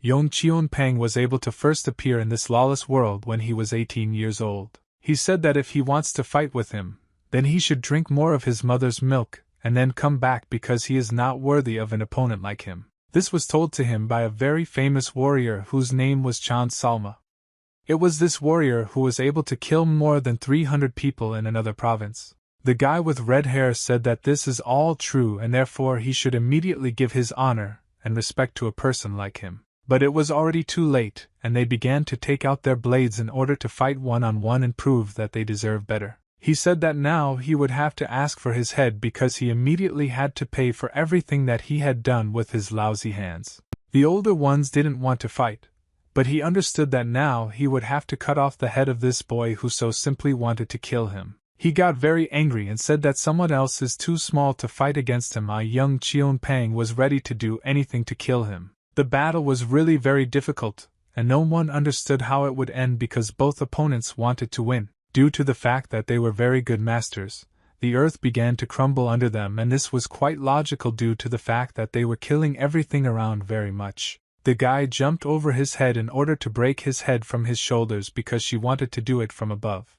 Yong Cheon-pang was able to first appear in this lawless world when he was 18 years old. He said that if he wants to fight with him, then he should drink more of his mother's milk, and then come back because he is not worthy of an opponent like him. This was told to him by a very famous warrior whose name was Chan Salma. It was this warrior who was able to kill more than 300 people in another province. The guy with red hair said that this is all true and therefore he should immediately give his honor and respect to a person like him. But it was already too late, and they began to take out their blades in order to fight one-on-one and prove that they deserve better. He said that now he would have to ask for his head because he immediately had to pay for everything that he had done with his lousy hands. The older ones didn't want to fight, but he understood that now he would have to cut off the head of this boy who so simply wanted to kill him. He got very angry and said that someone else is too small to fight against him. Young Cheon-pang was ready to do anything to kill him. The battle was really very difficult, and no one understood how it would end because both opponents wanted to win. Due to the fact that they were very good masters, the earth began to crumble under them, and this was quite logical due to the fact that they were killing everything around very much. The guy jumped over his head in order to break his head from his shoulders because she wanted to do it from above.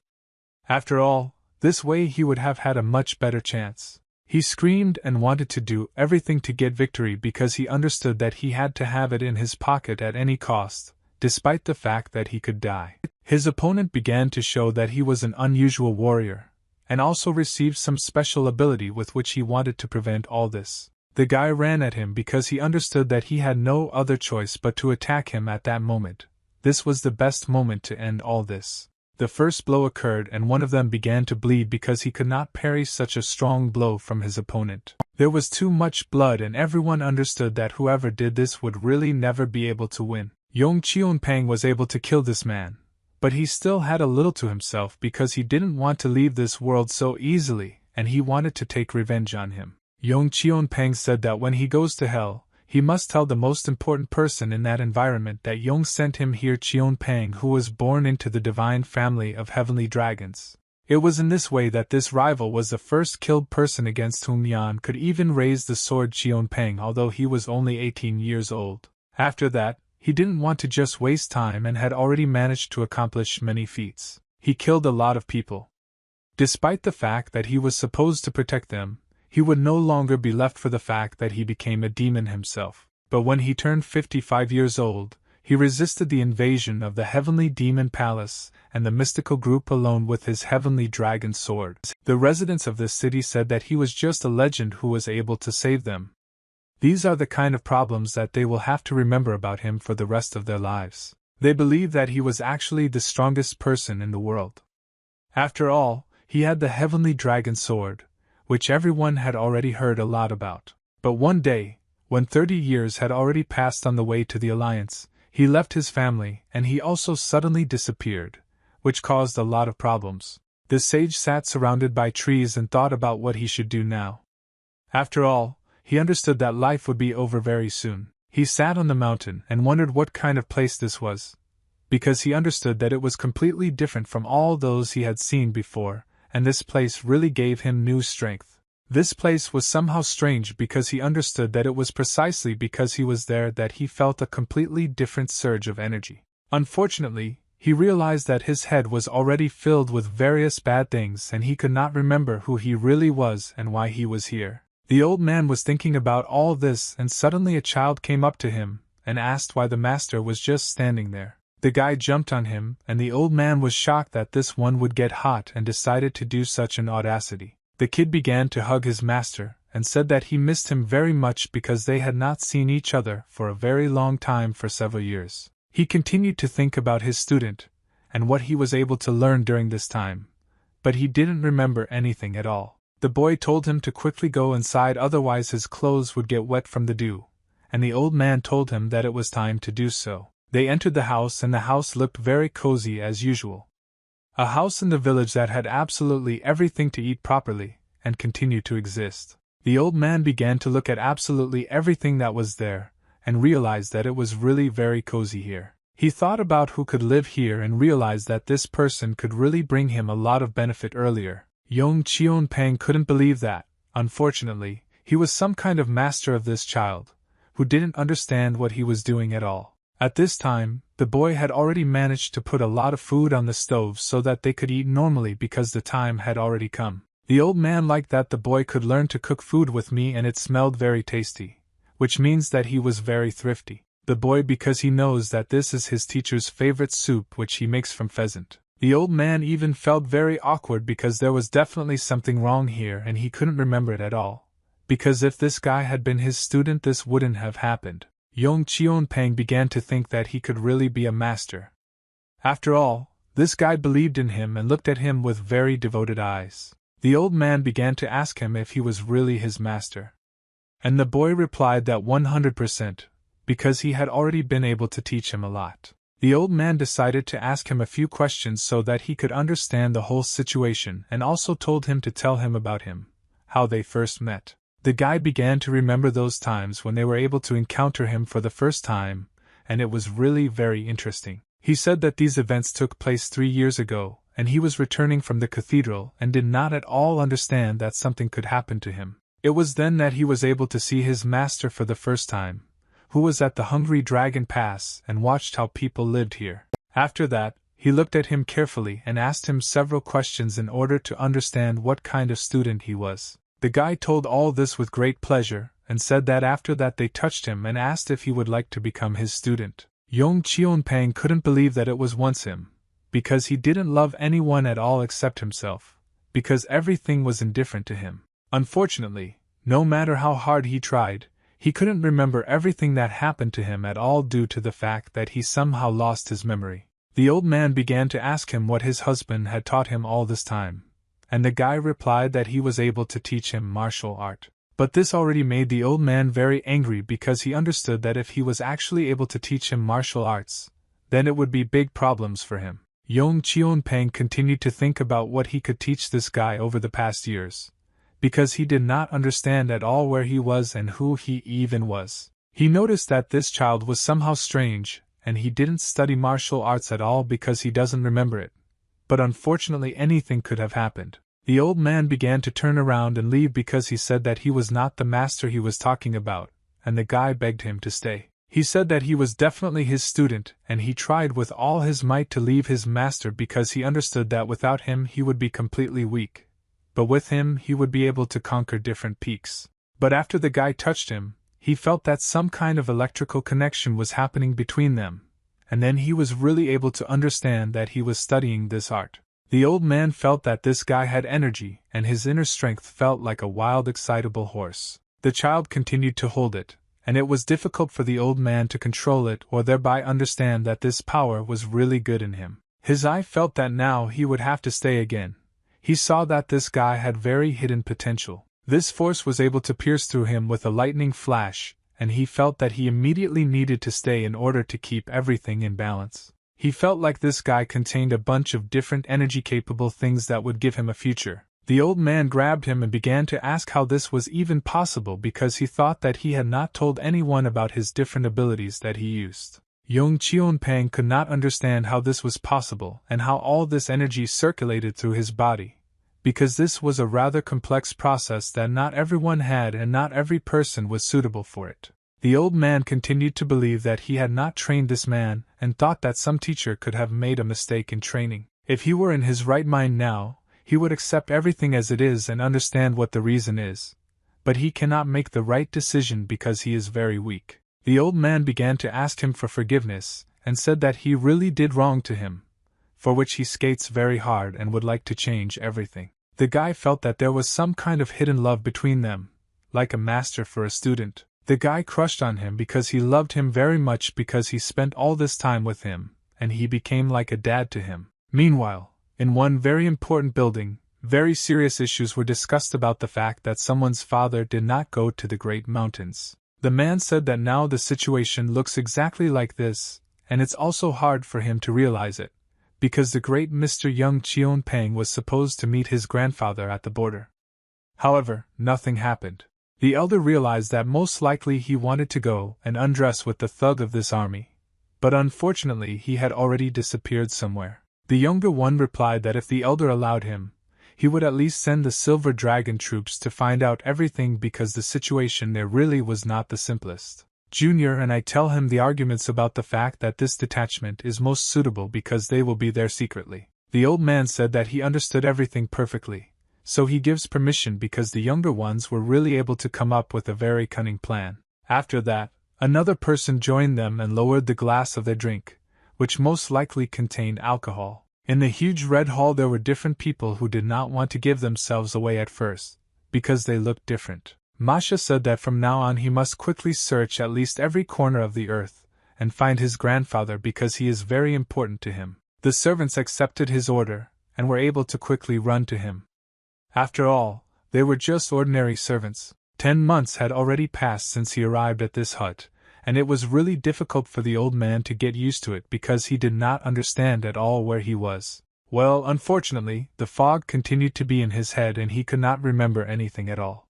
After all, this way he would have had a much better chance. He screamed and wanted to do everything to get victory because he understood that he had to have it in his pocket at any cost, despite the fact that he could die. His opponent began to show that he was an unusual warrior, and also received some special ability with which he wanted to prevent all this. The guy ran at him because he understood that he had no other choice but to attack him at that moment. This was the best moment to end all this. The first blow occurred and one of them began to bleed because he could not parry such a strong blow from his opponent. There was too much blood and everyone understood that whoever did this would really never be able to win. Yong Cheon-pang was able to kill this man, but he still had a little to himself because he didn't want to leave this world so easily and he wanted to take revenge on him. Yong Cheon-pang said that when he goes to hell, he must tell the most important person in that environment that Yong sent him here, Cheon-pang, who was born into the divine family of heavenly dragons. It was in this way that this rival was the first killed person against whom Mchan could even raise the sword Cheon-pang, although he was only 18 years old. After that, he didn't want to just waste time and had already managed to accomplish many feats. He killed a lot of people. Despite the fact that he was supposed to protect them, he would no longer be left for the fact that he became a demon himself. But when he turned 55 years old, he resisted the invasion of the heavenly demon palace and the mystical group alone with his heavenly dragon sword. The residents of this city said that he was just a legend who was able to save them. These are the kind of problems that they will have to remember about him for the rest of their lives. They believe that he was actually the strongest person in the world. After all, he had the heavenly dragon sword, which everyone had already heard a lot about. But one day, when 30 years had already passed on the way to the Alliance, he left his family and he also suddenly disappeared, which caused a lot of problems. The sage sat surrounded by trees and thought about what he should do now. After all, he understood that life would be over very soon. He sat on the mountain and wondered what kind of place this was, because he understood that it was completely different from all those he had seen before, and this place really gave him new strength. This place was somehow strange because he understood that it was precisely because he was there that he felt a completely different surge of energy. Unfortunately, he realized that his head was already filled with various bad things and he could not remember who he really was and why he was here. The old man was thinking about all this and suddenly a child came up to him and asked why the master was just standing there. The guy jumped on him, and the old man was shocked that this one would get hot and decided to do such an audacity. The kid began to hug his master, and said that he missed him very much because they had not seen each other for a very long time for several years. He continued to think about his student, and what he was able to learn during this time, but he didn't remember anything at all. The boy told him to quickly go inside, otherwise his clothes would get wet from the dew, and the old man told him that it was time to do so. They entered the house and the house looked very cozy as usual. A house in the village that had absolutely everything to eat properly, and continued to exist. The old man began to look at absolutely everything that was there, and realized that it was really very cozy here. He thought about who could live here and realized that this person could really bring him a lot of benefit earlier. Yong Cheon-pang couldn't believe that, unfortunately, he was some kind of master of this child, who didn't understand what he was doing at all. At this time, the boy had already managed to put a lot of food on the stove so that they could eat normally because the time had already come. The old man liked that the boy could learn to cook food with me and it smelled very tasty, which means that he was very thrifty. The boy because he knows that this is his teacher's favorite soup which he makes from pheasant. The old man even felt very awkward because there was definitely something wrong here and he couldn't remember it at all. Because if this guy had been his student this wouldn't have happened. Yong Cheon-pang began to think that he could really be a master. After all, this guy believed in him and looked at him with very devoted eyes. The old man began to ask him if he was really his master. And the boy replied that 100%, because he had already been able to teach him a lot. The old man decided to ask him a few questions so that he could understand the whole situation and also told him to tell him about him, how they first met. The guy began to remember those times when they were able to encounter him for the first time, and it was really very interesting. He said that these events took place 3 years ago, and he was returning from the cathedral and did not at all understand that something could happen to him. It was then that he was able to see his master for the first time, who was at the Hungry Dragon Pass and watched how people lived here. After that, he looked at him carefully and asked him several questions in order to understand what kind of student he was. The guy told all this with great pleasure, and said that after that they touched him and asked if he would like to become his student. Yong Cheon-pang couldn't believe that it was once him, because he didn't love anyone at all except himself, because everything was indifferent to him. Unfortunately, no matter how hard he tried, he couldn't remember everything that happened to him at all due to the fact that he somehow lost his memory. The old man began to ask him what his husband had taught him all this time, and the guy replied that he was able to teach him martial art. But this already made the old man very angry because he understood that if he was actually able to teach him martial arts, then it would be big problems for him. Yong Cheon-pang continued to think about what he could teach this guy over the past years, because he did not understand at all where he was and who he even was. He noticed that this child was somehow strange, and he didn't study martial arts at all because he doesn't remember it. But unfortunately anything could have happened. The old man began to turn around and leave because he said that he was not the master he was talking about, and the guy begged him to stay. He said that he was definitely his student, and he tried with all his might to leave his master because he understood that without him he would be completely weak. But with him he would be able to conquer different peaks. But after the guy touched him, he felt that some kind of electrical connection was happening between them, and then he was really able to understand that he was studying this art. The old man felt that this guy had energy, and his inner strength felt like a wild, excitable horse. The child continued to hold it, and it was difficult for the old man to control it or thereby understand that this power was really good in him. His eye felt that now he would have to stay again. He saw that this guy had very hidden potential. This force was able to pierce through him with a lightning flash, and he felt that he immediately needed to stay in order to keep everything in balance. He felt like this guy contained a bunch of different energy-capable things that would give him a future. The old man grabbed him and began to ask how this was even possible because he thought that he had not told anyone about his different abilities that he used. Yong Cheon-pang could not understand how this was possible and how all this energy circulated through his body, because this was a rather complex process that not everyone had and not every person was suitable for it. The old man continued to believe that he had not trained this man and thought that some teacher could have made a mistake in training. If he were in his right mind now, he would accept everything as it is and understand what the reason is. But he cannot make the right decision because he is very weak. The old man began to ask him for forgiveness and said that he really did wrong to him, for which he skates very hard and would like to change everything. The guy felt that there was some kind of hidden love between them, like a master for a student. The guy crushed on him because he loved him very much because he spent all this time with him, and he became like a dad to him. Meanwhile, in one very important building, very serious issues were discussed about the fact that someone's father did not go to the Great Mountains. The man said that now the situation looks exactly like this, and it's also hard for him to realize it, because the great Mr. Yong Cheon-pang was supposed to meet his grandfather at the border. However, nothing happened. The elder realized that most likely he wanted to go and undress with the thug of this army, but unfortunately he had already disappeared somewhere. The younger one replied that if the elder allowed him, he would at least send the Silver Dragon troops to find out everything because the situation there really was not the simplest. Junior, and I tell him the arguments about the fact that this detachment is most suitable because they will be there secretly. The old man said that he understood everything perfectly, so he gives permission because the younger ones were really able to come up with a very cunning plan. After that, another person joined them and lowered the glass of their drink, which most likely contained alcohol. In the huge red hall there were different people who did not want to give themselves away at first, because they looked different. Masha said that from now on he must quickly search at least every corner of the earth, and find his grandfather because he is very important to him. The servants accepted his order, and were able to quickly run to him. After all, they were just ordinary servants. 10 months had already passed since he arrived at this hut, and it was really difficult for the old man to get used to it because he did not understand at all where he was. Well, unfortunately, the fog continued to be in his head and he could not remember anything at all.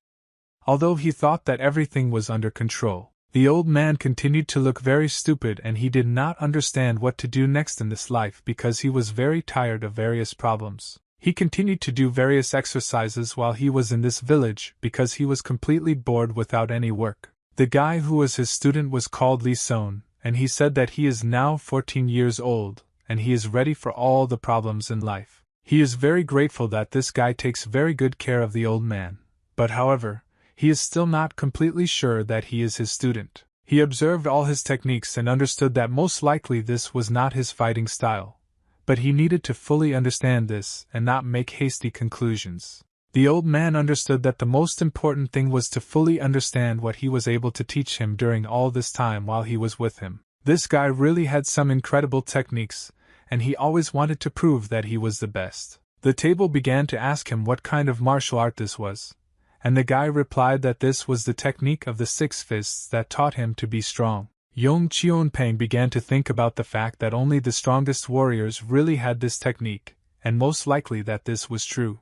Although he thought that everything was under control, the old man continued to look very stupid and he did not understand what to do next in this life because he was very tired of various problems. He continued to do various exercises while he was in this village because he was completely bored without any work. The guy who was his student was called Lee Son, and he said that he is now 14 years old, and he is ready for all the problems in life. He is very grateful that this guy takes very good care of the old man, but however, he is still not completely sure that he is his student. He observed all his techniques and understood that most likely this was not his fighting style, but he needed to fully understand this and not make hasty conclusions. The old man understood that the most important thing was to fully understand what he was able to teach him during all this time while he was with him. This guy really had some incredible techniques, and he always wanted to prove that he was the best. The table began to ask him what kind of martial art this was, and the guy replied that this was the technique of the 6 fists that taught him to be strong. Yong Cheon-peng began to think about the fact that only the strongest warriors really had this technique, and most likely that this was true.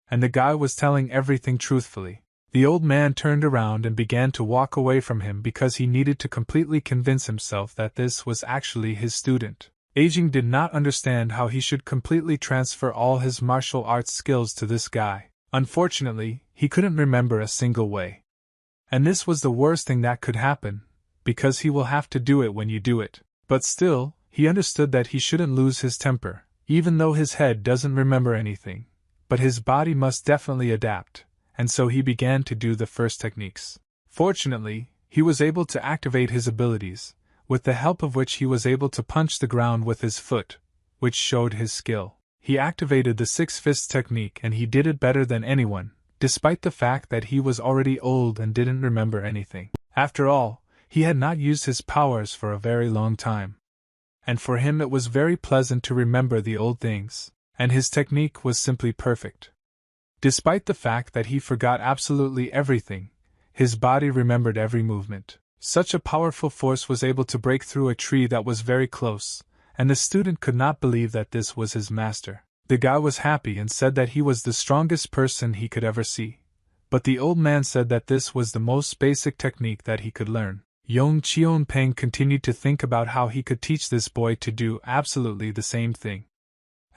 And the guy was telling everything truthfully. The old man turned around and began to walk away from him because he needed to completely convince himself that this was actually his student. Aging did not understand how he should completely transfer all his martial arts skills to this guy. Unfortunately, he couldn't remember a single way. And this was the worst thing that could happen, because he will have to do it when you do it. But still, he understood that he shouldn't lose his temper, even though his head doesn't remember anything. But his body must definitely adapt, and so he began to do the first techniques. Fortunately, he was able to activate his abilities, with the help of which he was able to punch the ground with his foot, which showed his skill. He activated the 6 fists technique and he did it better than anyone, despite the fact that he was already old and didn't remember anything. After all, he had not used his powers for a very long time. And for him it was very pleasant to remember the old things, and his technique was simply perfect. Despite the fact that he forgot absolutely everything, his body remembered every movement. Such a powerful force was able to break through a tree that was very close, and the student could not believe that this was his master. The guy was happy and said that he was the strongest person he could ever see. But the old man said that this was the most basic technique that he could learn. Yong Cheon-peng continued to think about how he could teach this boy to do absolutely the same thing.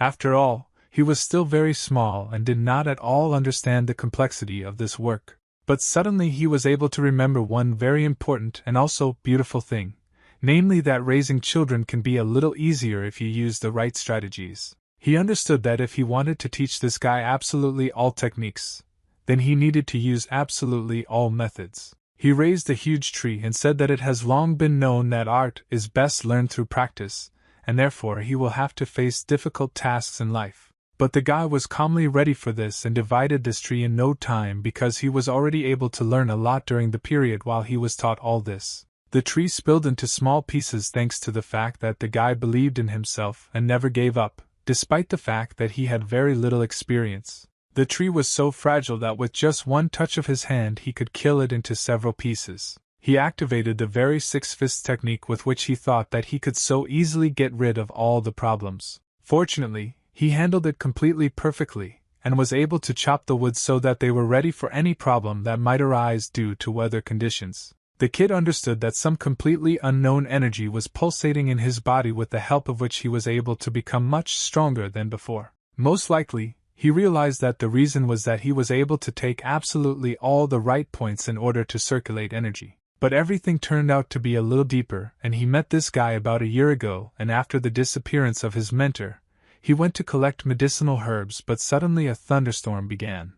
After all, he was still very small and did not at all understand the complexity of this work. But suddenly he was able to remember one very important and also beautiful thing, namely that raising children can be a little easier if you use the right strategies. He understood that if he wanted to teach this guy absolutely all techniques, then he needed to use absolutely all methods. He raised a huge tree and said that it has long been known that art is best learned through practice, and therefore he will have to face difficult tasks in life. But the guy was calmly ready for this and divided this tree in no time because he was already able to learn a lot during the period while he was taught all this. The tree spilled into small pieces thanks to the fact that the guy believed in himself and never gave up, despite the fact that he had very little experience. The tree was so fragile that with just one touch of his hand he could kill it into several pieces. He activated the very 6 fists technique with which he thought that he could so easily get rid of all the problems. Fortunately, he handled it completely perfectly, and was able to chop the wood so that they were ready for any problem that might arise due to weather conditions. The kid understood that some completely unknown energy was pulsating in his body with the help of which he was able to become much stronger than before. Most likely, he realized that the reason was that he was able to take absolutely all the right points in order to circulate energy. But everything turned out to be a little deeper, and he met this guy about a year ago, and after the disappearance of his mentor, he went to collect medicinal herbs, but suddenly a thunderstorm began.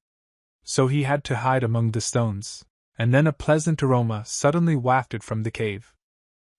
So he had to hide among the stones, and then a pleasant aroma suddenly wafted from the cave.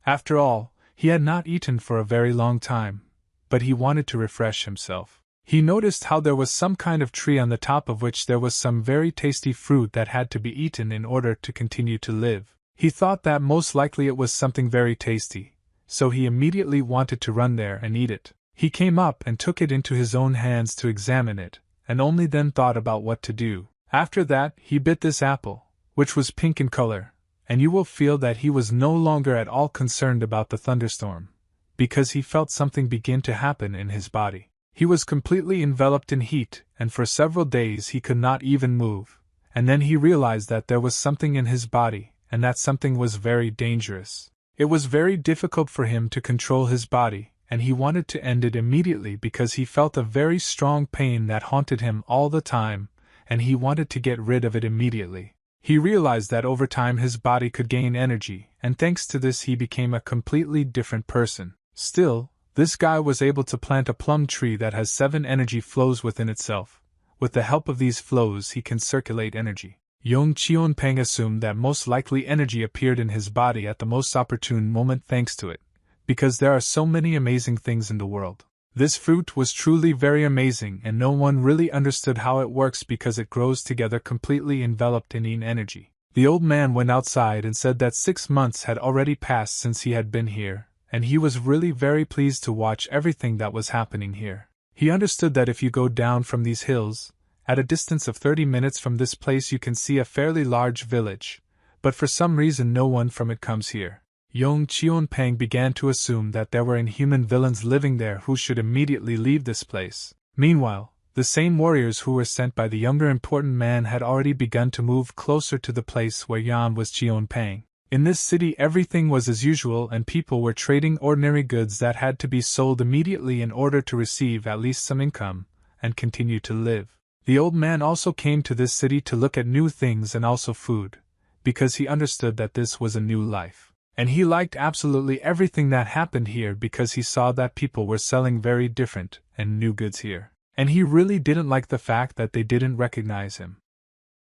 After all, he had not eaten for a very long time, but he wanted to refresh himself. He noticed how there was some kind of tree on the top of which there was some very tasty fruit that had to be eaten in order to continue to live. He thought that most likely it was something very tasty, so he immediately wanted to run there and eat it. He came up and took it into his own hands to examine it, and only then thought about what to do. After that, he bit this apple, which was pink in color, and you will feel that he was no longer at all concerned about the thunderstorm, because he felt something begin to happen in his body. He was completely enveloped in heat, and for several days he could not even move, and then he realized that there was something in his body, and that something was very dangerous. It was very difficult for him to control his body, and he wanted to end it immediately because he felt a very strong pain that haunted him all the time, and he wanted to get rid of it immediately. He realized that over time his body could gain energy, and thanks to this he became a completely different person. Still, this guy was able to plant a plum tree that has 7 energy flows within itself. With the help of these flows he can circulate energy. Yong Cheon-peng assumed that most likely energy appeared in his body at the most opportune moment thanks to it, because there are so many amazing things in the world. This fruit was truly very amazing, and no one really understood how it works because it grows together completely enveloped in energy. The old man went outside and said that 6 months had already passed since he had been here, and he was really very pleased to watch everything that was happening here. He understood that if you go down from these hills, at a distance of 30 minutes from this place you can see a fairly large village, but for some reason no one from it comes here. Yong Cheon-peng began to assume that there were inhuman villains living there who should immediately leave this place. Meanwhile, the same warriors who were sent by the younger important man had already begun to move closer to the place where Yan was Cheon-peng. In this city everything was as usual and people were trading ordinary goods that had to be sold immediately in order to receive at least some income and continue to live. The old man also came to this city to look at new things and also food, because he understood that this was a new life. And he liked absolutely everything that happened here because he saw that people were selling very different and new goods here. And he really didn't like the fact that they didn't recognize him.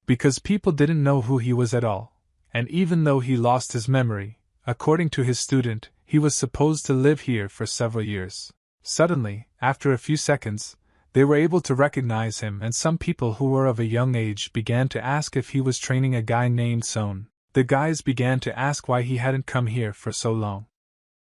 Because people didn't know who he was at all, and even though he lost his memory, according to his student, he was supposed to live here for several years. Suddenly, after a few seconds, they were able to recognize him, and some people who were of a young age began to ask if he was training a guy named Son. The guys began to ask why he hadn't come here for so long.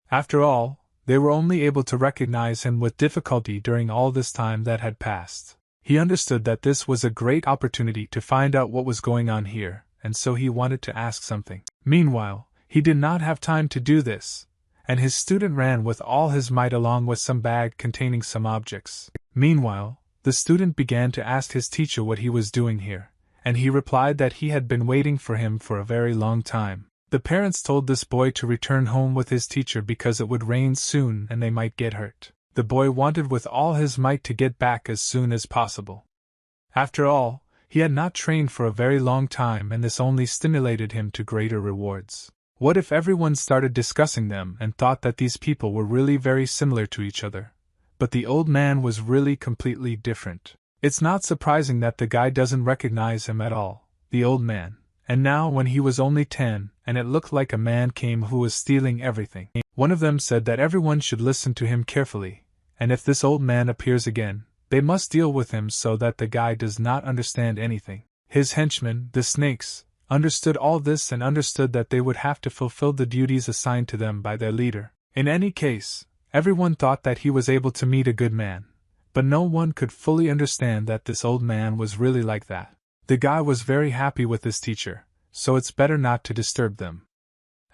After all, they were only able to recognize him with difficulty during all this time that had passed. He understood that this was a great opportunity to find out what was going on here, and so he wanted to ask something. Meanwhile, he did not have time to do this, and his student ran with all his might along with some bag containing some objects. Meanwhile, the student began to ask his teacher what he was doing here, and he replied that he had been waiting for him for a very long time. The parents told this boy to return home with his teacher because it would rain soon and they might get hurt. The boy wanted with all his might to get back as soon as possible. After all, he had not trained for a very long time, and this only stimulated him to greater rewards. What if everyone started discussing them and thought that these people were really very similar to each other? But the old man was really completely different. It's not surprising that the guy doesn't recognize him at all, the old man. And now when he was only 10, and it looked like a man came who was stealing everything. One of them said that everyone should listen to him carefully, and if this old man appears again, they must deal with him so that the guy does not understand anything. His henchmen, the snakes, understood all this and understood that they would have to fulfill the duties assigned to them by their leader. In any case, everyone thought that he was able to meet a good man, but no one could fully understand that this old man was really like that. The guy was very happy with his teacher, so it's better not to disturb them.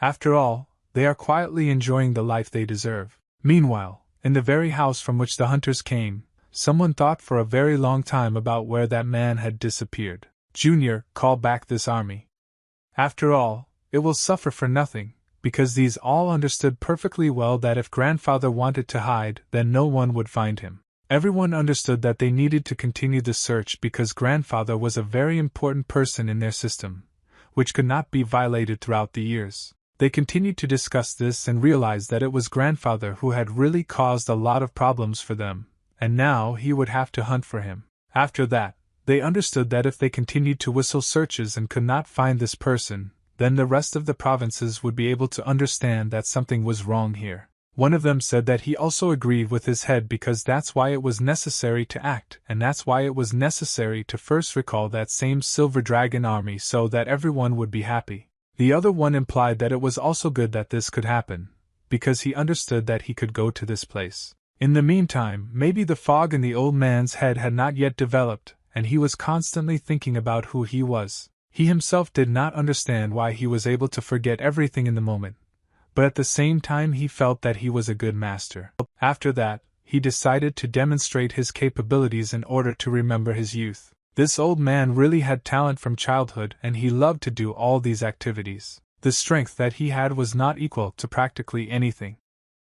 After all, they are quietly enjoying the life they deserve. Meanwhile, in the very house from which the hunters came, someone thought for a very long time about where that man had disappeared. Junior, call back this army. After all, it will suffer for nothing, because these all understood perfectly well that if grandfather wanted to hide, then no one would find him. Everyone understood that they needed to continue the search because grandfather was a very important person in their system, which could not be violated throughout the years. They continued to discuss this and realized that it was grandfather who had really caused a lot of problems for them, and now he would have to hunt for him. After that, they understood that if they continued to whistle searches and could not find this person, then the rest of the provinces would be able to understand that something was wrong here. One of them said that he also agreed with his head because that's why it was necessary to act, and that's why it was necessary to first recall that same Silver Dragon army so that everyone would be happy. The other one implied that it was also good that this could happen, because he understood that he could go to this place. In the meantime, maybe the fog in the old man's head had not yet developed, and he was constantly thinking about who he was. He himself did not understand why he was able to forget everything in the moment, but at the same time he felt that he was a good master. After that, he decided to demonstrate his capabilities in order to remember his youth. This old man really had talent from childhood and he loved to do all these activities. The strength that he had was not equal to practically anything,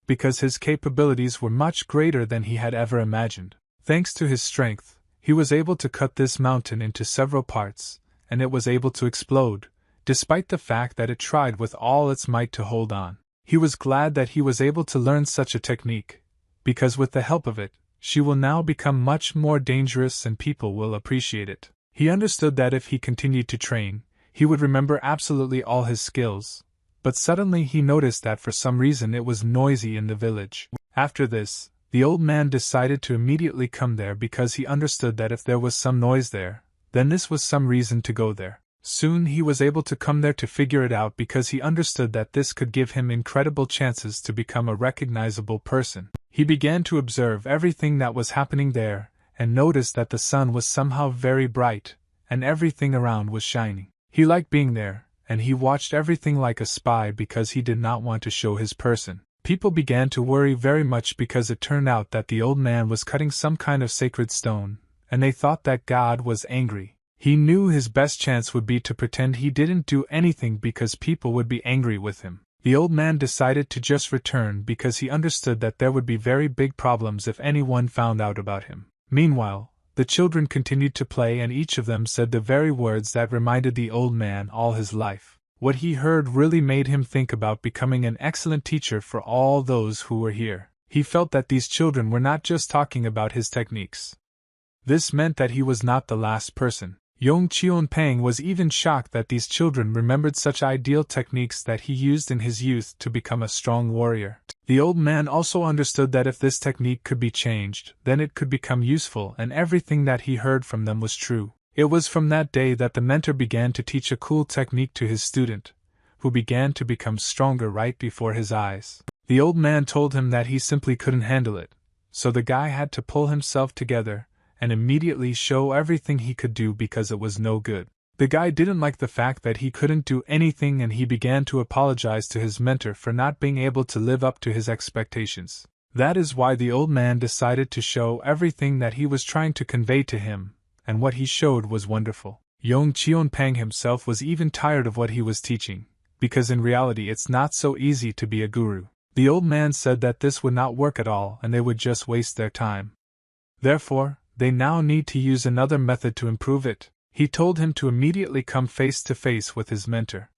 because his capabilities were much greater than he had ever imagined. Thanks to his strength, he was able to cut this mountain into several parts, and it was able to explode, despite the fact that it tried with all its might to hold on. He was glad that he was able to learn such a technique, because with the help of it, she will now become much more dangerous and people will appreciate it. He understood that if he continued to train, he would remember absolutely all his skills, but suddenly he noticed that for some reason it was noisy in the village. After this, the old man decided to immediately come there because he understood that if there was some noise there, then this was some reason to go there. Soon he was able to come there to figure it out because he understood that this could give him incredible chances to become a recognizable person. He began to observe everything that was happening there, and noticed that the sun was somehow very bright, and everything around was shining. He liked being there, and he watched everything like a spy because he did not want to show his person. People began to worry very much because it turned out that the old man was cutting some kind of sacred stone, and they thought that God was angry. He knew his best chance would be to pretend he didn't do anything because people would be angry with him. The old man decided to just return because he understood that there would be very big problems if anyone found out about him. Meanwhile, the children continued to play and each of them said the very words that reminded the old man all his life. What he heard really made him think about becoming an excellent teacher for all those who were here. He felt that these children were not just talking about his techniques. This meant that he was not the last person. Yong Cheon-pang was even shocked that these children remembered such ideal techniques that he used in his youth to become a strong warrior. The old man also understood that if this technique could be changed, then it could become useful, and everything that he heard from them was true. It was from that day that the mentor began to teach a cool technique to his student, who began to become stronger right before his eyes. The old man told him that he simply couldn't handle it, so the guy had to pull himself together and immediately show everything he could do because it was no good. The guy didn't like the fact that he couldn't do anything and he began to apologize to his mentor for not being able to live up to his expectations. That is why the old man decided to show everything that he was trying to convey to him, and what he showed was wonderful. Yong Cheon-pang himself was even tired of what he was teaching, because in reality it's not so easy to be a guru. The old man said that this would not work at all and they would just waste their time. Therefore, they now need to use another method to improve it. He told him to immediately come face to face with his mentor,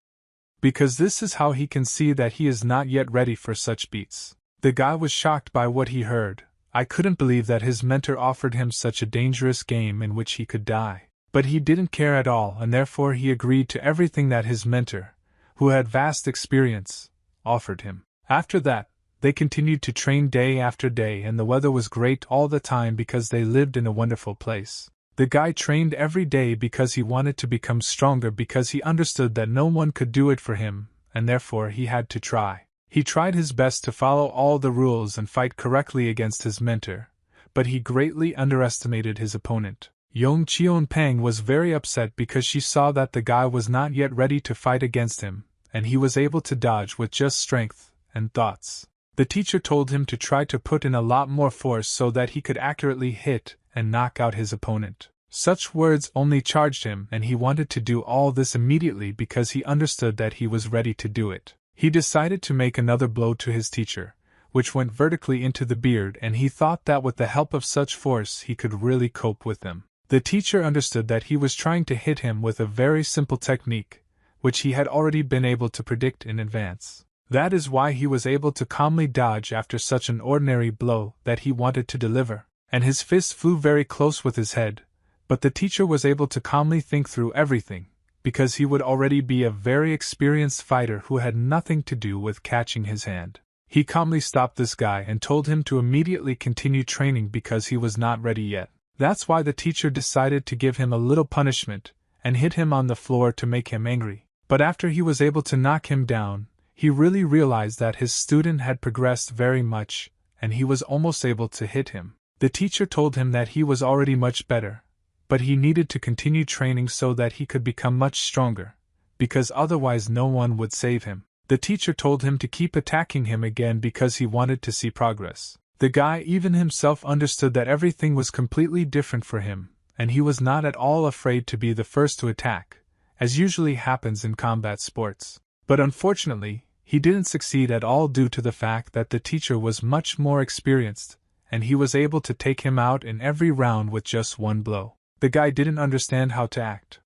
because this is how he can see that he is not yet ready for such beats. The guy was shocked by what he heard. I couldn't believe that his mentor offered him such a dangerous game in which he could die. But he didn't care at all, and therefore he agreed to everything that his mentor, who had vast experience, offered him. After that, they continued to train day after day, and the weather was great all the time because they lived in a wonderful place. The guy trained every day because he wanted to become stronger, because he understood that no one could do it for him, and therefore he had to try. He tried his best to follow all the rules and fight correctly against his mentor, but he greatly underestimated his opponent. Yong Cheon-pang was very upset because she saw that the guy was not yet ready to fight against him, and he was able to dodge with just strength and thoughts. The teacher told him to try to put in a lot more force so that he could accurately hit and knock out his opponent. Such words only charged him, and he wanted to do all this immediately because he understood that he was ready to do it. He decided to make another blow to his teacher, which went vertically into the beard, and he thought that with the help of such force he could really cope with them. The teacher understood that he was trying to hit him with a very simple technique, which he had already been able to predict in advance. That is why he was able to calmly dodge after such an ordinary blow that he wanted to deliver, and his fist flew very close with his head, but the teacher was able to calmly think through everything, because he would already be a very experienced fighter who had nothing to do with catching his hand. He calmly stopped this guy and told him to immediately continue training because he was not ready yet. That's why the teacher decided to give him a little punishment and hit him on the floor to make him angry. But after he was able to knock him down, he really realized that his student had progressed very much, and he was almost able to hit him. The teacher told him that he was already much better, but he needed to continue training so that he could become much stronger, because otherwise no one would save him. The teacher told him to keep attacking him again because he wanted to see progress. The guy even himself understood that everything was completely different for him, and he was not at all afraid to be the first to attack, as usually happens in combat sports. But unfortunately, he didn't succeed at all due to the fact that the teacher was much more experienced, and he was able to take him out in every round with just one blow. The guy didn't understand how to act.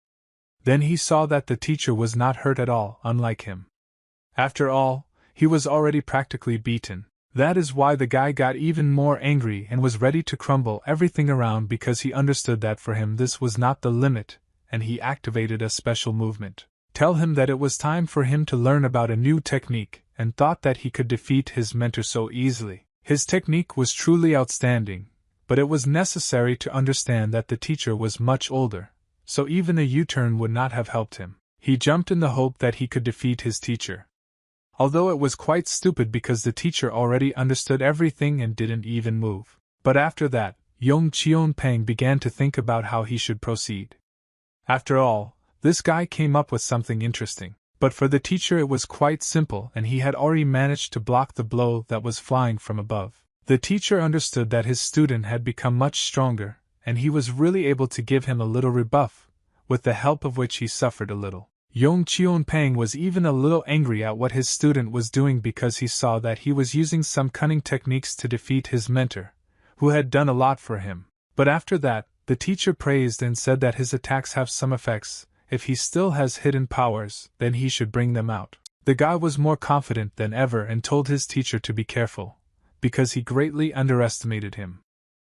Then he saw that the teacher was not hurt at all, unlike him. After all, he was already practically beaten. That is why the guy got even more angry and was ready to crumble everything around because he understood that for him this was not the limit, and he activated a special movement. Tell him that it was time for him to learn about a new technique, and thought that he could defeat his mentor so easily. His technique was truly outstanding, but it was necessary to understand that the teacher was much older, so even a U-turn would not have helped him. He jumped in the hope that he could defeat his teacher. Although it was quite stupid because the teacher already understood everything and didn't even move. But after that, Yong Cheon-pang began to think about how he should proceed. After all, this guy came up with something interesting. But for the teacher it was quite simple, and he had already managed to block the blow that was flying from above. The teacher understood that his student had become much stronger, and he was really able to give him a little rebuff, with the help of which he suffered a little. Yong Cheon-pang was even a little angry at what his student was doing because he saw that he was using some cunning techniques to defeat his mentor, who had done a lot for him. But after that, the teacher praised and said that his attacks have some effects. If he still has hidden powers, then he should bring them out. The guy was more confident than ever and told his teacher to be careful, because he greatly underestimated him.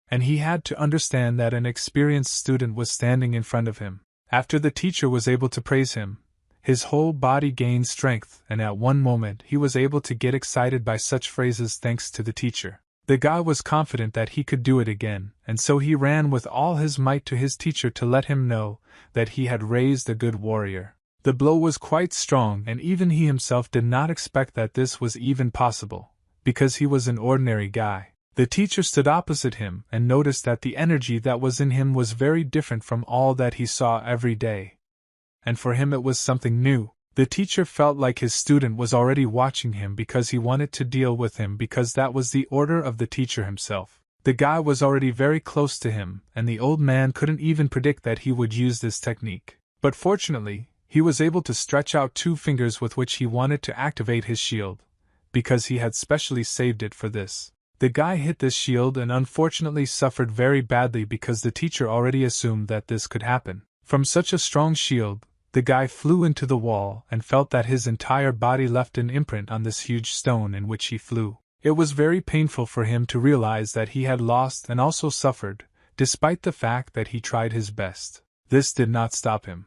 And he had to understand that an experienced student was standing in front of him. After the teacher was able to praise him, his whole body gained strength, and at one moment he was able to get excited by such phrases thanks to the teacher. The guy was confident that he could do it again, and so he ran with all his might to his teacher to let him know that he had raised a good warrior. The blow was quite strong, and even he himself did not expect that this was even possible, because he was an ordinary guy. The teacher stood opposite him and noticed that the energy that was in him was very different from all that he saw every day. And for him it was something new. The teacher felt like his student was already watching him because he wanted to deal with him because that was the order of the teacher himself. The guy was already very close to him, and the old man couldn't even predict that he would use this technique. But fortunately, he was able to stretch out 2 fingers with which he wanted to activate his shield, because he had specially saved it for this. The guy hit this shield and unfortunately suffered very badly because the teacher already assumed that this could happen. From such a strong shield, the guy flew into the wall and felt that his entire body left an imprint on this huge stone in which he flew. It was very painful for him to realize that he had lost and also suffered, despite the fact that he tried his best. This did not stop him.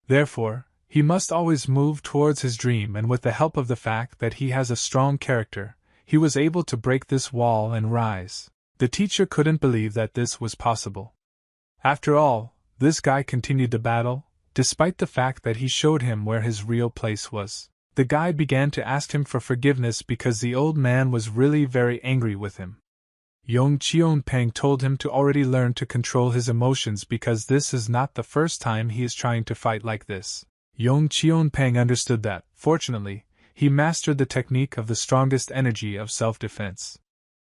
Therefore, he must always move towards his dream, and with the help of the fact that he has a strong character, he was able to break this wall and rise. The teacher couldn't believe that this was possible. After all, this guy continued the battle, despite the fact that he showed him where his real place was. The guy began to ask him for forgiveness because the old man was really very angry with him. Yong Cheon-pang told him to already learn to control his emotions because this is not the first time he is trying to fight like this. Yong Cheon-pang understood that, fortunately, he mastered the technique of the strongest energy of self-defense.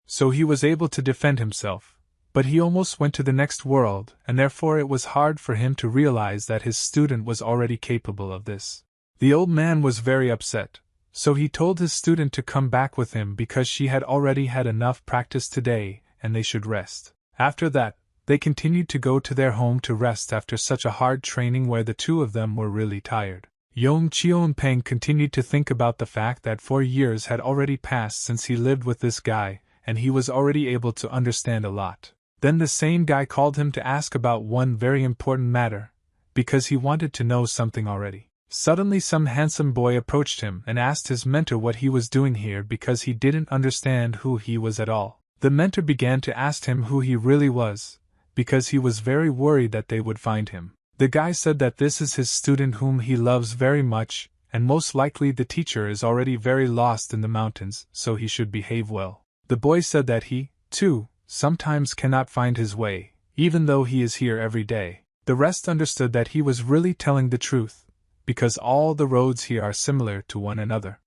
So he was able to defend himself. But he almost went to the next world, and therefore it was hard for him to realize that his student was already capable of this. The old man was very upset, so he told his student to come back with him because she had already had enough practice today, and they should rest. After that, they continued to go to their home to rest after such a hard training where the 2 of them were really tired. Yong Cheon-peng continued to think about the fact that 4 years had already passed since he lived with this guy, and he was already able to understand a lot. Then the same guy called him to ask about one very important matter, because he wanted to know something already. Suddenly some handsome boy approached him and asked his mentor what he was doing here because he didn't understand who he was at all. The mentor began to ask him who he really was, because he was very worried that they would find him. The guy said that this is his student whom he loves very much, and most likely the teacher is already very lost in the mountains, so he should behave well. The boy said that he, too, sometimes cannot find his way, even though he is here every day. The rest understood that he was really telling the truth, because all the roads here are similar to one another.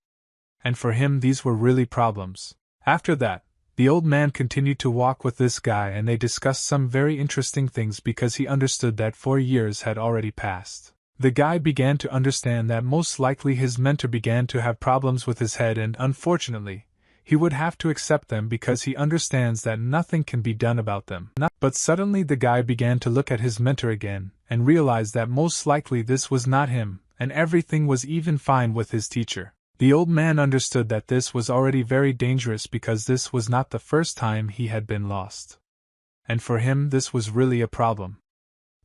And for him these were really problems. After that, the old man continued to walk with this guy and they discussed some very interesting things because he understood that 4 years had already passed. The guy began to understand that most likely his mentor began to have problems with his head and, unfortunately, he would have to accept them because he understands that nothing can be done about them. But suddenly the guy began to look at his mentor again and realized that most likely this was not him, and everything was even fine with his teacher. The old man understood that this was already very dangerous because this was not the first time he had been lost. And for him this was really a problem.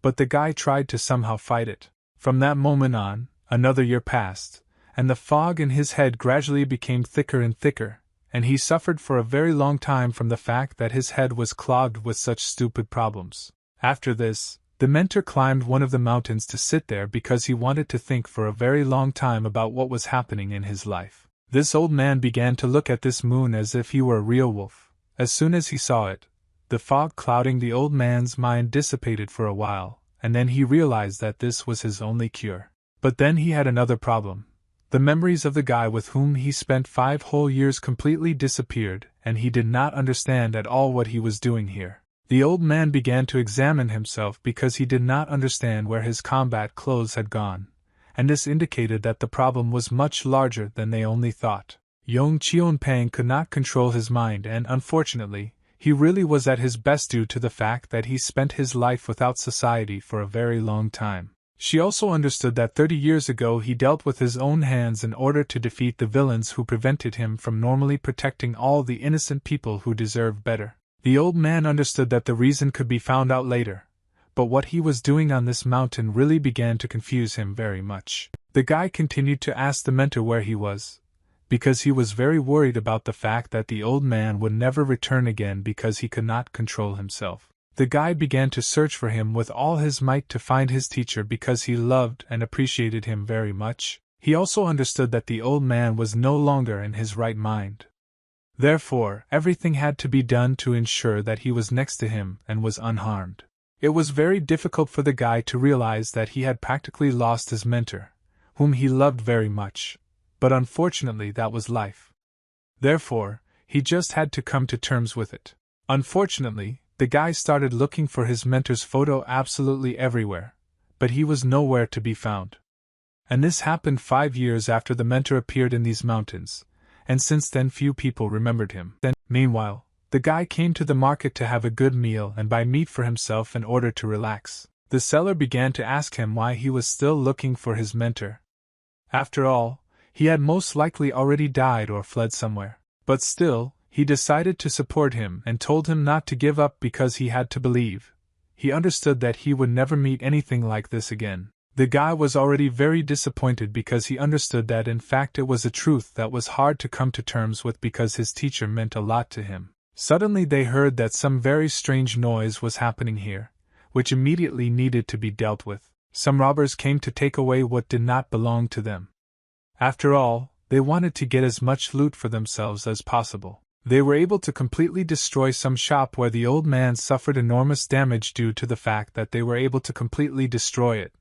But the guy tried to somehow fight it. From that moment on, another year passed, and the fog in his head gradually became thicker and thicker, and he suffered for a very long time from the fact that his head was clogged with such stupid problems. After this, the mentor climbed one of the mountains to sit there because he wanted to think for a very long time about what was happening in his life. This old man began to look at this moon as if he were a real wolf. As soon as he saw it, the fog clouding the old man's mind dissipated for a while, and then he realized that this was his only cure. But then he had another problem. The memories of the guy with whom he spent 5 whole years completely disappeared, and he did not understand at all what he was doing here. The old man began to examine himself because he did not understand where his combat clothes had gone, and this indicated that the problem was much larger than they only thought. Yong Cheon-peng could not control his mind and, unfortunately, he really was at his best due to the fact that he spent his life without society for a very long time. She also understood that 30 years ago he dealt with his own hands in order to defeat the villains who prevented him from normally protecting all the innocent people who deserved better. The old man understood that the reason could be found out later, but what he was doing on this mountain really began to confuse him very much. The guy continued to ask the mentor where he was, because he was very worried about the fact that the old man would never return again because he could not control himself. The guy began to search for him with all his might to find his teacher because he loved and appreciated him very much. He also understood that the old man was no longer in his right mind. Therefore, everything had to be done to ensure that he was next to him and was unharmed. It was very difficult for the guy to realize that he had practically lost his mentor, whom he loved very much, but unfortunately that was life. Therefore, he just had to come to terms with it. Unfortunately, the guy started looking for his mentor's photo absolutely everywhere, but he was nowhere to be found. And this happened 5 years after the mentor appeared in these mountains, and since then few people remembered him. Meanwhile, the guy came to the market to have a good meal and buy meat for himself in order to relax. The seller began to ask him why he was still looking for his mentor. After all, he had most likely already died or fled somewhere. But still, he decided to support him and told him not to give up because he had to believe. He understood that he would never meet anything like this again. The guy was already very disappointed because he understood that in fact it was a truth that was hard to come to terms with because his teacher meant a lot to him. Suddenly they heard that some very strange noise was happening here, which immediately needed to be dealt with. Some robbers came to take away what did not belong to them. After all, they wanted to get as much loot for themselves as possible. They were able to completely destroy some shop where the old man suffered enormous damage due to the fact that they were able to completely destroy it,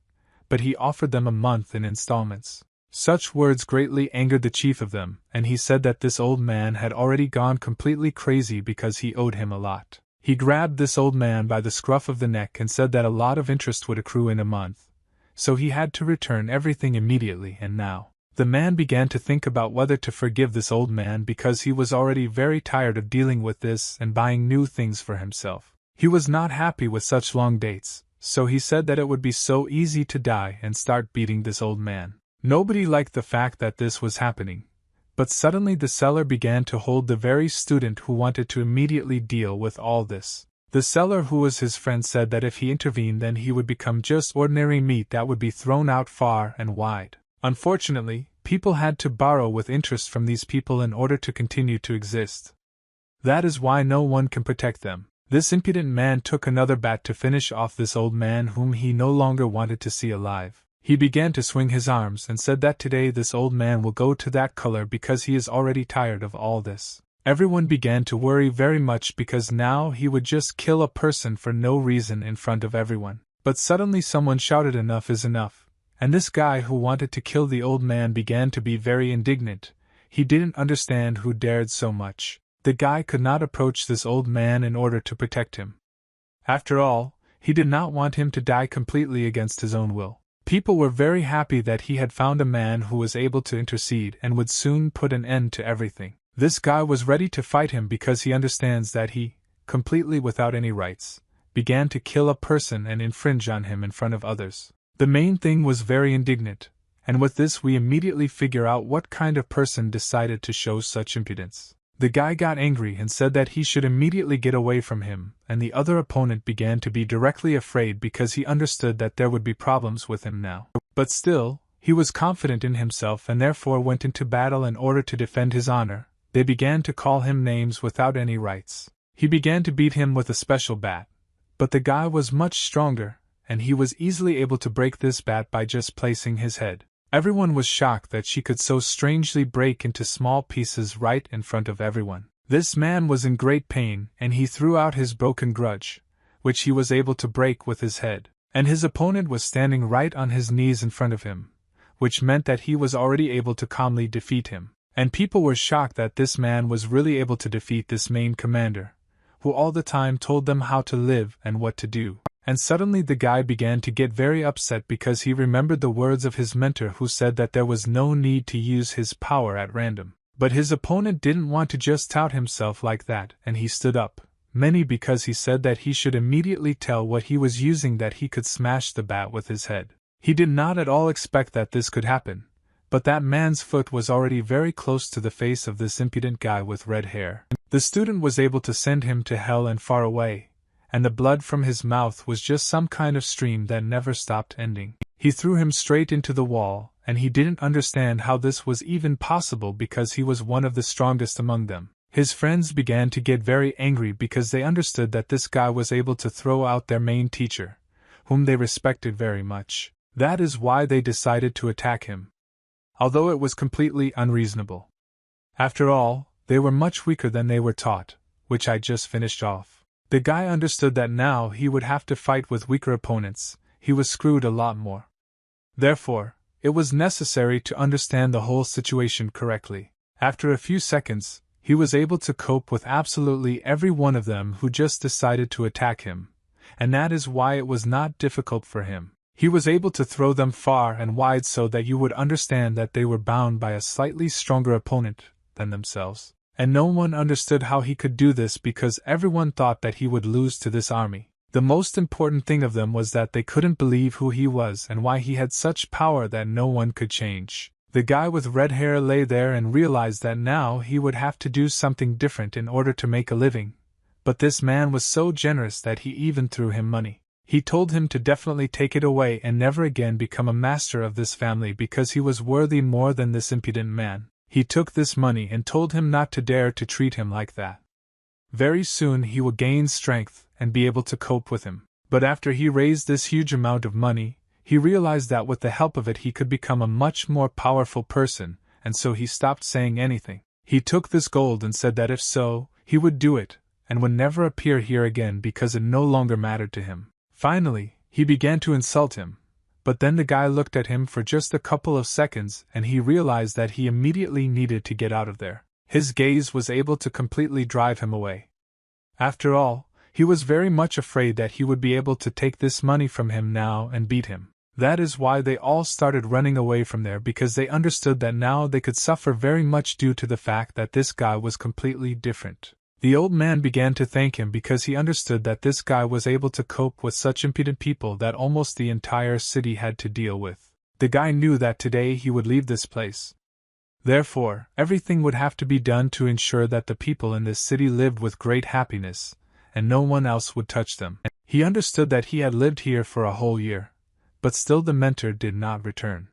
but he offered them a month in installments. Such words greatly angered the chief of them, and he said that this old man had already gone completely crazy because he owed him a lot. He grabbed this old man by the scruff of the neck and said that a lot of interest would accrue in a month, so he had to return everything immediately. And now the man began to think about whether to forgive this old man because he was already very tired of dealing with this and buying new things for himself. He was not happy with such long dates, so he said that it would be so easy to die and start beating this old man. Nobody liked the fact that this was happening, but suddenly the seller began to hold the very student who wanted to immediately deal with all this. The seller, who was his friend, said that if he intervened then he would become just ordinary meat that would be thrown out far and wide. Unfortunately, people had to borrow with interest from these people in order to continue to exist. That is why no one can protect them. This impudent man took another bat to finish off this old man whom he no longer wanted to see alive. He began to swing his arms and said that today this old man will go to that color because he is already tired of all this. Everyone began to worry very much because now he would just kill a person for no reason in front of everyone. But suddenly someone shouted, "Enough is enough," and this guy who wanted to kill the old man began to be very indignant. He didn't understand who dared so much. The guy could not approach this old man in order to protect him. After all, he did not want him to die completely against his own will. People were very happy that he had found a man who was able to intercede and would soon put an end to everything. This guy was ready to fight him because he understands that he, completely without any rights, began to kill a person and infringe on him in front of others. The main thing was very indignant, and with this we immediately figure out what kind of person decided to show such impudence. The guy got angry and said that he should immediately get away from him, and the other opponent began to be directly afraid because he understood that there would be problems with him now. But still, he was confident in himself and therefore went into battle in order to defend his honor. They began to call him names without any rights. He began to beat him with a special bat, but the guy was much stronger, and he was easily able to break this bat by just placing his head. Everyone was shocked that she could so strangely break into small pieces right in front of everyone. This man was in great pain, and he threw out his broken grudge, which he was able to break with his head. And his opponent was standing right on his knees in front of him, which meant that he was already able to calmly defeat him. And people were shocked that this man was really able to defeat this main commander, who all the time told them how to live and what to do. And suddenly the guy began to get very upset because he remembered the words of his mentor who said that there was no need to use his power at random. But his opponent didn't want to just tout himself like that, and he stood up, mainly because he said that he should immediately tell what he was using, that he could smash the bat with his head. He did not at all expect that this could happen, but that man's foot was already very close to the face of this impudent guy with red hair. The student was able to send him to hell and far away, and the blood from his mouth was just some kind of stream that never stopped ending. He threw him straight into the wall, and he didn't understand how this was even possible because he was one of the strongest among them. His friends began to get very angry because they understood that this guy was able to throw out their main teacher, whom they respected very much. That is why they decided to attack him, although it was completely unreasonable. After all, they were much weaker than they were taught, which I just finished off. The guy understood that now he would have to fight with weaker opponents. He was screwed a lot more. Therefore, it was necessary to understand the whole situation correctly. After a few seconds, he was able to cope with absolutely every one of them who just decided to attack him, and that is why it was not difficult for him. He was able to throw them far and wide so that you would understand that they were bound by a slightly stronger opponent than themselves. And no one understood how he could do this because everyone thought that he would lose to this army. The most important thing of them was that they couldn't believe who he was and why he had such power that no one could change. The guy with red hair lay there and realized that now he would have to do something different in order to make a living. But this man was so generous that he even threw him money. He told him to definitely take it away and never again become a master of this family because he was worthy more than this impudent man. He took this money and told him not to dare to treat him like that. Very soon he will gain strength and be able to cope with him. But after he raised this huge amount of money, he realized that with the help of it he could become a much more powerful person, and so he stopped saying anything. He took this gold and said that if so, he would do it, and would never appear here again because it no longer mattered to him. Finally, he began to insult him. But then the guy looked at him for just a couple of seconds and he realized that he immediately needed to get out of there. His gaze was able to completely drive him away. After all, he was very much afraid that he would be able to take this money from him now and beat him. That is why they all started running away from there because they understood that now they could suffer very much due to the fact that this guy was completely different. The old man began to thank him because he understood that this guy was able to cope with such impudent people that almost the entire city had to deal with. The guy knew that today he would leave this place. Therefore, everything would have to be done to ensure that the people in this city lived with great happiness, and no one else would touch them. He understood that he had lived here for a whole year, but still the mentor did not return.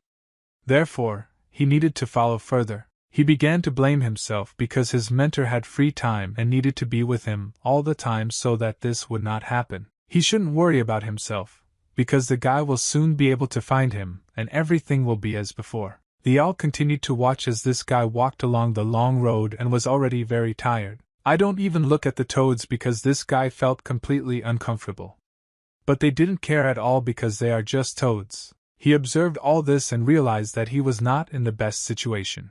Therefore, he needed to follow further. He began to blame himself because his mentor had free time and needed to be with him all the time so that this would not happen. He shouldn't worry about himself, because the guy will soon be able to find him, and everything will be as before. They all continued to watch as this guy walked along the long road and was already very tired. I don't even look at the toads because this guy felt completely uncomfortable. But they didn't care at all because they are just toads. He observed all this and realized that he was not in the best situation.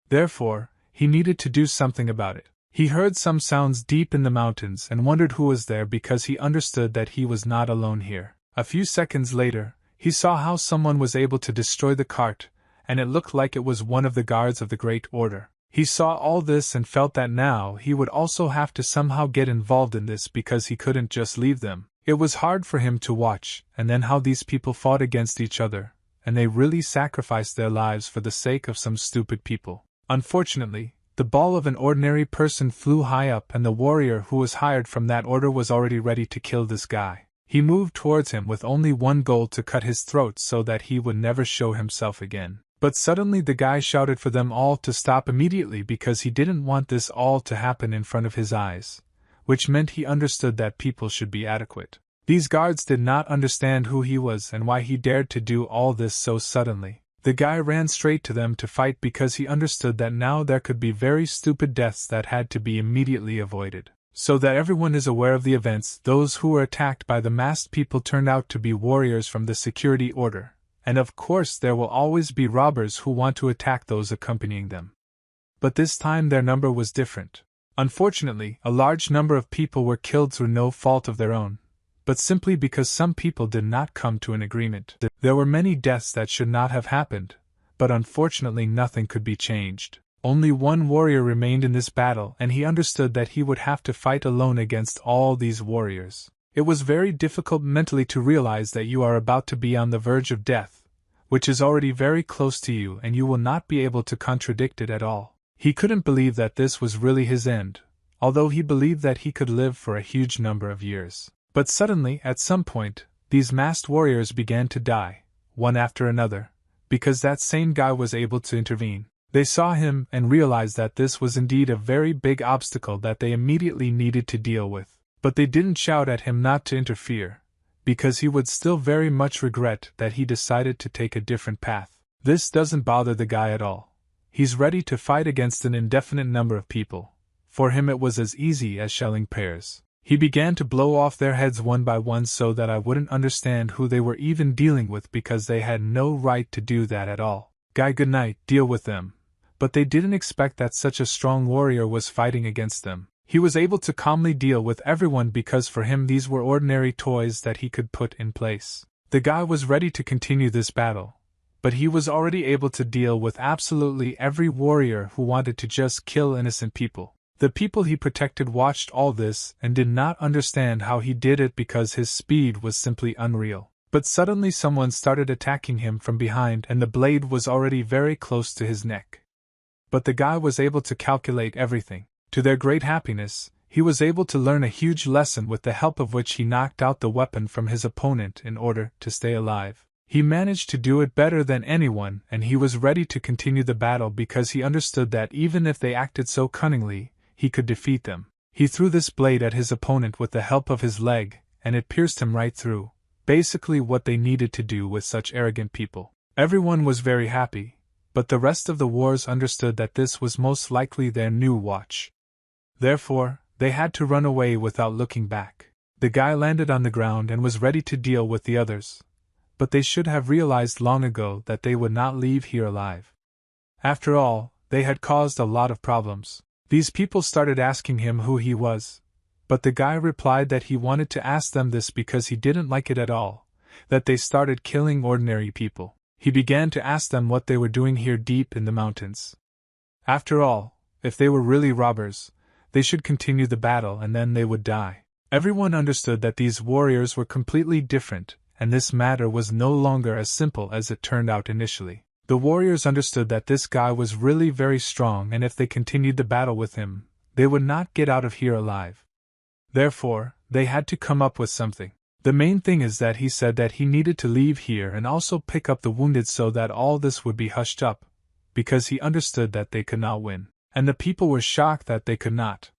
Therefore, he needed to do something about it. He heard some sounds deep in the mountains and wondered who was there because he understood that he was not alone here. A few seconds later, he saw how someone was able to destroy the cart, and it looked like it was one of the guards of the Great Order. He saw all this and felt that now he would also have to somehow get involved in this because he couldn't just leave them. It was hard for him to watch, and then how these people fought against each other, and they really sacrificed their lives for the sake of some stupid people. Unfortunately, the ball of an ordinary person flew high up and the warrior who was hired from that order was already ready to kill this guy. He moved towards him with only one goal: to cut his throat so that he would never show himself again. But suddenly the guy shouted for them all to stop immediately because he didn't want this all to happen in front of his eyes, which meant he understood that people should be adequate. These guards did not understand who he was and why he dared to do all this so suddenly. The guy ran straight to them to fight because he understood that now there could be very stupid deaths that had to be immediately avoided. So that everyone is aware of the events, those who were attacked by the masked people turned out to be warriors from the security order, and of course there will always be robbers who want to attack those accompanying them. But this time their number was different. Unfortunately, a large number of people were killed through no fault of their own, but simply because some people did not come to an agreement. There were many deaths that should not have happened, but unfortunately nothing could be changed. Only one warrior remained in this battle, and he understood that he would have to fight alone against all these warriors. It was very difficult mentally to realize that you are about to be on the verge of death, which is already very close to you and you will not be able to contradict it at all. He couldn't believe that this was really his end, although he believed that he could live for a huge number of years. But suddenly, at some point, these masked warriors began to die, one after another, because that same guy was able to intervene. They saw him and realized that this was indeed a very big obstacle that they immediately needed to deal with. But they didn't shout at him not to interfere, because he would still very much regret that he decided to take a different path. This doesn't bother the guy at all. He's ready to fight against an indefinite number of people. For him it was as easy as shelling pears. He began to blow off their heads one by one so that I wouldn't understand who they were even dealing with because they had no right to do that at all. Guy, good night, deal with them. But they didn't expect that such a strong warrior was fighting against them. He was able to calmly deal with everyone because for him these were ordinary toys that he could put in place. The guy was ready to continue this battle, but he was already able to deal with absolutely every warrior who wanted to just kill innocent people. The people he protected watched all this and did not understand how he did it because his speed was simply unreal. But suddenly someone started attacking him from behind and the blade was already very close to his neck. But the guy was able to calculate everything. To their great happiness, he was able to learn a huge lesson with the help of which he knocked out the weapon from his opponent in order to stay alive. He managed to do it better than anyone and he was ready to continue the battle because he understood that even if they acted so cunningly, he could defeat them. He threw this blade at his opponent with the help of his leg, and it pierced him right through. Basically what they needed to do with such arrogant people. Everyone was very happy, but the rest of the wars understood that this was most likely their new watch. Therefore, they had to run away without looking back. The guy landed on the ground and was ready to deal with the others, but they should have realized long ago that they would not leave here alive. After all, they had caused a lot of problems. These people started asking him who he was, but the guy replied that he wanted to ask them this because he didn't like it at all, that they started killing ordinary people. He began to ask them what they were doing here deep in the mountains. After all, if they were really robbers, they should continue the battle and then they would die. Everyone understood that these warriors were completely different, and this matter was no longer as simple as it turned out initially. The warriors understood that this guy was really very strong, and if they continued the battle with him, they would not get out of here alive. Therefore, they had to come up with something. The main thing is that he said that he needed to leave here and also pick up the wounded so that all this would be hushed up, because he understood that they could not win. And the people were shocked that they could not.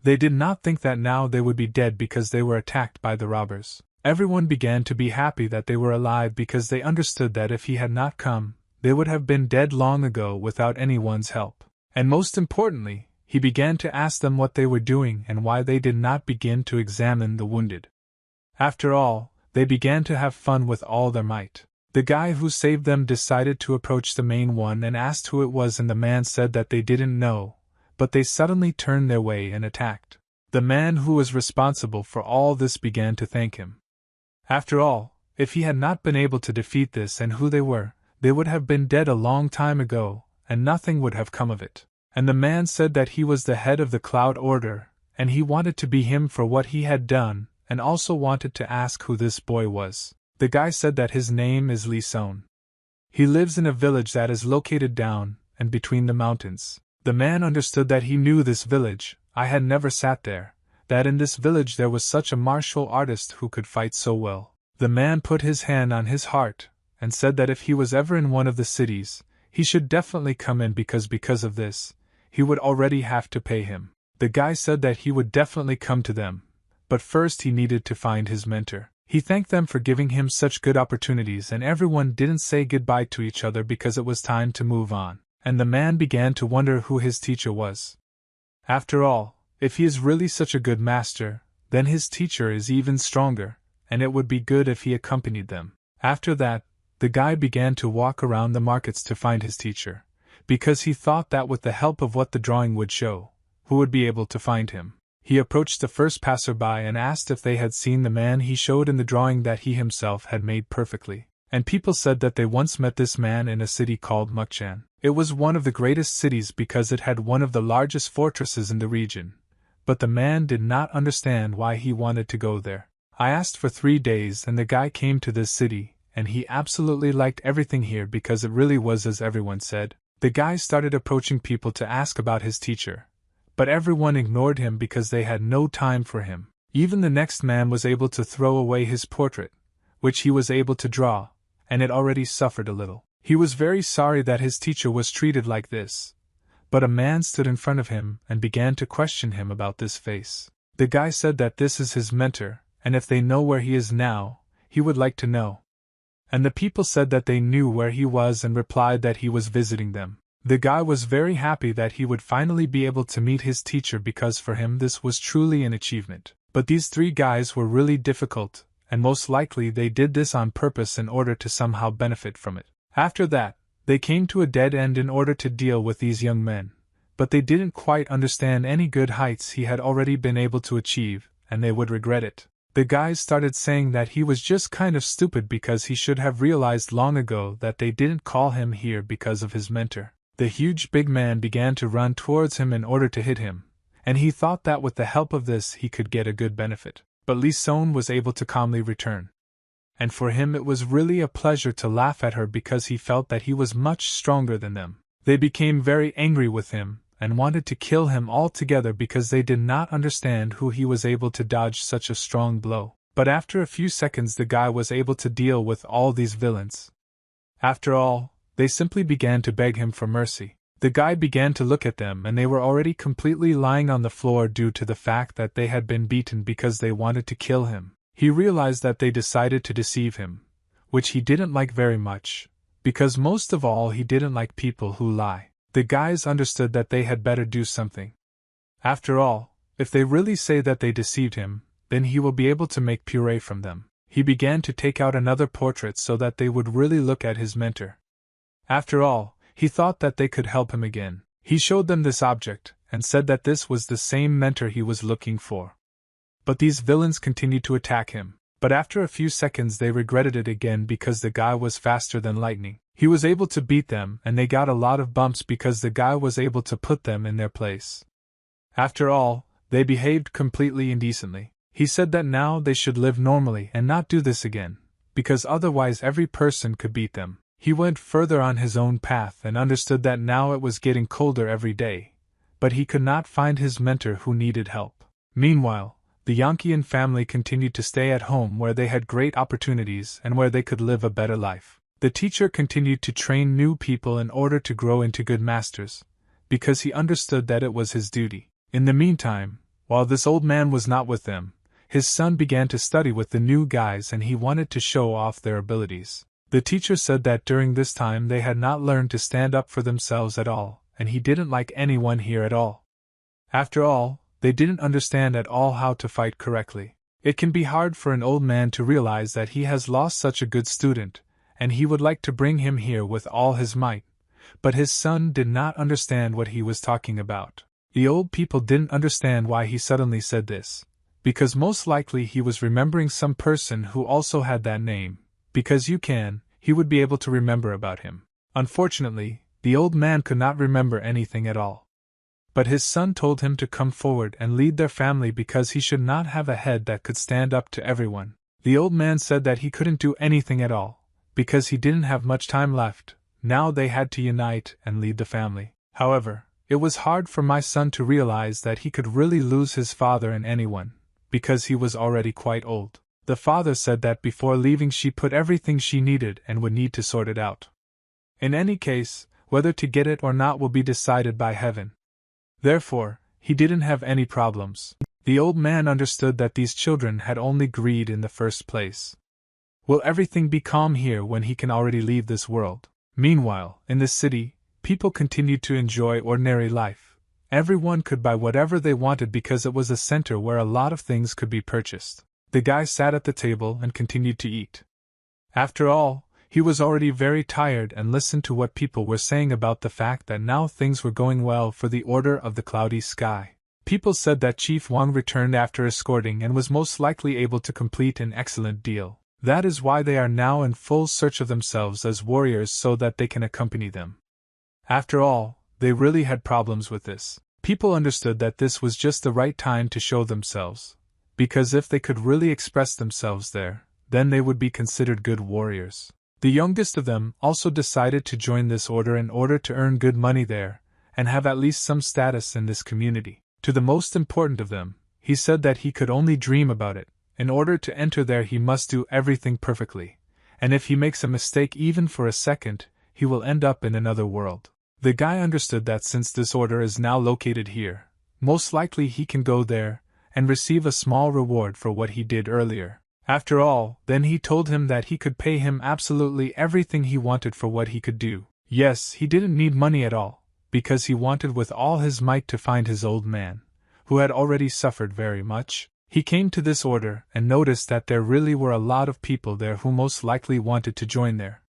They did not think that now they would be dead because they were attacked by the robbers. Everyone began to be happy that they were alive because they understood that if he had not come, they would have been dead long ago without anyone's help. And most importantly, he began to ask them what they were doing and why they did not begin to examine the wounded. After all, they began to have fun with all their might. The guy who saved them decided to approach the main one and asked who it was, and the man said that they didn't know, but they suddenly turned their way and attacked. The man who was responsible for all this began to thank him. After all, if he had not been able to defeat this and who they would have been dead a long time ago, and nothing would have come of it. And the man said that he was the head of the Cloud Order, and he wanted to be him for what he had done, and also wanted to ask who this boy was. The guy said that his name is Lee Son. He lives in a village that is located down and between the mountains. The man understood that he knew this village. I had never sat there, that in this village there was such a martial artist who could fight so well. The man put his hand on his heart and said that if he was ever in one of the cities, he should definitely come in because of this, he would already have to pay him. The guy said that he would definitely come to them, but first he needed to find his mentor. He thanked them for giving him such good opportunities, and everyone didn't say goodbye to each other because it was time to move on, and the man began to wonder who his teacher was. After all, if he is really such a good master, then his teacher is even stronger, and it would be good if he accompanied them. After that, the guy began to walk around the markets to find his teacher, because he thought that with the help of what the drawing would show, who would be able to find him. He approached the first passerby and asked if they had seen the man he showed in the drawing that he himself had made perfectly, and people said that they once met this man in a city called Mchan. It was one of the greatest cities because it had one of the largest fortresses in the region, but the man did not understand why he wanted to go there. I asked for 3 days and the guy came to this city, and he absolutely liked everything here because it really was as everyone said. The guy started approaching people to ask about his teacher, but everyone ignored him because they had no time for him. Even the next man was able to throw away his portrait, which he was able to draw, and it already suffered a little. He was very sorry that his teacher was treated like this, but a man stood in front of him and began to question him about this face. The guy said that this is his mentor, and if they know where he is now, he would like to know. And the people said that they knew where he was and replied that he was visiting them. The guy was very happy that he would finally be able to meet his teacher because for him this was truly an achievement. But these 3 guys were really difficult, and most likely they did this on purpose in order to somehow benefit from it. After that, they came to a dead end in order to deal with these young men, but they didn't quite understand any good heights he had already been able to achieve, and they would regret it. The guys started saying that he was just kind of stupid because he should have realized long ago that they didn't call him here because of his mentor. The huge big man began to run towards him in order to hit him, and he thought that with the help of this he could get a good benefit. But Lee Son was able to calmly return. And for him it was really a pleasure to laugh at her because he felt that he was much stronger than them. They became very angry with him, and wanted to kill him altogether because they did not understand how he was able to dodge such a strong blow. But after a few seconds the guy was able to deal with all these villains. After all, they simply began to beg him for mercy. The guy began to look at them and they were already completely lying on the floor due to the fact that they had been beaten because they wanted to kill him. He realized that they decided to deceive him, which he didn't like very much, because most of all he didn't like people who lie. The guys understood that they had better do something. After all, if they really say that they deceived him, then he will be able to make puree from them. He began to take out another portrait so that they would really look at his mentor. After all, he thought that they could help him again. He showed them this object, and said that this was the same mentor he was looking for. But these villains continued to attack him. But after a few seconds they regretted it again because the guy was faster than lightning. He was able to beat them and they got a lot of bumps because the guy was able to put them in their place. After all, they behaved completely indecently. He said that now they should live normally and not do this again, because otherwise every person could beat them. He went further on his own path and understood that now it was getting colder every day, but he could not find his mentor who needed help. Meanwhile, the Yankian family continued to stay at home where they had great opportunities and where they could live a better life. The teacher continued to train new people in order to grow into good masters, because he understood that it was his duty. In the meantime, while this old man was not with them, his son began to study with the new guys and he wanted to show off their abilities. The teacher said that during this time they had not learned to stand up for themselves at all, and he didn't like anyone here at all. After all, they didn't understand at all how to fight correctly. It can be hard for an old man to realize that he has lost such a good student, and he would like to bring him here with all his might, but his son did not understand what he was talking about. The old people didn't understand why he suddenly said this, because most likely he was remembering some person who also had that name, because he would be able to remember about him. Unfortunately, the old man could not remember anything at all. But his son told him to come forward and lead their family because he should not have a head that could stand up to everyone. The old man said that he couldn't do anything at all, because he didn't have much time left. Now they had to unite and lead the family. However, it was hard for my son to realize that he could really lose his father and anyone, because he was already quite old. The father said that before leaving she put everything she needed and would need to sort it out. In any case, whether to get it or not will be decided by heaven. Therefore, he didn't have any problems. The old man understood that these children had only greed in the first place. Will everything be calm here when he can already leave this world? Meanwhile, in the city, people continued to enjoy ordinary life. Everyone could buy whatever they wanted because it was a center where a lot of things could be purchased. The guy sat at the table and continued to eat. After all, he was already very tired and listened to what people were saying about the fact that now things were going well for the Order of the Cloudy Sky. People said that Chief Wang returned after escorting and was most likely able to complete an excellent deal. That is why they are now in full search of themselves as warriors so that they can accompany them. After all, they really had problems with this. People understood that this was just the right time to show themselves, because if they could really express themselves there, then they would be considered good warriors. The youngest of them also decided to join this order in order to earn good money there, and have at least some status in this community. To the most important of them, he said that he could only dream about it. In order to enter there he must do everything perfectly, and if he makes a mistake even for a second, he will end up in another world. The guy understood that since this order is now located here, most likely he can go there and receive a small reward for what he did earlier. After all, then he told him that he could pay him absolutely everything he wanted for what he could do. Yes, he didn't need money at all, because he wanted with all his might to find his old man, who had already suffered very much. He came to this order and noticed that there really were a lot of people there who most likely wanted to join there.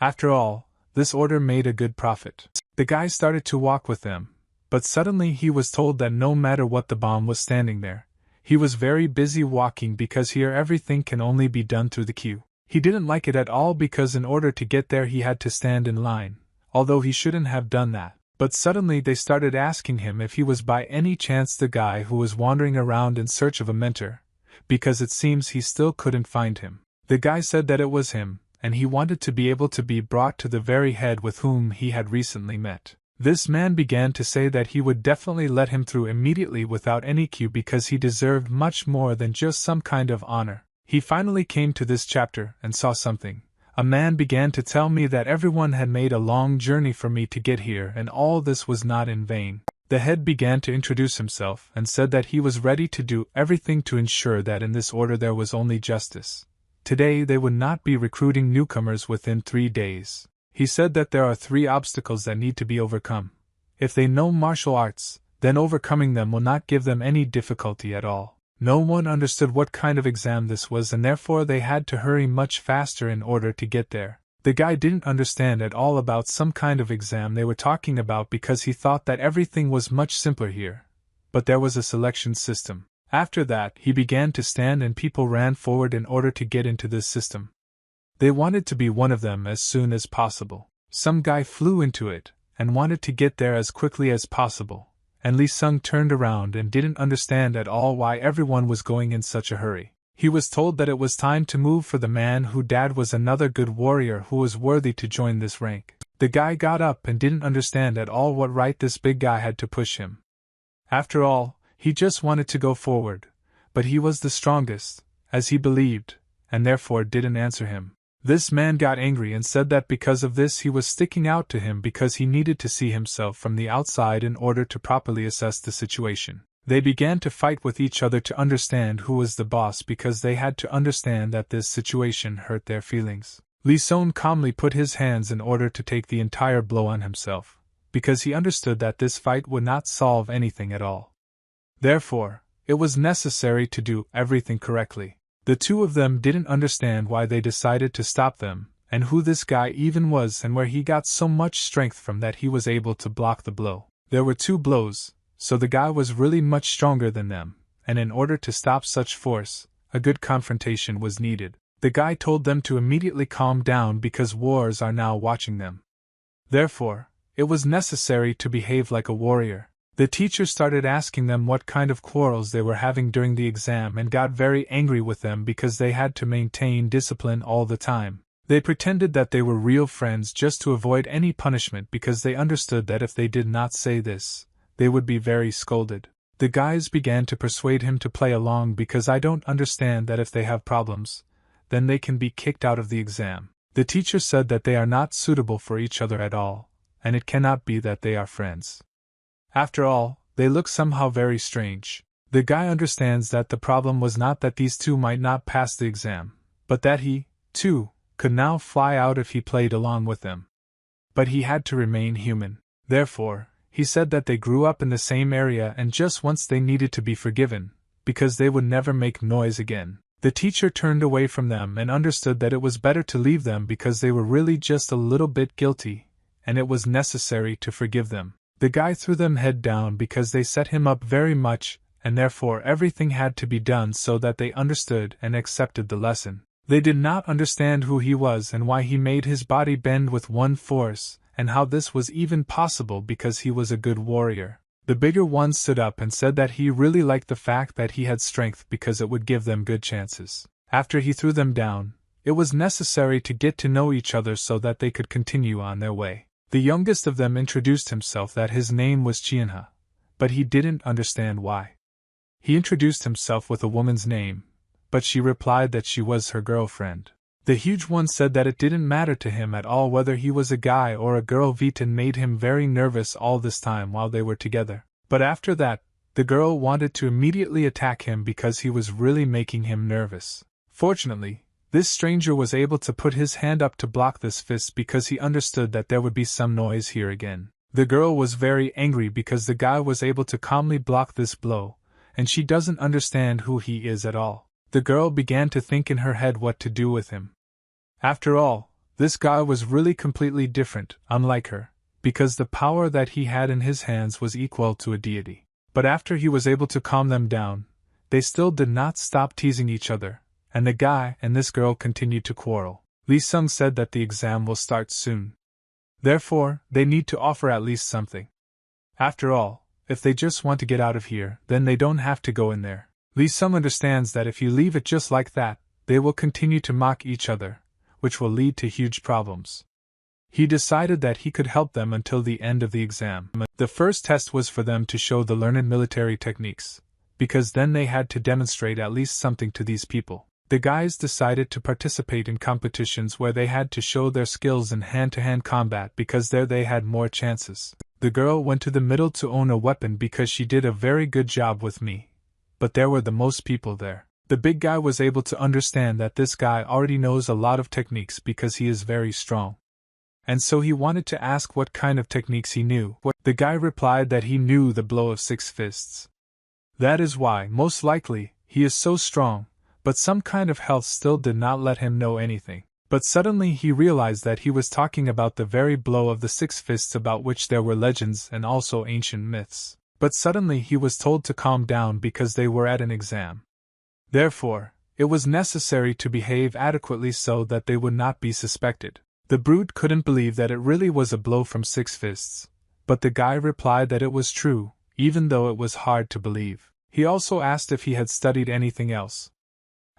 After all, this order made a good profit. The guy started to walk with them, but suddenly he was told that no matter what the bomb was standing there, he was very busy walking because here everything can only be done through the queue. He didn't like it at all because in order to get there he had to stand in line, although he shouldn't have done that. But suddenly they started asking him if he was by any chance the guy who was wandering around in search of a mentor, because it seems he still couldn't find him. The guy said that it was him, and he wanted to be able to be brought to the very head with whom he had recently met. This man began to say that he would definitely let him through immediately without any queue because he deserved much more than just some kind of honor. He finally came to this chapter and saw something. A man began to tell me that everyone had made a long journey for me to get here and all this was not in vain. The head began to introduce himself and said that he was ready to do everything to ensure that in this order there was only justice. Today they would not be recruiting newcomers within 3 days. He said that there are 3 obstacles that need to be overcome. If they know martial arts, then overcoming them will not give them any difficulty at all. No one understood what kind of exam this was and therefore they had to hurry much faster in order to get there. The guy didn't understand at all about some kind of exam they were talking about because he thought that everything was much simpler here. But there was a selection system. After that, he began to stand and people ran forward in order to get into this system. They wanted to be one of them as soon as possible. Some guy flew into it and wanted to get there as quickly as possible. And Li Sung turned around and didn't understand at all why everyone was going in such a hurry. He was told that it was time to move for the man whose dad was another good warrior who was worthy to join this rank. The guy got up and didn't understand at all what right this big guy had to push him. After all, he just wanted to go forward, but he was the strongest, as he believed, and therefore didn't answer him. This man got angry and said that because of this he was sticking out to him because he needed to see himself from the outside in order to properly assess the situation. They began to fight with each other to understand who was the boss because they had to understand that this situation hurt their feelings. Lee Song calmly put his hands in order to take the entire blow on himself, because he understood that this fight would not solve anything at all. Therefore, it was necessary to do everything correctly. The two of them didn't understand why they decided to stop them, and who this guy even was and where he got so much strength from that he was able to block the blow. There were 2 blows, so the guy was really much stronger than them, and in order to stop such force, a good confrontation was needed. The guy told them to immediately calm down because wars are now watching them. Therefore, it was necessary to behave like a warrior. The teacher started asking them what kind of quarrels they were having during the exam and got very angry with them because they had to maintain discipline all the time. They pretended that they were real friends just to avoid any punishment because they understood that if they did not say this, they would be very scolded. The guys began to persuade him to play along because I don't understand that if they have problems, then they can be kicked out of the exam. The teacher said that they are not suitable for each other at all, and it cannot be that they are friends. After all, they look somehow very strange. The guy understands that the problem was not that these two might not pass the exam, but that he, too, could now fly out if he played along with them. But he had to remain human. Therefore, he said that they grew up in the same area and just once they needed to be forgiven, because they would never make noise again. The teacher turned away from them and understood that it was better to leave them because they were really just a little bit guilty, and it was necessary to forgive them. The guy threw them head down because they set him up very much, and therefore everything had to be done so that they understood and accepted the lesson. They did not understand who he was and why he made his body bend with one force, and how this was even possible because he was a good warrior. The bigger one stood up and said that he really liked the fact that he had strength because it would give them good chances. After he threw them down, it was necessary to get to know each other so that they could continue on their way. The youngest of them introduced himself that his name was Chianha, but he didn't understand why. He introduced himself with a woman's name, but she replied that she was her girlfriend. The huge one said that it didn't matter to him at all whether he was a guy or a girl. Vitan made him very nervous all this time while they were together. But after that, the girl wanted to immediately attack him because he was really making him nervous. Fortunately, this stranger was able to put his hand up to block this fist because he understood that there would be some noise here again. The girl was very angry because the guy was able to calmly block this blow, and she doesn't understand who he is at all. The girl began to think in her head what to do with him. After all, this guy was really completely different, unlike her, because the power that he had in his hands was equal to a deity. But after he was able to calm them down, they still did not stop teasing each other, and the guy and this girl continued to quarrel. Lee Sung said that the exam will start soon. Therefore, they need to offer at least something. After all, if they just want to get out of here, then they don't have to go in there. Lee Sung understands that if you leave it just like that, they will continue to mock each other, which will lead to huge problems. He decided that he could help them until the end of the exam. The first test was for them to show the learned military techniques, because then they had to demonstrate at least something to these people. The guys decided to participate in competitions where they had to show their skills in hand-to-hand combat because there they had more chances. The girl went to the middle to own a weapon because she did a very good job with me, but there were the most people there. The big guy was able to understand that this guy already knows a lot of techniques because he is very strong. And so he wanted to ask what kind of techniques he knew. The guy replied that he knew the blow of 6 fists. That is why, most likely, he is so strong, but some kind of health still did not let him know anything. But suddenly he realized that he was talking about the very blow of the 6 fists about which there were legends and also ancient myths. But suddenly he was told to calm down because they were at an exam. Therefore, it was necessary to behave adequately so that they would not be suspected. The brute couldn't believe that it really was a blow from 6 fists, but the guy replied that it was true, even though it was hard to believe. He also asked if he had studied anything else.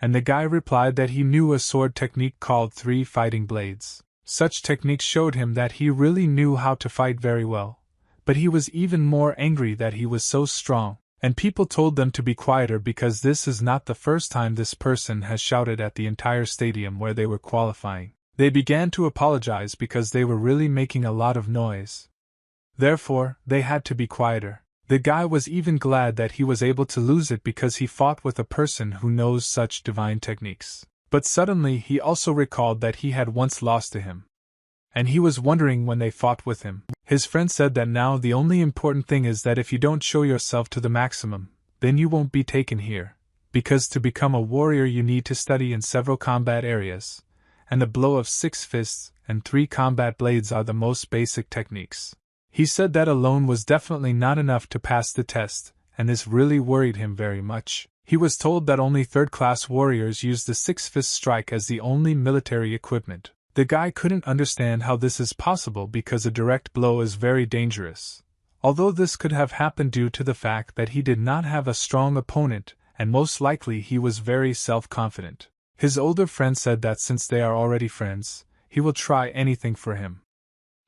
And the guy replied that he knew a sword technique called 3 fighting blades. Such techniques showed him that he really knew how to fight very well. But he was even more angry that he was so strong, and people told them to be quieter because this is not the first time this person has shouted at the entire stadium where they were qualifying. They began to apologize because they were really making a lot of noise. Therefore, they had to be quieter. The guy was even glad that he was able to lose it because he fought with a person who knows such divine techniques. But suddenly he also recalled that he had once lost to him. And he was wondering when they fought with him. His friend said that now the only important thing is that if you don't show yourself to the maximum, then you won't be taken here. Because to become a warrior you need to study in several combat areas. And the blow of 6 fists and 3 combat blades are the most basic techniques. He said that alone was definitely not enough to pass the test, and this really worried him very much. He was told that only third-class warriors use the 6-fist strike as the only military equipment. The guy couldn't understand how this is possible because a direct blow is very dangerous. Although this could have happened due to the fact that he did not have a strong opponent, and most likely he was very self-confident. His older friend said that since they are already friends, he will try anything for him.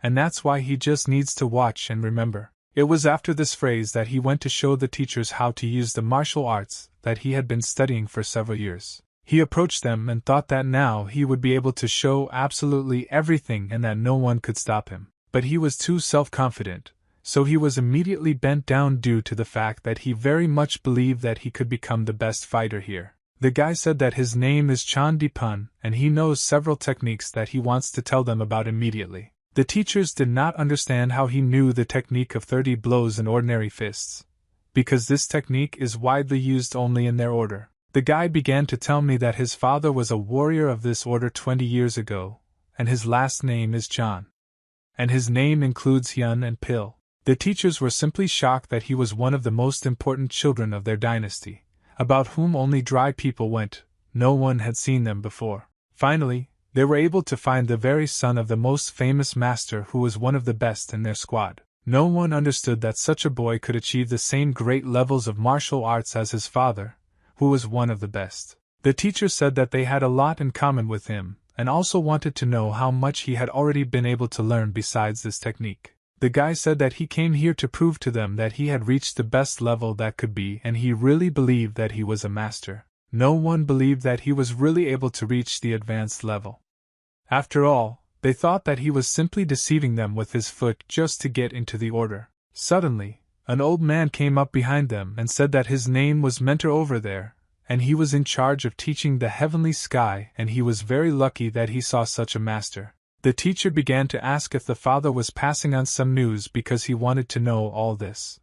And that's why he just needs to watch and remember. It was after this phrase that he went to show the teachers how to use the martial arts that he had been studying for several years. He approached them and thought that now he would be able to show absolutely everything and that no one could stop him. But he was too self-confident, so he was immediately bent down due to the fact that he very much believed that he could become the best fighter here. The guy said that his name is Mchan and he knows several techniques that he wants to tell them about immediately. The teachers did not understand how he knew the technique of 30 blows in ordinary fists, because this technique is widely used only in their order. The guy began to tell me that his father was a warrior of this order 20 years ago, and his last name is John. And his name includes Hyun and Pil. The teachers were simply shocked that he was one of the most important children of their dynasty, about whom only dry people went, no one had seen them before. Finally, they were able to find the very son of the most famous master who was one of the best in their squad. No one understood that such a boy could achieve the same great levels of martial arts as his father, who was one of the best. The teacher said that they had a lot in common with him, and also wanted to know how much he had already been able to learn besides this technique. The guy said that he came here to prove to them that he had reached the best level that could be, and he really believed that he was a master. No one believed that he was really able to reach the advanced level. After all, they thought that he was simply deceiving them with his foot just to get into the order. Suddenly, an old man came up behind them and said that his name was Mentor over there, and he was in charge of teaching the heavenly sky, and he was very lucky that he saw such a master. The teacher began to ask if the father was passing on some news because he wanted to know all this.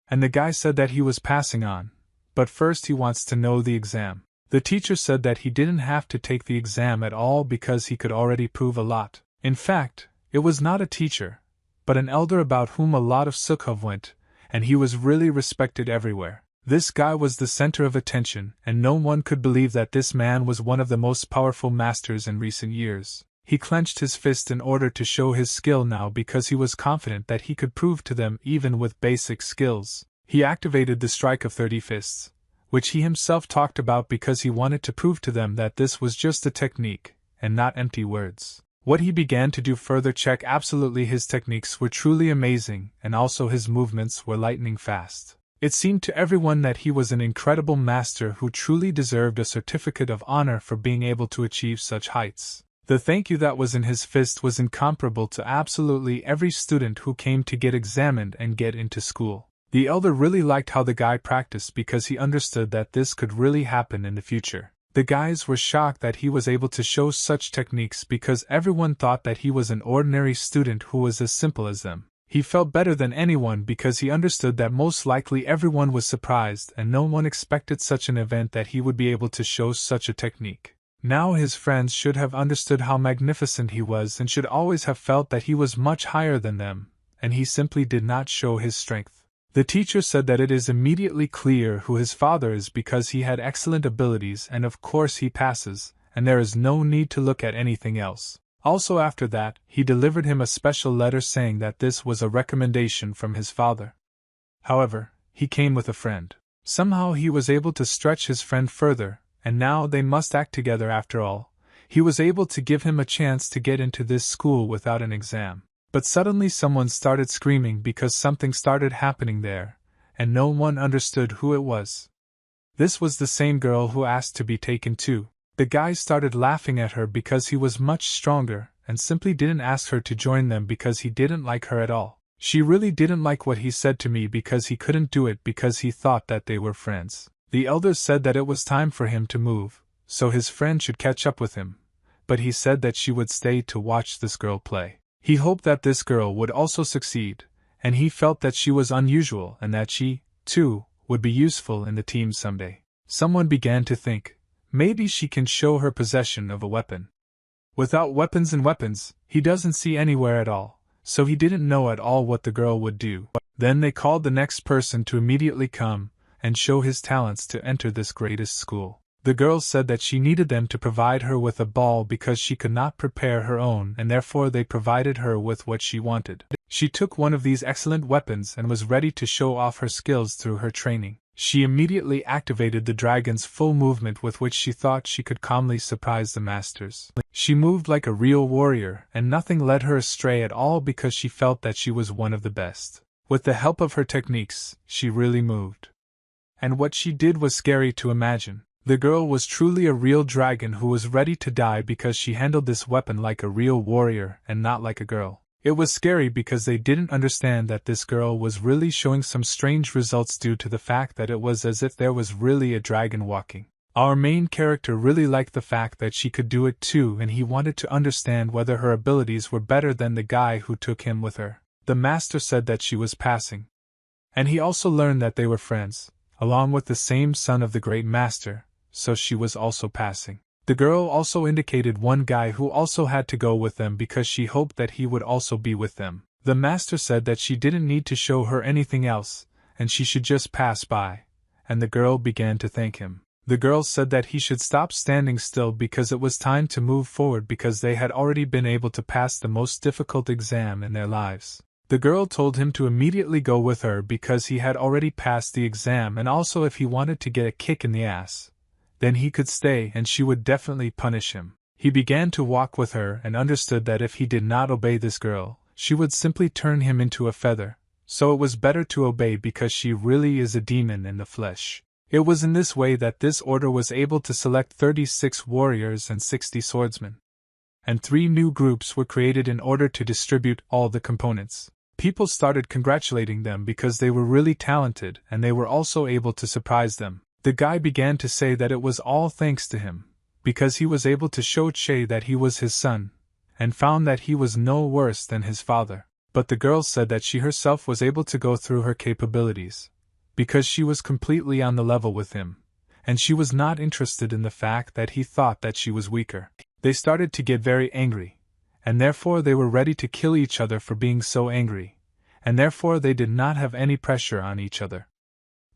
And the guy said that he was passing on, but first he wants to know the exam. The teacher said that he didn't have to take the exam at all because he could already prove a lot. In fact, it was not a teacher, but an elder about whom a lot of Sukhov went, and he was really respected everywhere. This guy was the center of attention, and no one could believe that this man was one of the most powerful masters in recent years. He clenched his fist in order to show his skill now because he was confident that he could prove to them even with basic skills. He activated the strike of 30 fists, which he himself talked about because he wanted to prove to them that this was just a technique, and not empty words. What he began to do further check absolutely his techniques were truly amazing, and also his movements were lightning fast. It seemed to everyone that he was an incredible master who truly deserved a certificate of honor for being able to achieve such heights. The thank you that was in his fist was incomparable to absolutely every student who came to get examined and get into school. The elder really liked how the guy practiced because he understood that this could really happen in the future. The guys were shocked that he was able to show such techniques because everyone thought that he was an ordinary student who was as simple as them. He felt better than anyone because he understood that most likely everyone was surprised and no one expected such an event that he would be able to show such a technique. Now his friends should have understood how magnificent he was and should always have felt that he was much higher than them, and he simply did not show his strength. The teacher said that it is immediately clear who his father is because he had excellent abilities and of course he passes, and there is no need to look at anything else. Also after that, he delivered him a special letter saying that this was a recommendation from his father. However, he came with a friend. Somehow he was able to stretch his friend further, and now they must act together after all. He was able to give him a chance to get into this school without an exam. But suddenly someone started screaming because something started happening there, and no one understood who it was. This was the same girl who asked to be taken too. The guy started laughing at her because he was much stronger, and simply didn't ask her to join them because he didn't like her at all. She really didn't like what he said to me because he couldn't do it because he thought that they were friends. The elders said that it was time for him to move, so his friend should catch up with him, but he said that she would stay to watch this girl play. He hoped that this girl would also succeed, and he felt that she was unusual and that she, too, would be useful in the team someday. Someone began to think, maybe she can show her possession of a weapon. Without weapons, he doesn't see anywhere at all, so he didn't know at all what the girl would do. Then they called the next person to immediately come and show his talents to enter this greatest school. The girl said that she needed them to provide her with a ball because she could not prepare her own, and therefore they provided her with what she wanted. She took one of these excellent weapons and was ready to show off her skills through her training. She immediately activated the dragon's full movement with which she thought she could calmly surprise the masters. She moved like a real warrior, and nothing led her astray at all because she felt that she was one of the best. With the help of her techniques, she really moved. And what she did was scary to imagine. The girl was truly a real dragon who was ready to die because she handled this weapon like a real warrior and not like a girl. It was scary because they didn't understand that this girl was really showing some strange results due to the fact that it was as if there was really a dragon walking. Our main character really liked the fact that she could do it too, and he wanted to understand whether her abilities were better than the guy who took him with her. The master said that she was passing. And he also learned that they were friends, along with the same son of the great master, so she was also passing. The girl also indicated one guy who also had to go with them because she hoped that he would also be with them. The master said that she didn't need to show her anything else, and she should just pass by, and the girl began to thank him. The girl said that he should stop standing still because it was time to move forward because they had already been able to pass the most difficult exam in their lives. The girl told him to immediately go with her because he had already passed the exam, and also if he wanted to get a kick in the ass, then he could stay and she would definitely punish him. He began to walk with her and understood that if he did not obey this girl, she would simply turn him into a feather, so it was better to obey because she really is a demon in the flesh. It was in this way that this order was able to select 36 warriors and 60 swordsmen. And 3 new groups were created in order to distribute all the components. People started congratulating them because they were really talented and they were also able to surprise them. The guy began to say that it was all thanks to him, because he was able to show Che that he was his son, and found that he was no worse than his father. But the girl said that she herself was able to go through her capabilities, because she was completely on the level with him, and she was not interested in the fact that he thought that she was weaker. They started to get very angry, and therefore they were ready to kill each other for being so angry, and therefore they did not have any pressure on each other.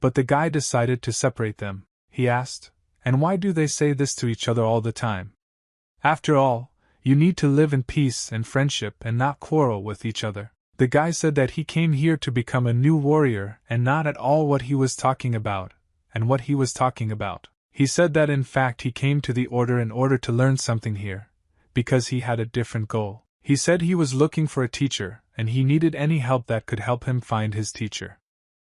But the guy decided to separate them. He asked, "And why do they say this to each other all the time? After all, you need to live in peace and friendship and not quarrel with each other." The guy said that he came here to become a new warrior and not at all what he was talking about, and what he was talking about. He said that in fact he came to the order in order to learn something here, because he had a different goal. He said he was looking for a teacher, and he needed any help that could help him find his teacher.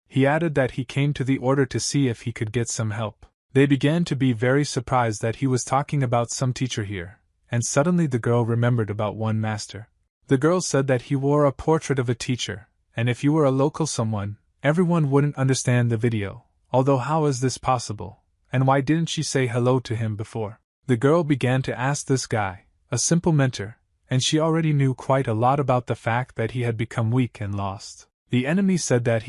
He added that he came to the order to see if he could get some help. They began to be very surprised that he was talking about some teacher here, and suddenly the girl remembered about one master. The girl said that he wore a portrait of a teacher, and if you were a local someone, everyone wouldn't understand the video. Although how is this possible, and why didn't she say hello to him before? The girl began to ask this guy, a simple mentor, and she already knew quite a lot about the fact that he had become weak and lost. The enemy said that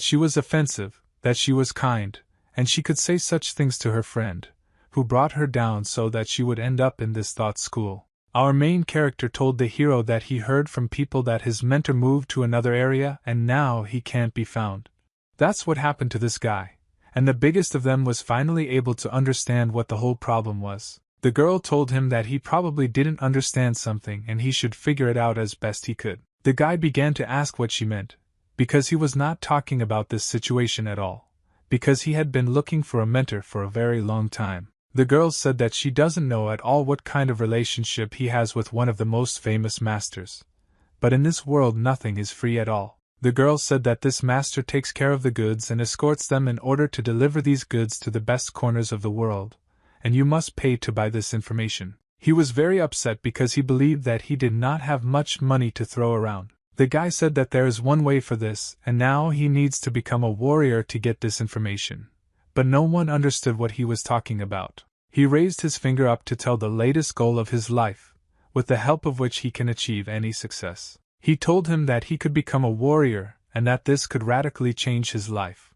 she was offensive, that she was kind, and she could say such things to her friend, who brought her down so that she would end up in this thought school. Our main character told the hero that he heard from people that his mentor moved to another area and now he can't be found. That's what happened to this guy, and the biggest of them was finally able to understand what the whole problem was. The girl told him that he probably didn't understand something and he should figure it out as best he could. The guy began to ask what she meant, because he was not talking about this situation at all, because he had been looking for a mentor for a very long time. The girl said that she doesn't know at all what kind of relationship he has with one of the most famous masters. But in this world nothing is free at all. The girl said that this master takes care of the goods and escorts them in order to deliver these goods to the best corners of the world, and you must pay to buy this information. He was very upset because he believed that he did not have much money to throw around. The guy said that there is one way for this, and now he needs to become a warrior to get this information. But no one understood what he was talking about. He raised his finger up to tell the latest goal of his life, with the help of which he can achieve any success. He told him that he could become a warrior, and that this could radically change his life.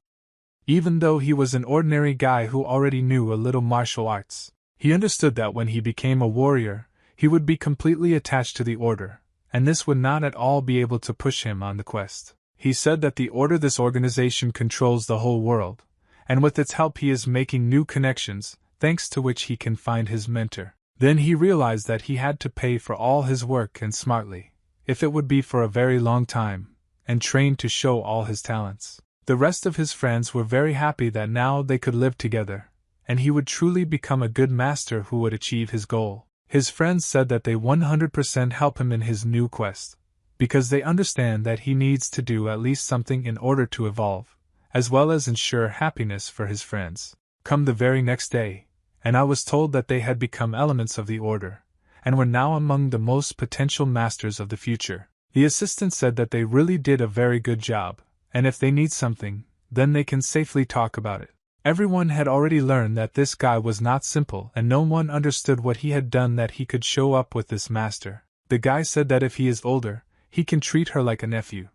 Even though he was an ordinary guy who already knew a little martial arts, he understood that when he became a warrior, he would be completely attached to the order, and this would not at all be able to push him on the quest. He said that the order, this organization, controls the whole world, and with its help he is making new connections, thanks to which he can find his mentor. Then he realized that he had to pay for all his work, and smartly, if it would be for a very long time, and train to show all his talents. The rest of his friends were very happy that now they could live together, and he would truly become a good master who would achieve his goal. His friends said that they 100% help him in his new quest, because they understand that he needs to do at least something in order to evolve, as well as ensure happiness for his friends. Come the very next day, and I was told that they had become elements of the order, and were now among the most potential masters of the future. The assistant said that they really did a very good job, and if they need something, then they can safely talk about it. Everyone had already learned that this guy was not simple, and no one understood what he had done that he could show up with this master. The guy said that if he is older, he can treat her like a nephew.